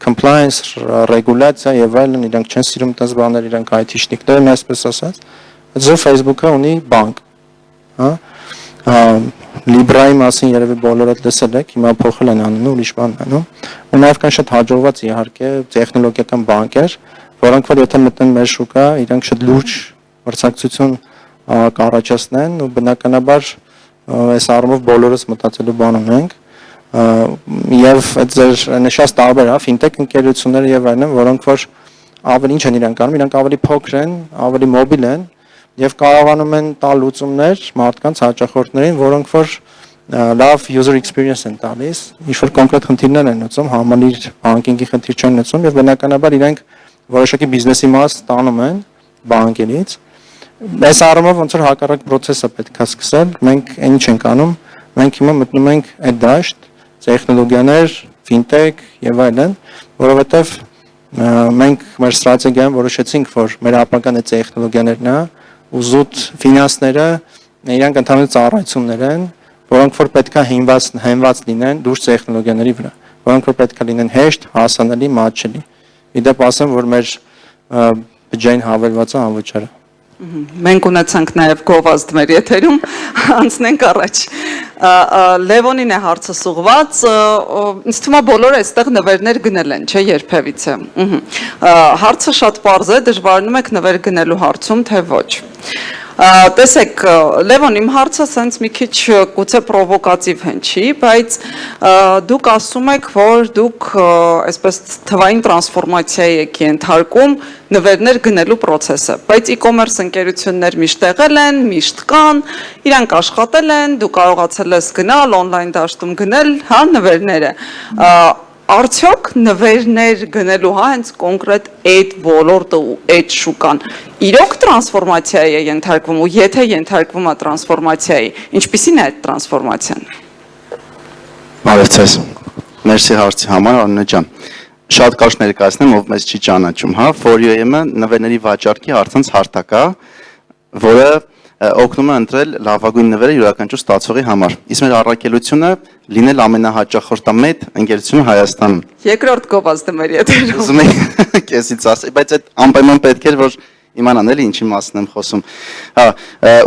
K: compliance, ռեգուլյացիա եւ այլն, իրանք չեն սիրում այդպես բաներ, իրանք IT-շնիկներն այսպես ասած, այդպես Facebook-ը ունի բանկ, հա։ Libra-ի մասին երևի բոլորը լսել եք, հիմա փոխել են անունը, ուրիշ բան անում։ Ու նաեւ կան շատ հաջողված իհարկե տեխնոլոգիական բանկեր, որոնք որ եթե մտնեն մեր շուկա, իրանք շատ լուրջ մրցակցություն կառաջացնեն ու բնականաբար այս առումով բոլորս մտածելու բան ունենք եւ այդ ձեր նշած տարբեր ֆինտեխ ընկերությունները եւ այլն, որոնք որ ավելի ինչ են իրանք անում, իրանք ավելի փոքր են, ավելի մոբիլ են եւ կարողանում են տալ լուծումներ մարդկանց հաճախորդներին, որոնք որ լավ user experience են տալիս, ինչ որ կոնկրետ խնդիրներ են լուծում, համալիր բանկինգի խնդիր չեն լուծում եւ բնականաբար իրանք որոշակի բիզնեսի մաս տանում են բանկերից։ Այս առումով ոնց որ հակառակ process-ը պետք է սկսել, մենք ինչ ենք անում, մենք հիմա մտնում ենք այդ դաշտ, տեխնոլոգիաներ, ֆինտեխ եւ այլն, որովհետեւ մենք մեր ստրատեգիայում որոշեցինք, որ մեր ապագան այդ տեխնոլոգիաներն է, ու զուտ ֆինանսները իրանք ընդհանուր ծառայություններ են, որոնք որ պետք է հենված լինեն դուրս տեխնոլոգիաների վրա, որոնք որ պետք է լինեն հեշտ, հասանելի, մատչելի։ Իդեպ ասեմ, որ մեր բջջային հավելվածը անվճար է։
H: Մենք ունեցանք նաև գովազդ մեր եթերում, անցնենք առաջ։ Լևոնին է հարցը սուղված, ինձ թվում է բոլորը այստեղ նվերներ գնել են, չէ, երբևիցե։ Հարցը շատ պարզ է, դժվարանում եք նվեր գնելու հարցում, թե ոչ։ Տեսեք, Լևոն, իմ հարցը սենց մի քիչ գուցե պրովոկատիվ հնչի, բայց դուք ասում եք, որ դուք այսպես թվային տրանսֆորմացիայի եք ենթարկում նվերներ գնելու process-ը, բայց e-commerce ընկերություններ միշտ եղել են, միշտ կան, իրանք աշխատել են, դու կարողացել ես գնալ, on-line դաշտում գնել, հա, նվերները։ Արդյոք նվերներ գնելու հենց կոնկրետ այդ ոլորտը ու այդ շուկան իրոք տրանսֆորմացիայի է ենթարկվում ու եթե ենթարկվում է տրանսֆորմացիայի, ինչպիսին է այդ տրանսֆորմացիան։
L: Բարև ձեզ։ Մերսի հարցի համար, Աննա ջան։ Շատ կարճ ներկայացնեմ, ով մեզ չի ճանաչում, հա, ForYou-ը նվերների վաճառքի առցանց հարթակ է, որը օգնում է ընտրել լավագույն նվերը յուրաքանչյուր ստացողի համար։ Իսկ մեր առաքելությունը լինել ամենահաճախորդամետ ընկերությունը Հայաստանում։ Երկրորդ գովազդը մեր եթերում։ Ուզում եք քեսից ասել, բայց այդ անպայման պետք էր որ իմանան էլի ինչի մասին եմ խոսում։ Հա,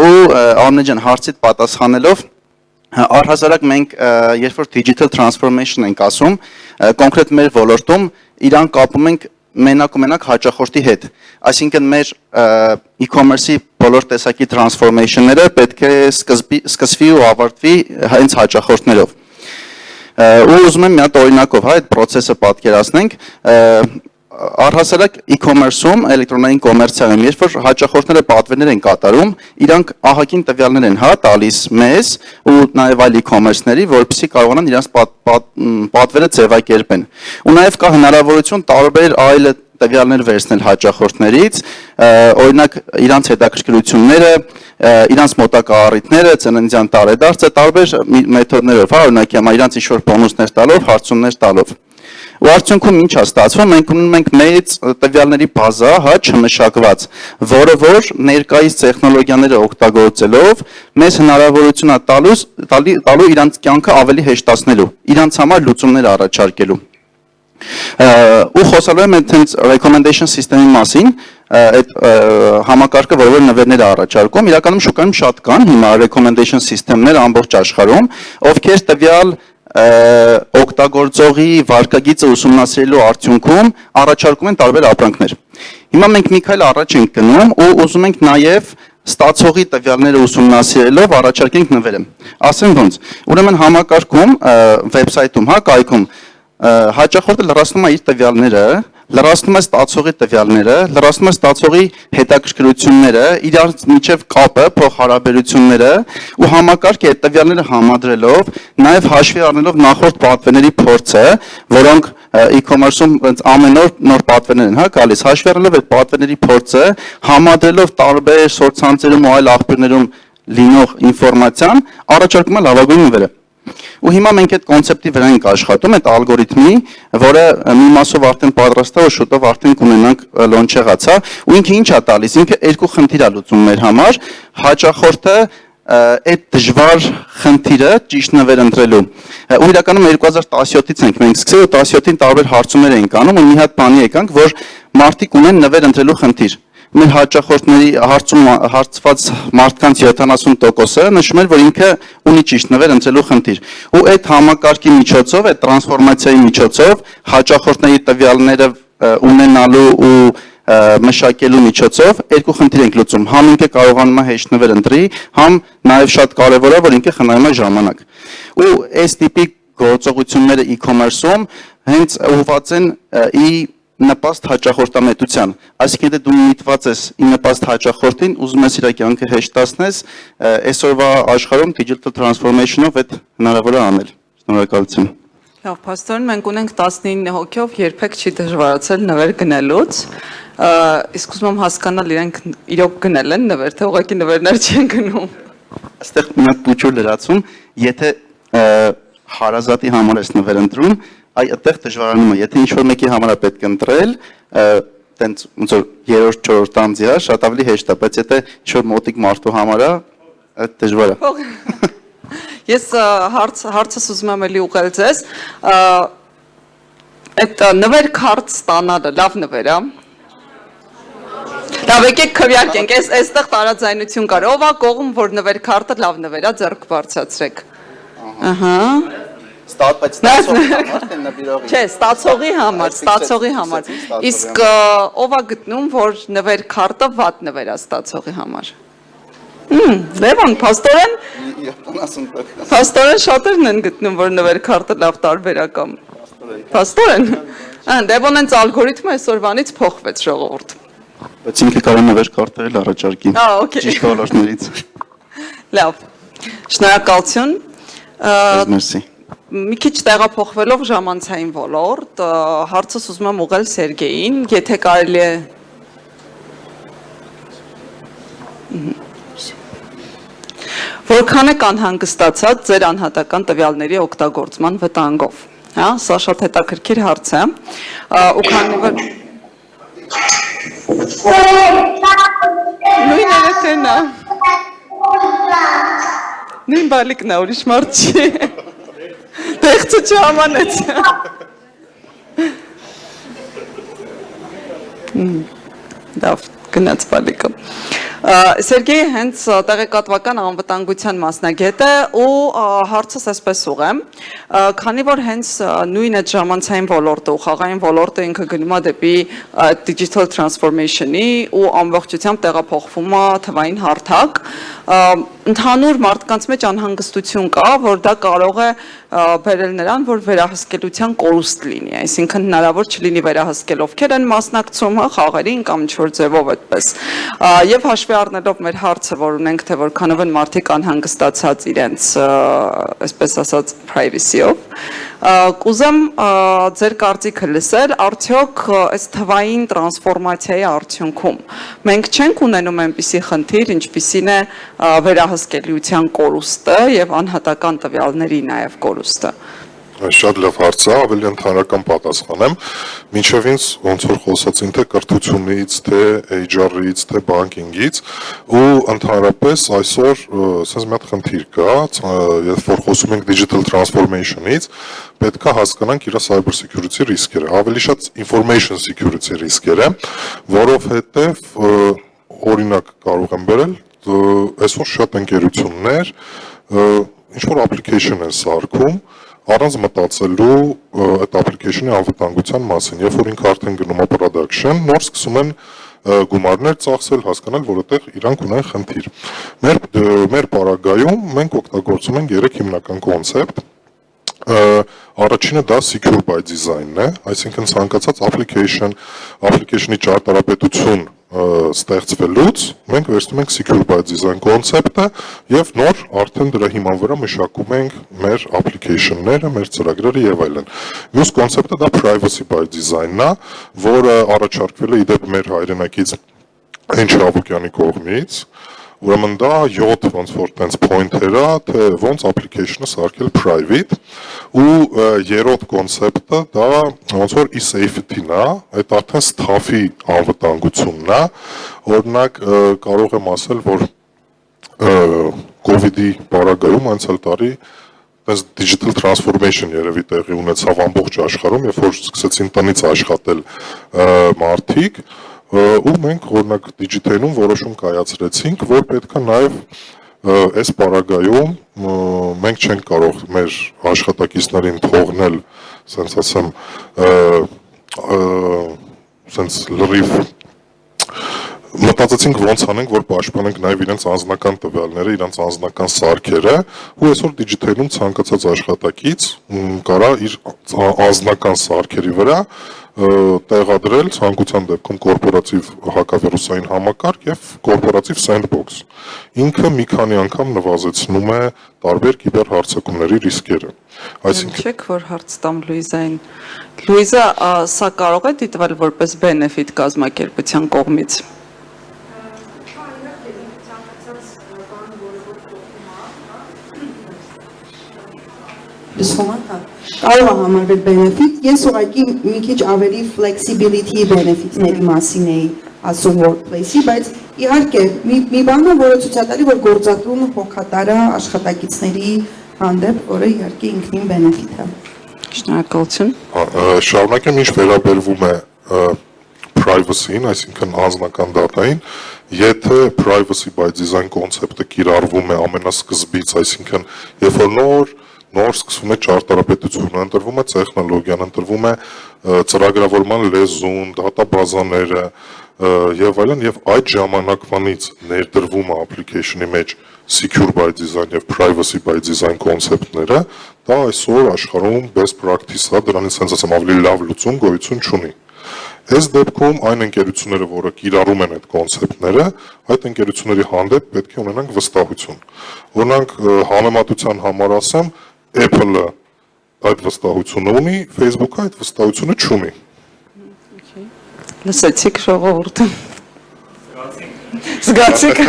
L: ու Աննա ջան, հարցիդ պատասխանելով առհասարակ մենք երբ որ digital transformation ենք ասում, կոնկրետ մեր ոլորտում իրան կապում ենք մենակ ու մենակ հաճախորդի հետ։ Այսինքն մեր e-commerce-ի բոլոր տեսակի transformation-ները պետք է սկսվի ու ավարտվի հենց հաճախորդներով։ Ու ուզում եմ մի հատ օրինակով, հա, այդ process-ը պատկերացնենք, առհասարակ e-commerce-ում, էլեկտրոնային կոմերցիայում, երբ որ հաճախորդները պատվերներ են կատարում, իրանք ահագին տվյալներ են հա տալիս մեզ ու նաև այլ e-commerce-ների, որպեսզի կարողանան իրանց պատվերը ձևակերպեն։ Ու նաև կա հնարավորություն տարբեր այլ տվյալներ վերցնել հաճախորդներից, օրինակ իրանց հետաքրքրությունները, իրանց մոտակա առիթները, ծննդյան տարեդարձը, տարբեր մեթոդներով, հա, օրինակ իրանց ինչ-որ բոնուսներ տալով, հարցումներ տալով։ Ու արդյունքում ինչ է ստացվում, մենք ունենում ենք մեծ տվյալների բազա, հա, չմշակված, որը որ ներկայիս տեխնոլոգիաները օգտագործելով մեզ հնարավորություն է տալու իրանց կյանքը ավելի հեշտացնելու, իրանց համար լուծումներ առաջարկելու։ Ու խոսալու եմ այդ recommendation system-ի մասին, այդ համակարգը, որը նվերներ է առաջարկում, իրականում շուկայում շատ կան հիմա recommendation system-ներ ամբողջ աշխարհում, ովքեր տվյալ օգտագործողի վարկագիծը ուսումնասիրելու արդյունքում առաջարկում են տարբեր ապրանքներ։ Հիմա մենք մի քայլ առաջ ենք գնում ու ուզում ենք նաև ստացողի տվյալները ուսումնասիրելով առաջարկենք նվերը։ Ասեմ ոնց։ Ուրեմն համակարգում, վեբսայթում, հա, կայքում հաճախորդը լրացնում է իր տվյալները, լրացնում է ստացողի տվյալները, լրացնում է ստացողի հետաքրքրությունները, իրար միջև կապը, փոխհարաբերությունները ու համակարգի այդ տվյալները համադրելով, նաև հաշվի առնելով նախորդ պատվերների փորձը, որոնք e-commerce-ում ամեն օր նոր պատվերներ են, հա, գալիս, հաշվի առնելով այդ պատվերների փորձը, համադրելով տարբեր սոցցանցերում ու այլ աղբյուրներում լինող ինֆորմացիան, առաջարկում է լավագույն նվերը։ Ու հիմա մենք այդ կոնցեպտի վրա ենք աշխատում, այդ ալգորիթմի, որը մի մասով արդեն պատրաստ է ու շուտով արդեն կունենանք լոնչեղաց, հա, ու ինքը ինչ է տալիս, ինքը երկու խնդիր է լուծում մեր համար, հաճախորդը այդ դժվար խնդիրը ճիշտ նվեր ընտրելու։ Ու իրականում 2017-ից ենք մենք սկսել ու 17-ին տարբեր հարցումներ էինք անում ու մի հատ բանի եկանք, որ մարդիկ ունեն նվեր ընտրելու խնդիր։ Մեր հաճախորդների հարցված մարդկանց 70%-ը նշում էր, որ ինքը ունի ճիշտ նվեր ընտրելու խնդիր։ Ու այդ համակարգի միջոցով, այդ տրանսֆորմացիայի միջոցով հաճախորդների տվյալները ունենալու ու մշակելու միջոցով երկու խնդիր ենք լուծում։ Համ ինքը կարողանում է հեշտ նվեր ընտրի, համ նաև շատ կարևոր է, որ ինքը խնայում է ժամանակ։ Ու այս տիպի գործողությունները e-commerce-ում հենց ուղղված են նպաստ հաճախորդամետության, այսինքն եթե դու միտված ես ի նպաստ հաճախորդին, ուզում ես իր կյանքը հեշտացնես, այսօրվա աշխարհում digital transformation-ով այդ հնարավոր է անել։ Շնորհակալություն։
H: Լավ, պաստորն մենք ունենք 19 հոգով, երբեք չի դժվարացել նվեր գնելուց, իսկ ուզում եմ հասկանալ իրենք իրոք գնել են նվեր, թե ուղղակի նվերներ չեն գնում։
L: Այստեղ մի հատ փուչուր լրացում, եթե հարազատի համար ես նվեր ընտրում, այդտեղ դժվարանում է, եթե ինչ-որ մեկի համար է պետք ընտրել, տենց ոնց որ 3-4 ամսի է, շատ ավելի հեշտ է, բայց եթե ինչ-որ մոտիկ մարդու համար է, այդ դժվար է։
H: Ես հարցս ուզում եմ էլի ուղղել ձեզ, այդ նվեր քարտ ստանալը լավ նվեր է։ Լավ, եկեք քվեարկենք, այստեղ տարաձայնություն կար, ով է կողմ, որ նվեր քարտը լավ նվեր է, ձեռք բարձրացրեք։ Ահա։ Չէ, ստացողի համար։ Իսկ ով է գտնում, որ նվեր քարտը վատ նվեր է ստացողի համար։ Լևոն, փաստորեն շատերն են գտնում, որ նվեր քարտը լավ տարբերակամ։ Փաստորեն։ Լևոն հենց ալգորիթմը այսօրվանից փոխվեց ժողովուրդ։
L: Բայց ինքը կարող է նվեր քարտը էլ առաջարկի։ Ճիշտ ոլորտներից։ Լավ։
H: Շնորհակալություն։
L: Մերսի։
H: Մի քիչ տեղափոխվելով ժամանցային ոլորտ, հարցս ուզում եմ ուղղել Սերգեյին, եթե կարելի է Որքան եք անհանգստացած ձեր անհատական տվյալների օգտագործման վտանգով, հա, սա շատ հետաքրքիր հարց է, ու քանի որ նույն երեխեն է, նույն բալիկն է, ուրիշ մարդ չի, տեղցը չհամանեց, դավ, գնաց բալիկը, Սերգեյը հենց տեղեկատվական անվտանգության մասնագետ է ու հարցս այսպես ուղեմ, քանի որ հենց նույն այդ ժամանցային ոլորտը ու խաղային ոլորտը ինքը գնում է դեպի digital transformation-ի ու ամբողջությամբ տեղափոխվում է թվային հարթակ, ընդհանուր մարդկանց մեջ անհանգստություն կա, որ դա կարող է բերել նրան, որ վերահսկելության կորուստ լինի, այսինքն հնարավոր չլինի վերահսկել ովքեր են մասնակցում խաղերին կամ ինչ-որ ձևով այդպես։ Եվ հաշվի առնելով մեր հարցը, որ ունենք, թե որքանով են մարդիկ անհանգստացած իրենց, այսպես ասած, privacy-ով, կուզեմ ձեր կարծիքը լսել, արդյոք այս թվային տրանսֆորմացիայի արդյունքում մենք չենք ունենում այնպիսի խնդիր, ինչպիսին է վերահսկելիության կորուստը եւ անհատական տվյալների նաեւ կորուստը։
M: Շատ լավ հարց է, ավելի ընդհանրական պատասխանեմ, մինչև ինձ ոնց որ խոսացին թե կրթությունից, թե HR-ից, թե բանկինգից ու ընդհանրապես այսօր ասես մի հատ խնդիր կա, երբ որ խոսում ենք digital transformation-ից, պետք է հասկանանք իր cyber security ռիսկերը, ավելի շատ information security ռիսկերը, որովհետև օրինակ կարող եմ բերել, այսօր շատ ընկերություններ ինչ որ application են սարքում առանց մտածելու այդ application-ի անվտանգության մասին, երբ որ ինքը արդեն գնում է production, նոր սկսում են գումարներ ծախսել, հասկանալ, որ այդտեղ իրանք ունեն խնդիր։ Մեր պարագայում մենք օգտագործում ենք 3 հիմնական կոնցեպտ, Առաջինը դա secure by design-ն է, այսինքն ցանկացած application-ի ճարտարապետություն ստեղծվելուց մենք վերցնում ենք secure by design կոնցեպտը եւ նոր արդեն դրա հիման վրա մշակում ենք մեր application-ները, մեր ծրագրերը եւ այլն։ Մյուս կոնցեպտը դա privacy by design-ն է, որը առաջարկվել է իդեպ մեր հայրենակից Հենց Շավուկյանի կողմից, ուրեմն դա 7 ոնց որ տենց pointer է, թե ոնց application-ը սարքել private, ու երրորդ կոնցեպտը դա ոնց որ e-safety-ն է, այդ արդեն staff-ի անվտանգությունն է, օրինակ կարող եմ ասել, որ COVID-ի պարագայում անցյալ տարի այս digital transformation երևի տեղի ունեցավ ամբողջ աշխարհում, երբ որ սկսեցին տնից աշխատել մարդիկ, ու մենք օրինակ դիջիթայլում որոշում կայացրեցինք, որ պետքա նաև այս պարագայում մենք չենք կարող մեր աշխատակիցներին թողնել, ասենց ասեմ, ասենց լրիվ մտածեցինք ոնց անենք, որ պաշտպանենք նաև իրենց անձնական տվյալները, իրենց անձնական սարքերը, ու այսօր դիջիթայլում ցանկացած աշխատակից կարա իր անձնական սարքերի վրա տեղադրել ցանկության դեպքում կորպորատիվ հակավիրուսային համակարգ եւ կորպորատիվ sandbox։ Ինքը մի քանի անգամ նվազեցնում է տարբեր կիբերհարձակումների ռիսկերը։ Այսինքն
H: Չեք որ հարց տամ Լուիզային։ Լուիզա, սա կարող է դիտվել որպես benefit կազմակերպության կողմից։
J: Կարող է համարվել benefit, ես ուղղակի մի քիչ ավելի flexibility benefit-ների մասին էի ասում workplace-ի, բայց իհարկե մի բան է, որը ցույց է տալի, որ գործադրումը հոգատար է աշխատակիցների հանդեպ, որը իհարկե ինքնին benefit է։
H: Շնորհակալություն։
M: Շարունակեմ, ինչ վերաբերվում է privacy-ին, այսինքն անձնական դատային, եթե privacy by design կոնցեպտը կիրառվում է ամենասկզբից, այսինքն երբ որ նոր սկսվում է ճարտարապետությունը, ընտրվում է տեխնոլոգիան, ընտրվում է ծրագրավորման լեզուն, դատաբազաները եւ այլն, եւ այդ ժամանակվանից ներդրվում է application-ի մեջ secure by design եւ privacy by design կոնցեպտները, դա այսօր աշխարհում best practice է, դրանից հենց ասեմ ավելի լավ լուծում գոյություն չունի։ Այս դեպքում այն ընկերությունները, որը կիրառում են այդ կոնցեպտները, այդ ընկերությունների հանդեպ պետք է ունենանք վստահություն։ Օրինակ համեմատության համար ասեմ, Apple-ը այդ վստահությունը ունի, Facebook-ը այդ վստահությունը չունի։
H: Լսեցիք ժողովուրդը։ Զգացիք։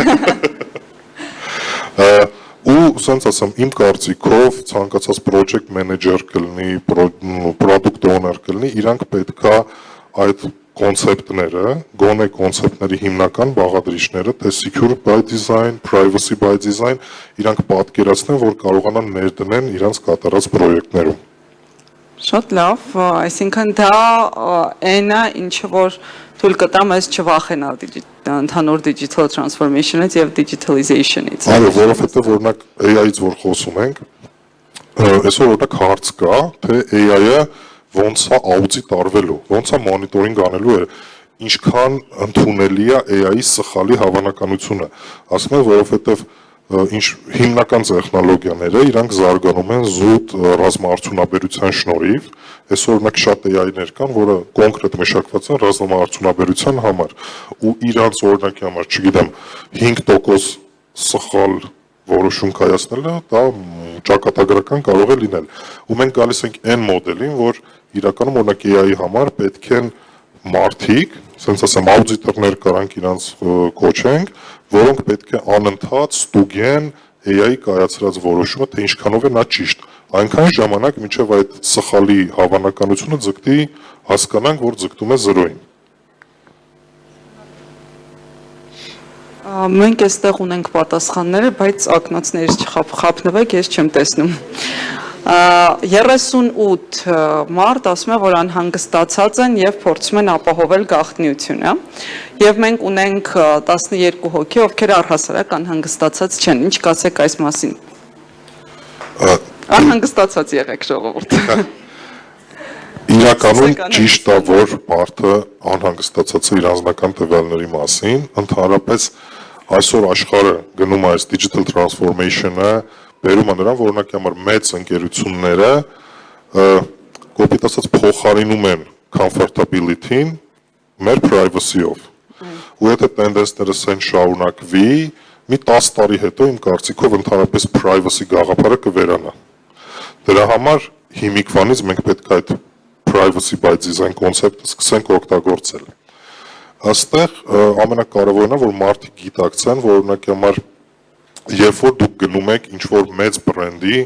M: Ու ասենց ասեմ, իմ կարծիքով ցանկացած project manager կլինի, product owner կլինի, իրանք պետքա այդ կոնցեպտները, գոնե կոնցեպտների հիմնական բաղադրիչները, թե secure by design, privacy by design, իրանք պատկերացնեն, որ կարողանան ներդնեն իրանց կատարած պրոյեկտներում։
H: Շատ լավ, այսինքն դա այն է, ինչը որ թույլ կտա մեզ չվախենալ ընդհանուր digital transformation-ից եւ digitalization-ից։
M: Այո, որովհետեւ օրինակ AI-ից որ խոսում ենք, այսօր օրինակ հարց կա, թե AI-ը ոնց է աուդիտ արվելու, ոնց է մոնիտորինգ անելու է, ինչքան ընդունելի է AI-ի սխալի հավանականությունը։ Ասում եմ, որովհետև հիմնական տեխնոլոգիաները իրանք զարգանում են զուտ ռազմաարդյունաբերության շնորհիվ, այսօր օրինակ շատ AI-ներ կան, որը կոնկրետ մշակված են ռազմաարդյունաբերության համար, ու իրանց օրինակի համար, չգիտեմ, 5% սխալ որոշում կայացնելը, դա ճակատագրական կարող է լինել։ Ու մենք գալիս ենք այն մոդելին, որ իրականում օրինակ AI-ի համար պետք են մարդիկ, ասենց ասեմ, աուդիտորներ կարանք իրանց կոչենք, որոնք պետք է անընդհատ ստուգեն AI-ի կայացրած որոշումը, թե ինչքանով է նա ճիշտ։ Այնքան ժամանակ, մինչև այդ սխալի հավանականությունը ձգտի հասկանանք, որ ձգտում է 0-ին։
H: Մենք այստեղ ունենք պատասխանները, բայց ակնոցներից չխափնվեք, ես չեմ տեսնում։ 38 մարդ ասում է, որ անհանգստացած են եւ փորձում են ապահովել գաղտնիությունը, եւ մենք ունենք 12 հոգի, ովքեր առհասարակ անհանգստացած չեն։ Ինչ կասեք այս մասին։ Անհանգստացած եղեք ժողովուրդ։
M: Իրականում ճիշտ է, որ մարդը անհանգստացած է իր անձնական տվյալների մասին, ընդհանրապես այսօր աշխարհը գնում է այս digital transformation-ը, բերում է նրան, որ օրինակ համար մեծ ընկերությունները կոպիտ ասած փոխարինում են comfortability-ին մեր privacy-ով։ Ու եթե տենդենսները սեն շարունակվի, մի 10 տարի հետո իմ կարծիքով ընդհանրապես privacy գաղափարը կվերանա։ Դրա համար հիմիկվանից մենք պետք է այդ privacy by design կոնցեպտը սկսենք օգտագործել։ Այստեղ ամենակարևորն է, որ մարդիկ գիտակցեն, որ օրինակ համար երբ որ դուք գնում եք ինչ-որ մեծ բրենդի,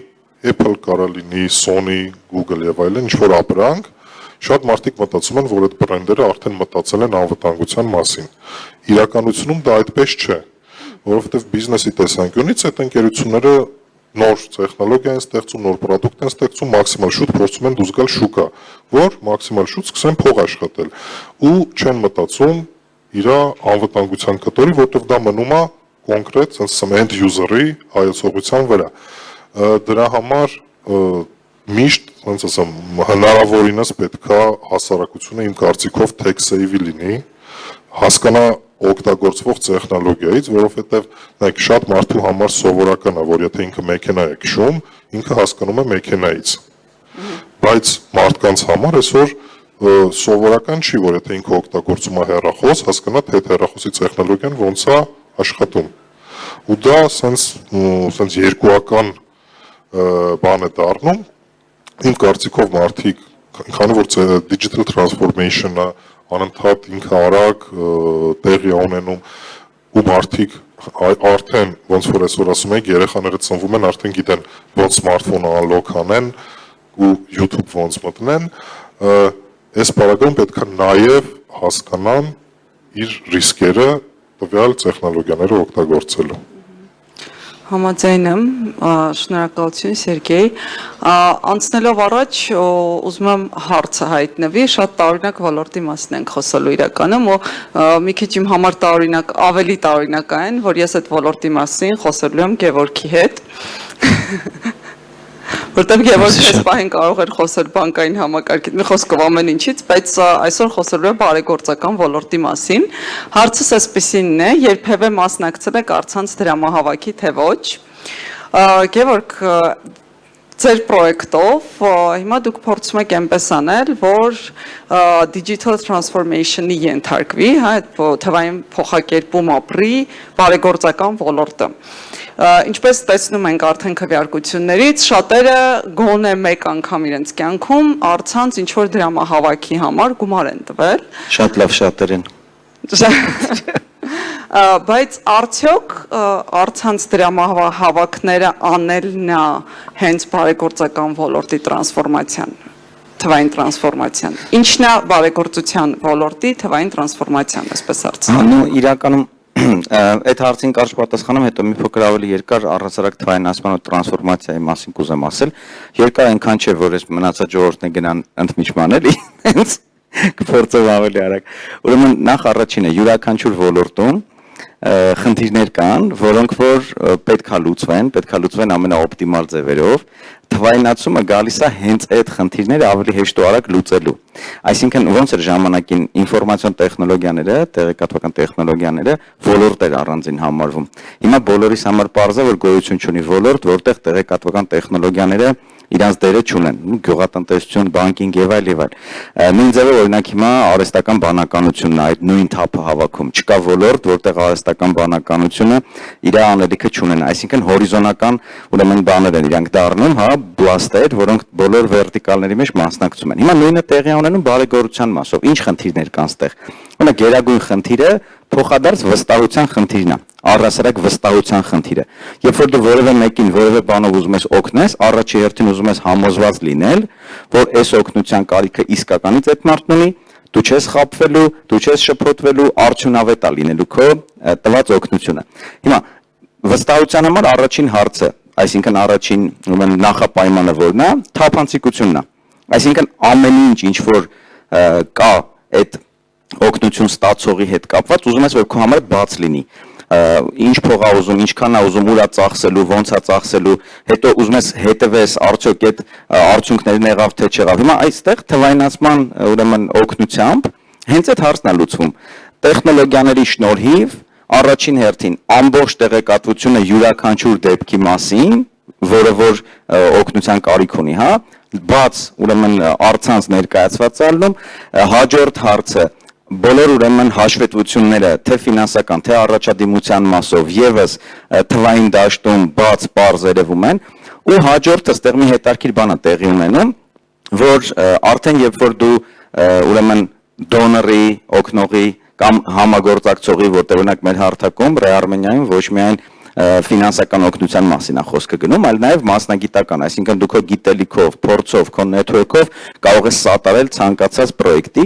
M: Apple կարա լինի, Sony, Google եւ այլն, ինչ-որ ապրանք, շատ մարդիկ մտածում են, որ այդ բրենդերը արդեն մտածել են անվտանգության մասին։ Իրականությունում դա այդպես չէ, որովհետեւ բիզնեսի տեսանկյունից այդ ընկերությունները նոր տեխնոլոգիա են ստեղծում, նոր պրոդուկտ են ստեղծում, մաքսիմալ շուտ փորձում են դուրս գալ շուկա, որ մաքսիմալ շուտ սկսեն փող աշխատել ու չեն մտածում իր անվտանգության կտորի, որտեղ դա մնում է կոնկրետ sense end user-ի հայացողության վրա։ Դրա համար միշտ, ոնց ասեմ, հնարավորինս պետքա հասարակությունը իմ կարծիքով tech save-ի լինի, հասկանա օգտագործվող տեխնոլոգիայից, որովհետև նայեք շատ մարդու համար սովորական է, որ եթե ինքը մեքենա է քշում, ինքը հասկանում է մեքենայից։ Բայց մարդկանց համար այսօր սովորական չի, որ եթե ինքը օգտագործում է հեռախոս, հասկանա թե այդ հեռախոսի տեխնոլոգիան ոնց է աշխատում։ Ու դա sense երկուական բան է դառնում։ Իմ կարծիքով մարդիկ, քանի որ digital transformation-ը անընդհատ ինքը արագ տեղի ունենում ու մարդիկ արդեն ոնց որ այսօր ասում եք երեխաները ծնվում են արդեն գիտեն ոնց սմարթֆոնը unlock անեն ու YouTube ոնց մտնեն, այս բaragam պետք է նաև հասկանան իր ռիսկերը տվյալ տեխնոլոգիաները օգտագործելու։
H: Համաձայն եմ, շնորհակալություն Սերգեյ։ Անցնելով առաջ ուզում եմ հարցը հայտնվի, շատ տարօրինակ ոլորտի մասին ենք խոսելու իրականում, ու մի քիչ իմ համար տարօրինակ, ավելի տարօրինակային, որ ես այդ ոլորտի մասին խոսելու եմ Գևորգի հետ։ Որտեղ Գևորգը այս պահին կարող էր խոսել բանկային համակարգից, մի խոսքով ամեն ինչից, բայց այսօր խոսելու է բարեգործական ոլորտի մասին։ Հարցս այսպեսինն է, երբևէ մասնակցել եք առցանց դրամահավաքի, թե ոչ։ Գևորգ, ձեր պրոյեկտով հիմա դուք փորձում եք այնպես անել, որ digital transformation-ի ենթարկվի, հա, թվային փոխակերպում ապրի բարեգործական ոլորտը։ Ինչպես տեսնում ենք արդեն քվեարկություններից, շատերը գոնե մեկ անգամ իրենց կյանքում առցանց ինչ-որ դրամահավաքի համար գումար են տվել։
L: Շատ լավ շատերին։
H: Բայց արդյոք առցանց դրամահավաքները անելն է հենց բարեգործական ոլորտի տրանսֆորմացիան, թվային տրանսֆորմացիան։ Ինչն է բարեգործության ոլորտի թվային տրանսֆորմացիան, այսպես հարցնում։
L: Իրականում այդ հարցին կարճ պատասխանեմ, հետո մի փոքր ավելի երկար առհասարակ թվայնացման ու տրանսֆորմացիայի մասին կուզեմ ասել։ Երկար այնքան չէ, որ այս մնացած ժողովուրդն է գնան ընդմիջման էլի, հենց կփորձեմ ավելի արագ։ Ուրեմն նախ առաջինը յուրաքանչյուր ոլորտում խնդիրներ կան, որոնք որ պետք է լուծվեն ամենաօպտիմալ ձևերով։ Թվայնացումը գալիս է հենց այդ խնդիրները ավելի հեշտ ու արագ լուծելու։ Այսինքն ոնց էր ժամանակին ինֆորմացիոն տեխնոլոգիաները, տեղեկատվական տեխնոլոգիաները ոլորտ էր առանձին համարվում։ Հիմա բոլորիս համար պարզ է, որ գոյություն չունի ոլորտ, որտեղ տեղեկատվական տեխնոլոգիաները իրանց դերը չունեն, գյուղատնտեսություն, բանկինգ եւ այլ եւ այլ։ Նույն ձևով օրինակ հիմա արհեստական բանականությունն է այդ նույն թափը հավաքում։ Չկա ոլորտ, որտեղ արհեստական բանականությունը իր անելիքը չունեն, այսինքն հորիզոնական ուրեմն բաներ են իրանք դառնում, հա, բլաստեր, որոնք բոլոր վերտիկալների մեջ մասնակցում են։ Հիմա նույնը տեղի ունենում բարեգործության մասով։ Ինչ խնդիրներ կան ստեղ։ Օրինակ գերագույն խնդիրը փոխադարձ վստահության խնդիրն է, առհասարակ վստահության խնդիրը։ Երբ որ դու որևէ մեկին որևէ բանով ուզում ես օգնես, առաջի հերթին ուզում ես համոզված լինել, որ այս օգնության կարիքը իսկականից այդ մարդն ունի, դու չես խաբվելու, դու չես շփոթվելու, արդյունավետ է լինելու քո տված օգնությունը։ Հիմա վստահության համար առաջին հարցը, այսինքն առաջին նախապայմանը որն է, թափանցիկությունն է։ Այսինքն ամեն ինչ որ կա այդ օգնություն ստացողի հետ կապված, ուզում ես որ քո համար բաց լինի։ Ինչ փող է ուզում, ինչքան է ուզում, ուր է ծախսելու, ոնց է ծախսելու, հետո ուզում ես հետևես արդյոք այդ արդյունքներն եղավ թե չեղավ։ Հիմա այստեղ թվայնացման ուրեմն օգնությամբ հենց այդ հարցն է լուծվում։ Տեխնոլոգիաների շնորհիվ առաջին հերթին ամբողջ տեղեկատվությունը յուրաքանչյուր դեպքի մասին, որը որ օգնության կարիք ունի, հա, բաց ուրեմն առցանց ներկայացված ալնում, հաջորդ հարցը բոլոր ուրեմն հաշվետվությունները թե ֆինանսական, թե առաջադիմության մասով եւս թվային դաշտում բաց բարձ երևում են, ու հաջորդը ստեղ մի հետաքրքիր բան է տեղի ունենում, որ արդեն երբ որ դու ուրեմն դոնորի, օգնողի կամ համագործակցողի, որտեղ օրինակ մեր հարթակում Ռեարմենիայում ոչ միայն ֆինանսական օգնության մասին է խոսքը գնում, այլ նաև մասնագիտական, այսինքն դու քո գիտելիքով, փորձով, քո նետվորքով կարող ես սատարել ցանկացած պրոյեկտի,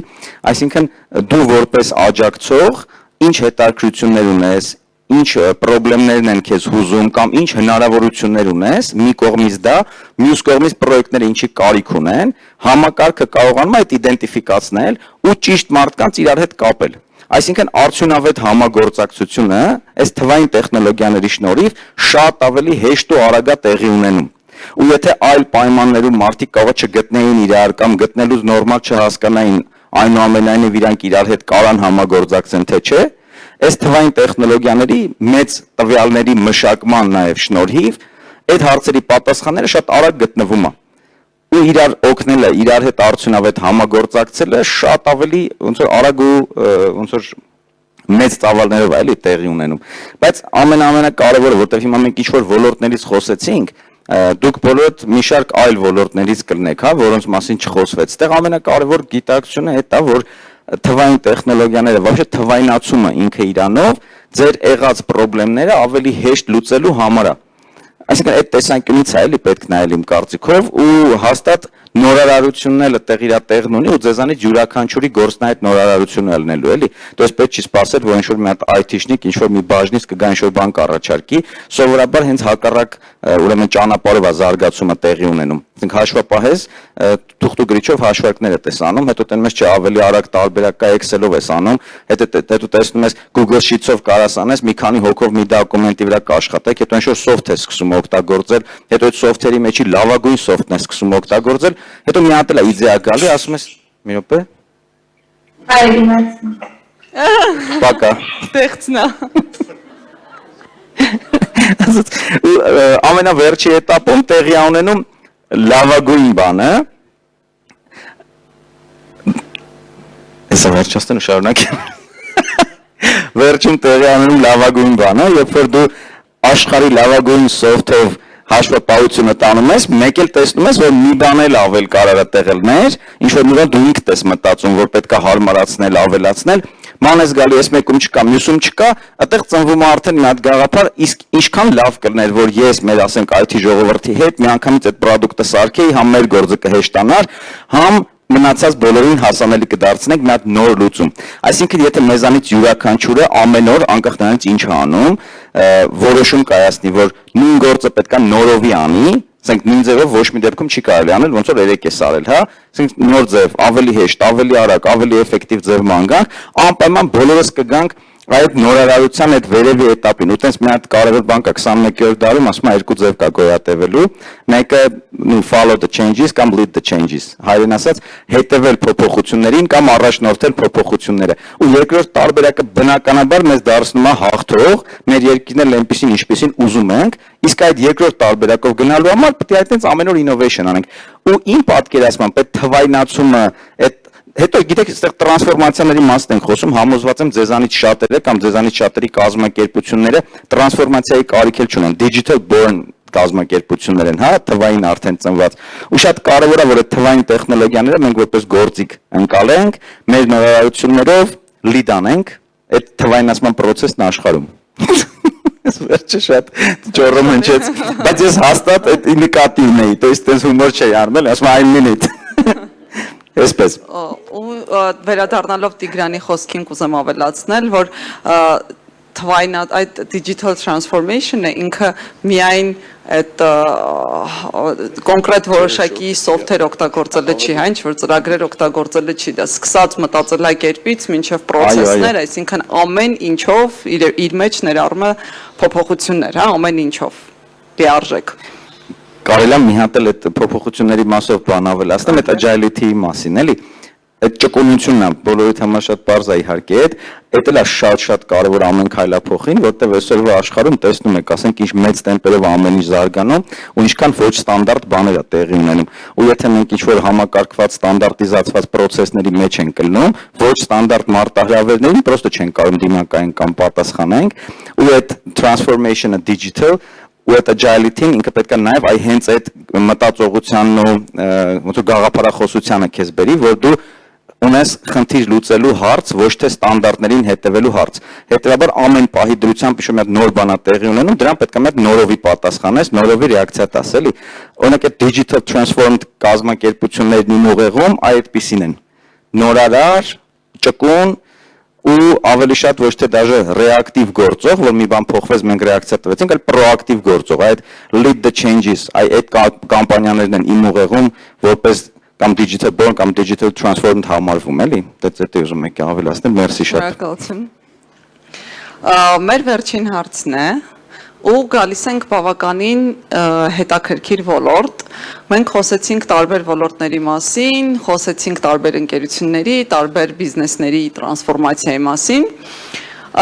L: այսինքն դու որպես աջակցող ինչ հետաքրքրություններ ունես, ինչ խնդիրներն են քեզ հուզում կամ ինչ հնարավորություններ ունես, մի կողմից դա, մյուս կողմից պրոյեկտները ինչի կարիք ունեն, համակարգը կարողանում է այդ իդենտիֆիկացնել ու ճիշտ մարդկանց իրար հետ կապել։ Այսինքն արդյունավետ համագործակցությունը այս թվային տեխնոլոգիաների շնորհիվ շատ ավելի հեշտ ու արագ է տեղի ունենում։ Ու եթե այլ պայմաններում մարդիկ կարող չգտնեին իրար կամ գտնելուց նորմալ չհասկանային, այնուամենայնիվ իրանք իրար հետ կարան համագործակցեն թե չէ, այս թվային տեխնոլոգիաների մեծ տվյալների մշակման նաև շնորհիվ այդ հարցերի պատասխանները շատ արագ գտնվում է։ Ու իրար օգնելը, իրար հետ արդյունավետ համագործակցելը շատ ավելի ոնց որ արագ ու ոնց որ մեծ ծավալներով էլի տեղի ունենում։ Բայց ամենակարևորը, որտեղ հիմա մենք ինչ-որ ոլորտներից խոսեցինք, դուք բոլորդ մի շարք այլ ոլորտներից կլնեք, հա, որոնց մասին չխոսվեց։ Այդտեղ ամենակարևոր գիտակցությունը դա է, որ թվային տեխնոլոգիաները, вообще թվայնացումը ինքը իրանով ձեր եղած խնդիրները ավելի հեշտ լուծելու համար է։ Այսինքն այդ տեսանկյունից է էլի պետք նայել իմ կարծիքով ու հաստատ նորարարությունները տեղն ունի ու ձեզանից յուրաքանչյուրի գործն այդ նորարարությունը ելնելու էլի։ Դու պետք չի սպասել, որ ինչ-որ մի հատ IT-շնիկ ինչ-որ մի բաժնից կգա ինչ-որ բան կառաջարկի, սովորաբար հենց հակառակ ուրեմն ճանապարհով է զարգացումը տեղի ունենում։ Այսինքն հաշվապահես թուղթ ու գրիչով հաշվարկներ ես անում, հետո տեն մեզ ավելի արագ տարբերակ կա Excel-ով ես անում, հետո տեսնում ես Google Sheets-ով կարաս անես, մի քանի հոգով մի դոկումենտի վրա կաշխատեք, հետո ինչ-որ soft ես սկսում օգտագործել, հետո այդ soft-երի մեջի լավագույն soft-ն ես սկսում օգտագործել, հետո մի հատ էլ է իդեա գալի, ասում ես մի րոպե։ Պակա։
H: Տեխնա։
L: Ամենավերջի էտապում տեղի ունենում լավագույն բանը, հեսա վերջաստեն ու շարունակեմ, վերջում տեղի ունենում լավագույն բանը, երբ որ դու աշխարհի լավագույն սոֆթով հաշվապահությունը տանում ես, մեկ էլ տեսնում ես, որ մի բան էլ ավել կարող է տեղելներ, ինչ որ մի բան դու ինքդ ես մտածում, որ պետք է հարմարացնել, ավելացնել, ման ես գալի, ես մեկում չկա, մյուսում չկա, այդտեղ ծնվում է արդեն մի հատ գաղափար, իսկ ինչքան լավ կլներ, որ ես մեր ասենք IT ժողովրդի հետ միանգամից այդ product-ը սարքեի, համ մեր գործը կհեշտանար, համ մնացած բոլորին հասանելի կդարձնենք մի հատ նոր լուծում։ Այսինքն եթե մեզանից յուրաքանչյուրը ամեն օր անկախ նրանից ինչ է անում, որոշում կայացնի, որ նույն գործը պետք է նորովի անի, ասենք նույն ձևով ոչ մի դեպքում չի կարելի անել, ոնց որ երեք էս արել, հա, ասենք նոր ձև, ավելի հեշտ, ավելի արագ, ավելի էֆեկտիվ ձև մանգանք, անպայման բոլորս կգանք այդ նորարարության այդ վերևի էտապին, ու տենց մի հատ կարևոր բան կա 21-րդ դարում, ասում է երկու ձև կա գոյատևելու, մեկը follow the changes կամ lead the changes, հայերեն ասած հետևել փոփոխություններին կամ առաջնորդել փոփոխությունները, ու երկրորդ տարբերակը բնականաբար մեզ դարձնում է հաղթող, մեր երկիրն էլ այնպեսին ինչպեսին ուզում ենք, իսկ այդ երկրորդ տարբերակով գնալու համար պետք է այդտենց ամեն օր innovation անենք, ու իմ պատկերացմամբ այդ թվայնացումը, այդ Հետո գիտեք, այստեղ տրանսֆորմացիաների մասն ենք խոսում, համոզված եմ ձեզանից շատերը կամ ձեզանից շատերի կազմակերպությունները տրանսֆորմացիայի կարիք էլ չունեն, digital born կազմակերպություններ են, հա, թվային արդեն ծնված։ Ու շատ կարևոր է, որ այդ թվային տեխնոլոգիաները մենք որպես գործիք ընկալենք, մեր նորարարություններով lead անենք այդ թվայնացման process-ն աշխարհում։ Ես վերջը շատ ճոռում հնչեց, բայց ես հաստատ այդ ինդիկատիվն էի, то есть այս հումոր չէի արմել, ասում I mean it։ Այսպես։
H: Ու վերադառնալով Տիգրանի խոսքին կուզեմ ավելացնել, որ այդ digital transformation-ը ինքը միայն այդ կոնկրետ որոշակի software օգտագործելը չի, հա, ինչ որ ծրագրեր օգտագործելը չի, դա սկսած մտածելակերպից մինչև process-ներ, այսինքն ամեն ինչով իր մեջ ներառում է փոփոխություններ, հա, ամեն ինչով լիարժեք։
L: Կարելի է մի հատ էլ այդ փոփոխությունների մասով բան ավելացնել, այդ agility-ի մասին, էլի։ այդ ճկունությունն է բոլորիդ համար շատ բարձ է իհարկե այդ էլ է շատ կարևոր ամեն քայլափոխին, որտեղ այսօրվա աշխարհում տեսնում եք, ասենք ինչ մեծ տեմպերով ամեն ինչ զարգանում ու ինչքան ոչ ստանդարտ բաներ է տեղի ունենում։ Ու եթե մենք ինչ-որ համակարգված ստանդարտիզացված process-ների մեջ ենք գլնում, ոչ ստանդարտ մարտահրավերներին պրոստը չեն կարող դիմակայեն կամ պատասխանենք, ու այդ transformation-ը digital ու այդ agility-ն ինքը պետք է նաև այ հենց այդ մտածողությանն ու ոնց որ գաղափարախոսությանը քեզ բերի, որ դու ունես խնդիր լուծելու հարց, ոչ թե ստանդարտներին հետևելու հարց։ Հետևաբար ամեն պահի դրությամբ ինչ-որ մի հատ նոր բան է տեղի ունենում, դրան պետք է մի հատ նորովի պատասխանես, նորովի ռեակցիա տաս, էլի։ Օրինակ այդ digital transformed կազմակերպություններն իմ ուղեղում այդպիսին են։ Նորարար, ճկուն ու ավելի շատ ոչ թե դաժե ռեակտիվ գործող, որ մի բան փոխվեց, մենք ռեակցիա տվեցինք, այլ պրոակտիվ գործող, այդ lead the changes, այդ կամպանիաներն են իմ ուղեղում որպես կամ digital born կամ digital transformed համարվում, էլի։ Դա ուզում եք ավելացնել, մերսի շատ։
H: Շնորհակալություն։ Մեր վերջին հարցն է, ու գալիս ենք բավականին հետաքրքիր ոլորտ։ Մենք խոսեցինք տարբեր ոլորտների մասին, խոսեցինք տարբեր ընկերությունների, տարբեր բիզնեսների տրանսֆորմացիայի մասին։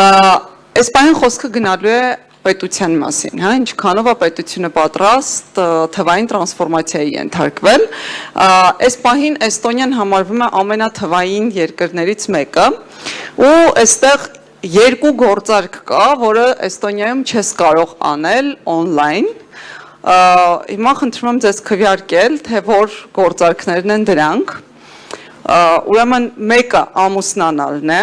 H: Այս բանը խոսքը գնալու է պետության մասին, հա, ինչքանով է պետությունը պատրաստ թվային տրանսֆորմացիայի ենթարկվել։ Այս պահին Էստոնիան համարվում է ամենաթվային երկրներից մեկը, ու այստեղ երկու գործարք կա, որը Էստոնիայում չես կարող անել on-line։ Հիմա խնդրում եմ ձեզ քվեարկել, թե որ գործարքներն են դրանք։ Ուրեմն մեկը ամուսնանալն է,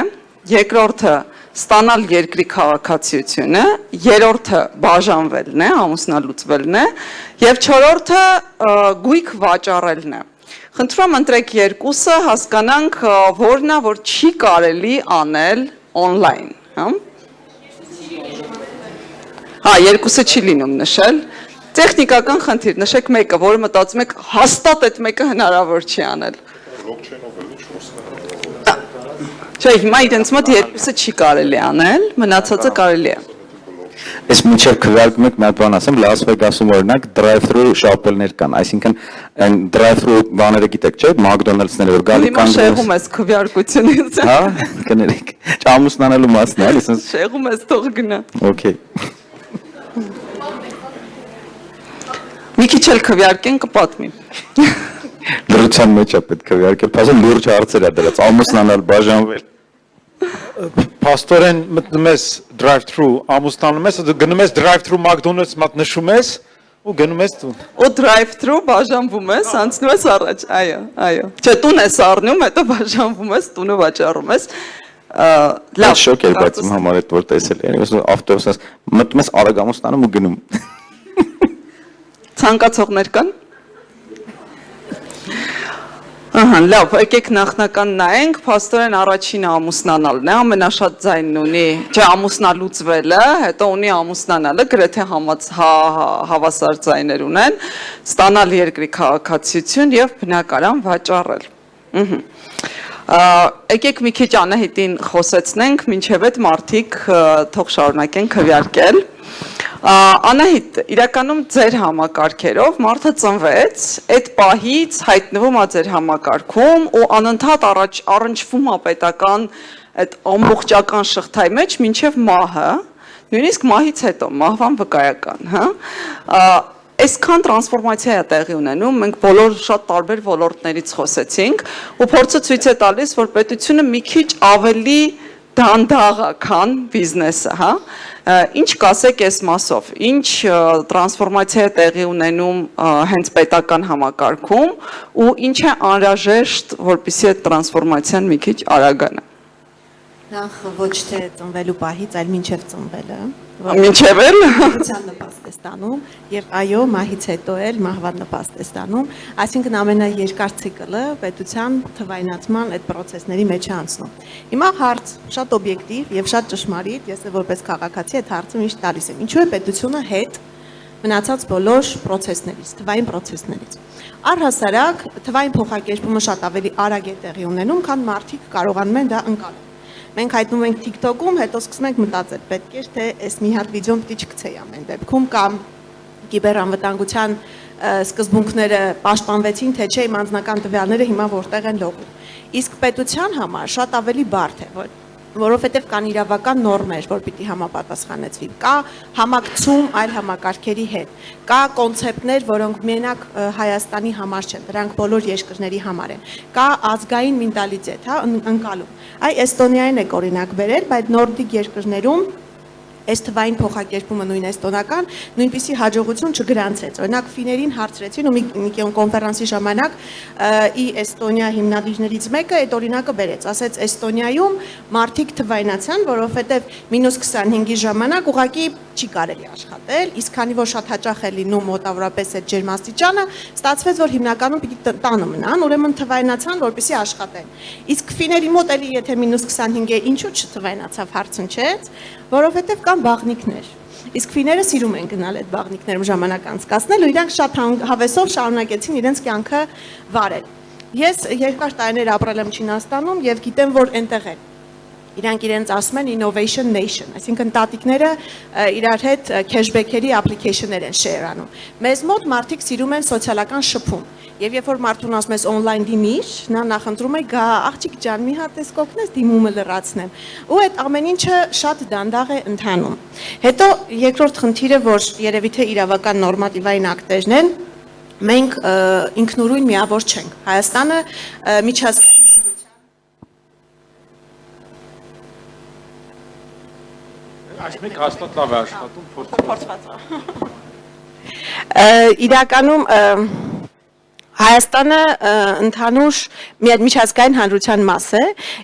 H: երկրորդը ստանալ երկրի քաղաքացիությունը, երրորդը բաժանվելն է, ամուսնալուծվելն է, եւ չորրորդը գույք վաճառելն է։ Խնդրում եմ ընտրեք երկուսը, հասկանանք որն է, որ չի կարելի անել online, հա։ Հա, երկուսը չի լինում նշել։ Տեխնիկական խնդիր, նշեք մեկը, որը մտածում եք հաստատ այդ մեկը հնարավոր չի անել։ Չէ, հիմա իրենց մոտ երկուսը չի կարելի անել, մնացածը կարելի է։
L: Ես մինչև քվեարկում եք մի հատ բան ասեմ, Լաս Վեգասում օրինակ drive-thru շոփելներ կան, այսինքն այն drive-thru բաները գիտեք, չէ՞, McDonald's-ները որ գալի կան։
H: Հիմա շեղում ես քվեարկությունից։
L: Հա, կներեք։ Չամուսնանալու մասն է, էլի, ասես։
H: Շեղում ես, թող գնա։
L: Okay։
H: Մի քիչ էլ քվեարկեն կպատմի։
L: Լրության մեջ է պետք քվեարկել, բազում լուրջ հարցեր է դրած, ամուսնանալ, բաժանվել։
I: Փաստորեն մտնում ես drive-thru, ամուսնանում ես, գնում ես drive-thru McDonald's մատ նշում ես ու գնում ես տուն։
H: Ու drive-thru բաժանվում ես, անցնում ես առաջ, այո։ Չէ, տուն ես առնում, հետո բաժանվում ես, տունը վաճառում ես։ Լավ։
L: Շոկ էր բայց իմ համար այդ որ տեսել եմ, ես ավտոբուսից մտնում ես արագ ամուսնանում ու գնում։
H: Ցանկացողներ կան։ Ահա, լավ, եկեք նախնական նայենք, փաստորեն առաջինը ամուսնանալն է, ամենաշատ ձայնն ունի, չէ, ամուսնալուծվելը, հետո ունի ամուսնանալը, գրեթե հավասար ձայներ ունեն, ստանալ երկրի քաղաքացիություն եւ բնակարան վաճառել։ Եկեք մի քիչ Անահիտին խոսեցնենք, մինչև այդ մարդիկ թող շարունակեն քվեարկել։ Անահիտ, իրականում ձեր համակարգերով մարդը ծնվեց, այդ պահից հայտնվում է ձեր համակարգում ու անընդհատ առնչվում է պետական այդ ամբողջական շղթայի մեջ մինչև մահը, նույնիսկ մահից հետո, մահվան վկայական, հա։ Այսքան տրանսֆորմացիա է տեղի ունենում, մենք բոլոր շատ տարբեր ոլորտներից խոսեցինք ու փորձը ցույց է տալիս, որ պետությունը մի քիչ ավելի դանդաղ է, քան բիզնեսը, հա։ Ինչ կասեք այս մասով, ինչ տրանսֆորմացիա է տեղի ունենում հենց պետական համակարգում ու ինչ է անհրաժեշտ, որպեսզի այդ տրանսֆորմացիան մի քիչ արագանա։
J: Նախ ոչ թե ծնվելու պահից, այլ մինչև ծնվելը։
H: Մինչև էլ
J: Մահվան նպաստ է ստանում եւ այո, մահից հետո էլ մահվան նպաստ է ստանում, այսինքն ամենաերկար ցիկլը պետության թվայնացման այդ process-ների մեջ է անցնում։ Հիմա հարց շատ օբյեկտիվ եւ շատ ճշմարիտ, ես որպես քաղաքացի այդ հարցը միշտ տալիս եմ։ Ինչու է պետությունը հետ մնացած բոլոր process-ներից, թվային process-ներից։ Առհասարակ թվային փոխակերպումը շատ ավելի արագ է տեղի ունենում, քան մարդիկ կարողանում են դա ընկալել։ Մենք հայտնում ենք TikTok-ում, հետո սկսում ենք մտածել, պետք է թե այս մի հատ վիդեոն պիտի չգցեի ամեն դեպքում կամ կիբերանվտանգության
N: սկզբունքները պաշտպանվեցին, թե չէ իմ անձնական տվյալները հիմա որտեղ են լողում։ Իսկ պետության համար շատ ավելի բարդ է, որովհետև կան իրավական նորմեր, որ պիտի համապատասխանեցվի։ Կա համակցում այլ համակարգերի հետ։ Կա կոնցեպտներ, որոնք միենակ Հայաստանի համար չեն, դրանք բոլոր երկրների համար են։ Կա ազգային մենտալիտետ, ընկալում։ Այ Էստոնիային եք օրինակ բերել, բայց նորդիկ երկրներում այս թվային փոխակերպումը նույն էստոնական նույնպիսի հաջողություն չգրանցեց։ Օրինակ ֆիներին հարցրեցին ու մի կոնֆերանսի ժամանակ ի Էստոնիա հիմնադիրներից մեկը այդ օրինակը բերեց, ասեց Էստոնիայում մարդիկ թվայնացան, որովհետև -25-ի ժամանակ ուղղակի չի կարելի աշխատել, իսկ քանի որ շատ հաճախ է լինում մոտավորապես այդ ջերմաստիճանը, ստացվեց, որ հիմնականում պիտի տանը մնան, ուրեմն թվայնացան, որպեսզի աշխատեն։ Իսկ ֆիների մոտ էլի եթե -25 է, ինչու չթվայնացավ հարցնչեց, որովհետև կան բաղնիքներ։ Իսկ ֆիները սիրում են գնալ այդ բաղնիքներում ժամանակ անցկացնել ու իրանք շատ հավեսով շարունակեցին իրենց կյանքը վարել։ Ես երկար տարիներ ապրել եմ Չինաստանում եւ գիտեմ, որ այնտեղ են իրանք իրենց ասում են innovation nation, այսինքն տատիկները իրար հետ cashback-երի application-ներ են share անում։ Մեզ մոտ մարդիկ սիրում են սոցիալական շփում։ Եվ երբ որ մարդուն ասում ես on-line դիմիր, նա նախընտրում է գա աղջիկ ջան, մի հատ էս կօգնես դիմումը լրացնեմ։ Ու այդ ամեն ինչը շատ դանդաղ է ընթանում։ Հետո երկրորդ խնդիրը, որ երևի թե իրավական նորմատիվային ակտերն են, մենք ինքնուրույն միավոր չենք։ Հայաստանը միջազգային
C: Այս մեկ հաստատ լավ է աշխատում,
N: փորձված է։ Իրականում Հայաստանը ընդհանուր միջազգային հանրության մաս է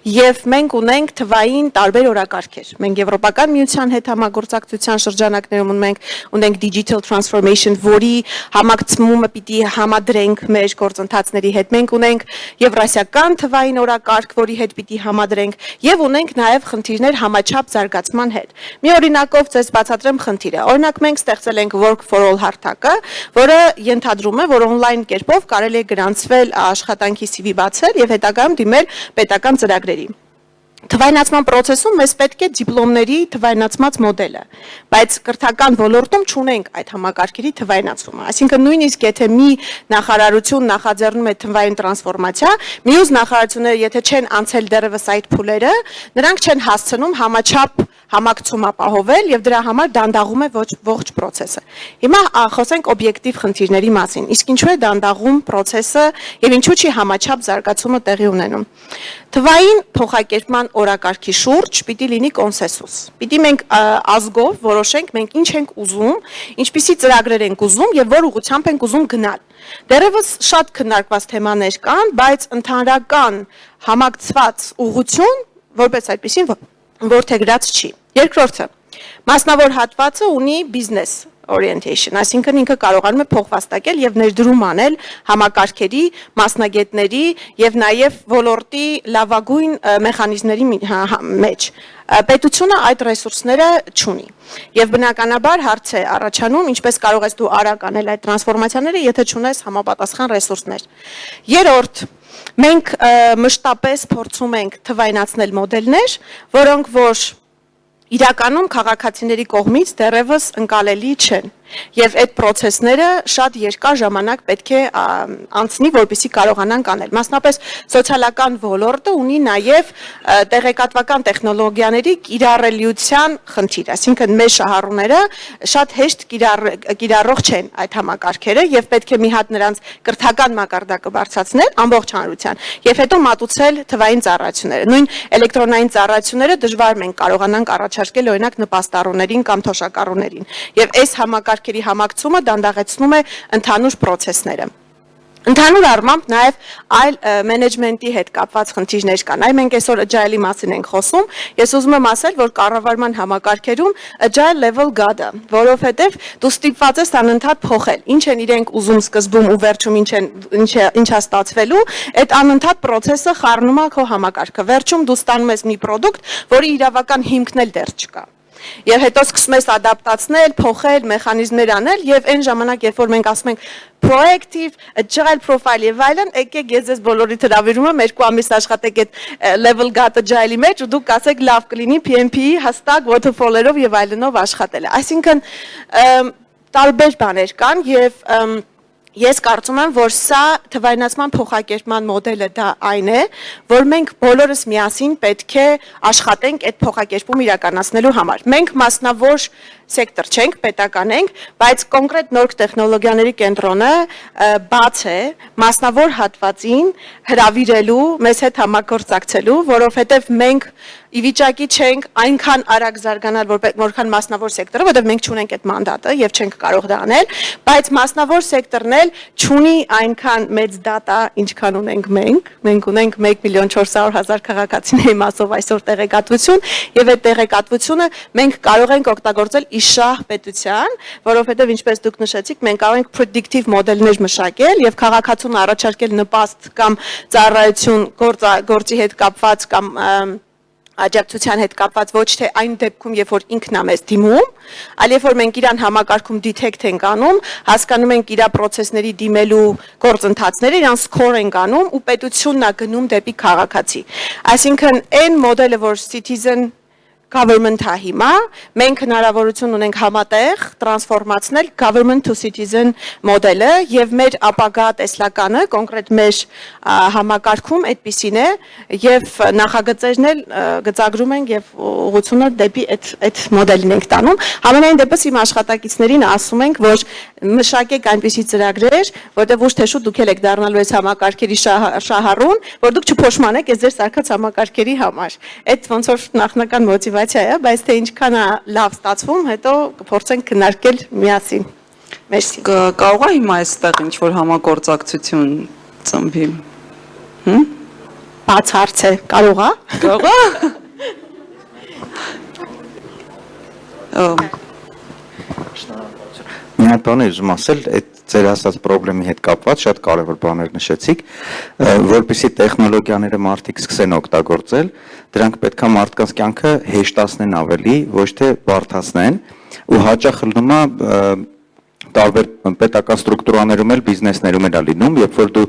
N: եւ մենք ունենք թվային տարբեր օրակարգեր։ Մենք Եվրոպական միության հետ համագործակցության շրջանակներում ունենք digital transformation, որի համակցումը պիտի համադրենք մեր գործընթացների հետ։ Մենք ունենք Եվրասիական թվային օրակարգ, որի հետ պիտի համադրենք եւ ունենք նաեւ խնդիրներ համաչափ զարգացման հետ։ Մի օրինակով ձեզ բացատրեմ խնդիրը։ Օրինակ մենք ստեղծել ենք Work for All հարթակը, որը ենթադրում է, որ on-line կերպով կարելի է գրանցվել աշխատանքի CV բացել եւ հետագայում դիմել պետական ծրագրերի։ Թվայնացման process-ում մեզ պետք է դիպլոմների թվայնացված մոդելը, բայց կրթական ոլորտում չունենք այդ համակարգերի թվայնացումը։ Այսինքն նույնիսկ եթե մի նախարարություն նախաձեռնում է թվային տրանսֆորմացիա, մյուս նախարարությունները եթե չեն անցել դեռևս այդ փուլերը, նրանք չեն հասցնում համաչափ համակցում ապահովել եւ դրա համար դանդաղում է ողջ process-ը։ Հիմա խոսենք օբյեկտիվ խնդիրների մասին։ Իսկ ինչու է դանդաղում process-ը եւ ինչու չի համաչափ զարգացումը տեղի ունենում։ Թվային փոխակերպման օրակարգի շուրջ պիտի լինի կոնսենսուս։ Պիտի մենք ազգով որոշենք մենք ինչ ենք ուզում, ինչպիսի ծրագրեր ենք ուզում եւ որ ուղղությամբ ենք ուզում գնալ։ Դեռևս շատ քննարկված թեմաներ կան, բայց ընդհանրական համակցված ուղղություն որպես այդպեսին որդեգրած չի։ Երկրորդը, մասնավոր հատվածը ունի բիզնես orientation, այսինքն ինքը կարողանում է փոխվաստակել եւ ներդրում անել համակարգերի, մասնագետների եւ նաեւ ոլորտի լավագույն մեխանիզմների մեջ։ Պետությունը այդ ռեսուրսները չունի։ Եվ բնականաբար հարց է առաջանում, ինչպես կարող ես դու արագ անել այդ տրանսֆորմացիաները, եթե չունես համապատասխան ռեսուրսներ։ Երրորդ, մենք մշտապես փորձում ենք թվայնացնել մոդելներ, որոնք որ իրականում քաղաքացիների կողմից դեռևս ընկալելի չեն։ Եվ այդ process-ները շատ երկար ժամանակ պետք է անցնի, որպեսզի կարողանանք անել։ Մասնապես սոցիալական ոլորտը ունի նաև տեղեկատվական տեխնոլոգիաների կիրառելիության խնդիր, այսինքն մեր շահառուները շատ հեշտ կիրառող չեն այդ համակարգերը եւ պետք է մի հատ նրանց կրթական մակարդակը բարձրացնել ամբողջ հանրության եւ հետո մատուցել թվային ծառայությունները։ Նույն էլեկտրոնային ծառայությունները դժվար մենք կարողանանք առաջարկել օրինակ նպաստառուներին կամ թոշակառուներին։ Եվ այս համակարգերի համակցումը դանդաղեցնում է ընդհանուր process-ները։ Ընդհանուր առմամբ նաև այլ մենեջմենտի հետ կապված խնդիրներ կան։ Այ մենք այսօր agile-ի մասին ենք խոսում։ Ես ուզում եմ ասել, որ կառավարման համակարգերում agile level God-ը, որովհետև դու ստիպված ես անընդհատ փոխել։ Ինչ են իրենք ուզում սկզբում ու վերջում ինչա ստացվելու, այդ անընդհատ process-ը խառնում է քո համակարգը։ Վերջում դու ստանում ես մի product, որի իրավական հիմքն էլ դեռ չկա։ Եվ հետո սկսում ես ադապտացնել, փոխել, մեխանիզմներ անել եւ այն ժամանակ, երբ որ մենք ասում ենք proactive, agile profile եւ այլն, եկեք ես ձեզ բոլորիդ հրավիրում եմ 2 ամիս աշխատեք այդ level God agile-ի մեջ ու դուք ասեք լավ կլինի PMP-ի հստակ waterfall-երով եւ այլնով աշխատելը։ Այսինքն տարբեր բաներ կան եւ Ես կարծում եմ, որ սա թվայնացման փոխակերպման մոդելը դա այն է, որ մենք բոլորս միասին պետք է աշխատենք այդ փոխակերպումը իրականացնելու համար։ Մենք մասնավոր սեկտոր չենք, պետական ենք, բայց կոնկրետ նոր տեխնոլոգիաների կենտրոնը բաց է մասնավոր հատվածին հրավիրելու, մեզ հետ համագործակցելու, որովհետև մենք ի վիճակի չենք այնքան արագ զարգանալ, որքան մասնավոր սեկտորը, որովհետև մենք չունենք այդ մանդատը եւ չենք կարող դա անել, բայց մասնավոր սեկտորն էլ չունի այնքան մեծ դատա, ինչքան ունենք մենք։ Մենք ունենք 1,400,000 քաղաքացիների մասով այսօր տեղեկատվություն եւ այդ տեղեկատվությունը մենք կարող ենք օգտագործել իշահ պետության, որովհետև ինչպես դուք նշեցիք, մենք կարող ենք predictive մոդելներ մշակել եւ քաղաքացուն առաջարկել նպաստ կամ ծառայություն գործի հետ կապված կամ աջակցության հետ կապված ոչ թե այն դեպքում, երբ որ ինքն է մեզ դիմում, այլ երբ որ մենք իրան համակարգում detect ենք անում, հասկանում ենք իր process-ների դիմելու գործընթացները, իրան score ենք անում ու պետությունն է գնում դեպի քաղաքացի։ Այսինքն այն մոդելը, որ citizen government-ը հիմա, մենք հնարավորություն ունենք համատեղ տրանսֆորմացնել government to citizen մոդելը եւ մեր ապագա տեսլականը կոնկրետ մեր համակարգում այդպիսին է եւ նախագծերն էլ գծագրում ենք եւ ուղղությունը դեպի այդ մոդելին ենք տանում։ Համենայն դեպս իմ աշխատակիցներին ասում ենք, որ մշակեք այնպիսի ծրագրեր, որտեղ ոչ թե շուտ դուք եք դառնալու այս համակարգերի շահառուն, որ դուք չփոշմանեք այս ձեր սարքած համակարգերի համար։ Այդ ոնց որ նախնական մոտիվացիա է, բայց թե ինչքան է լավ ստացվում, հետո կփորձենք քննարկել միասին։ Մերսի։
H: Կարող է հիմա այստեղ ինչ որ համագործակցություն ծնվի։
N: Բաց հարց է, կարող է։
H: Կարող է։
O: Մի հատ բան ուզում ասել, այդ ձեր ասած խնդրի հետ կապված շատ կարևոր բաներ նշեցիք, որպեսզի տեխնոլոգիաները մարդիկ սկսեն օգտագործել, դրանք պետք է մարդկանց կյանքը հեշտացնեն ավելի, ոչ թե բարդացնեն, ու հաճախ լինում է տարբեր պետական ստրուկտուրաներում էլ բիզնեսներում էլ լինում, երբ որ դու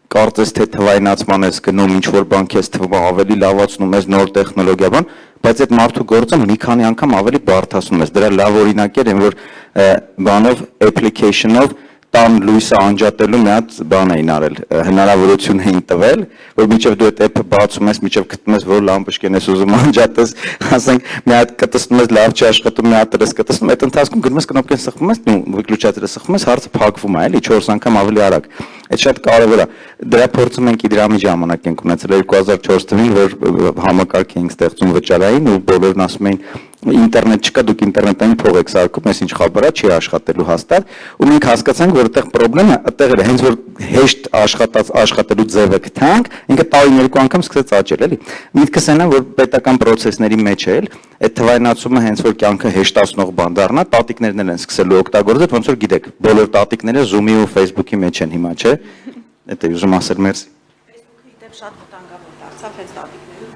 O: կարծես թե թվայնացման ես գնում, ինչ որ բան քեզ թվում է ավելի լավացնում ես նոր տեխնոլոգիա բան, բայց այդ մարդու գործը մի քանի անգամ ավելի բարդացնում ես։ Դրա լավ օրինակեր են, որ բանով application-ով տան լույսը անջատելու մի հատ բան էին արել, հնարավորություն էին տվել, որ մինչև դու այդ app-ը բացում ես, մինչև գտնում ես, որ լամպաշկեն ես ուզում անջատես, ասենք մի հատ կտցնում ես, լավ չի աշխատում, մի հատ դրես կտցնում, այդ ընթացքում գնում ես կնոպկեն սխվում ես, выключателը սխվում ես, հարցը փակվում է, էլի 4 անգամ ավելի արագ։ Այդ շատ կարևոր է։ Դրա փորձում ենք Իդրամի ժամանակ ենք ունեցել 2004 թվականին, որ համակարգ էինք ստեղծում վճարային ու բոլորն ասում էին ինտերնետ չկա, դուք ինտերնետային փող եք սարքում, ես ինչ խաբարա չի աշխատելու հաստատ, ու մենք հասկացանք, որ այդտեղ խնդրեմը այդտեղ էր, հենց որ հեշտ աշխատելու ձևը գտանք, ինքը տարին երկու անգամ սկսեց աճել, էլի։ Միտքս այն է, որ պետական process-ների մեջ է, այդ թվայնացումը հենց որ կյանքը հեշտացնող բան դառնա, տատիկներն են սկսելու օգտագործել, ոնց որ գիտեք, բոլոր տատիկները Zoom-ի ու Facebook-ի մեջ են հիմա, չէ՞։ Դա է ուզում ասել, մերսի։
N: Facebook-ի դեպ շատ վտանգավոր դարձավ հենց տատիկները։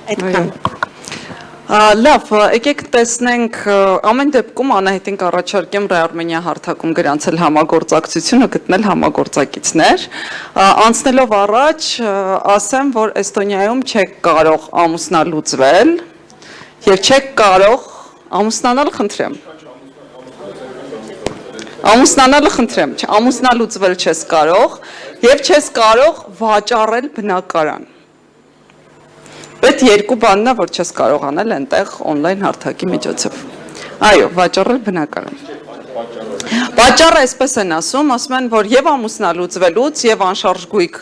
N: Այդքան։
H: Լավ, եկեք տեսնենք ամեն դեպքում Անահիտին կառաջարկեմ Ռեարմենիա հարթակում գրանցել համագործակցությունը, գտնել համագործակիցներ։ Անցնելով առաջ, ասեմ, որ Էստոնիայում չեք կարող ամուսնալուծվել եւ չեք կարող ամուսնանալ, խնդրեմ։ Ամուսնանալը խնդրեմ, ամուսնալուծվել չես կարող եւ չես կարող վաճառել բնակարան։ Այդ երկու բանն է, որ չես կարող անել այնտեղ on-line հարթակի միջոցով։ Այո, վաճառել բնակարան։ Վաճառը այսպես են ասում են, որ եւ ամուսնալուծվելուց եւ անշարժ գույք,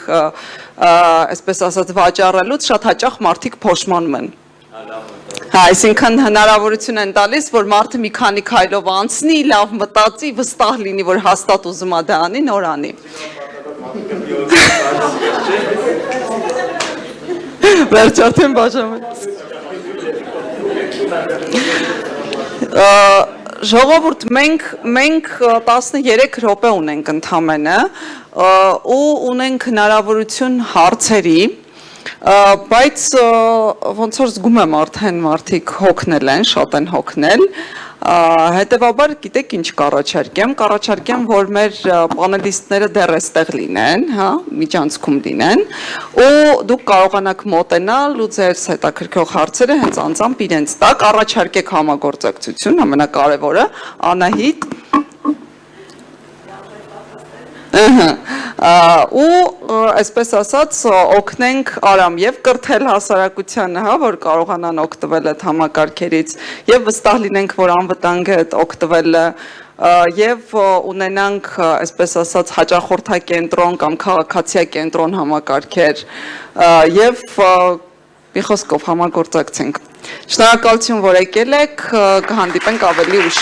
H: այսպես ասած, վաճառելուց շատ հաճախ մարդիկ փոշմանում են։ Այսինքն հնարավորություն են տալիս, որ մարդը մի քանի քայլով անցնի, լավ մտածի, վստահ լինի, որ հաստատ ուզում է դա անի, նոր անի։ Վերջատեմ բաժանված։ Ժողովուրդ, մենք 13 րոպե ունենք ընդամենը ու ունենք հնարավորություն հարցերի, բայց ոնց որ զգում եմ արդեն մարդիկ հոգնել են, շատ են հոգնել, Հետևաբար գիտեք ինչ կառաջարկեմ, որ մեր պանելիստները դեռ էստեղ լինեն, հա, միջանցքում լինեն, ու դուք կարողանաք մոտենալ ու ձեր հետաքրքրող հարցերը հենց անձամբ իրենց տակ առաջարկեք համագործակցություն, ամենակարևորը, Անահիտ ու այսպես ասած օգնենք Արամ եւ կրթել հասարակությանը, հա, որ կարողանան օգտվել այդ համակարգերից եւ վստահ լինենք, որ անվտանգ է այդ օգտվելը եւ ունենանք այսպես ասած հաճախորդակենտրոն կամ քաղաքացիակենտրոն համակարգեր եւ մի խոսքով համագործակցենք։ Շնորհակալություն, որ եկել եք, կհանդիպենք ավելի ուշ։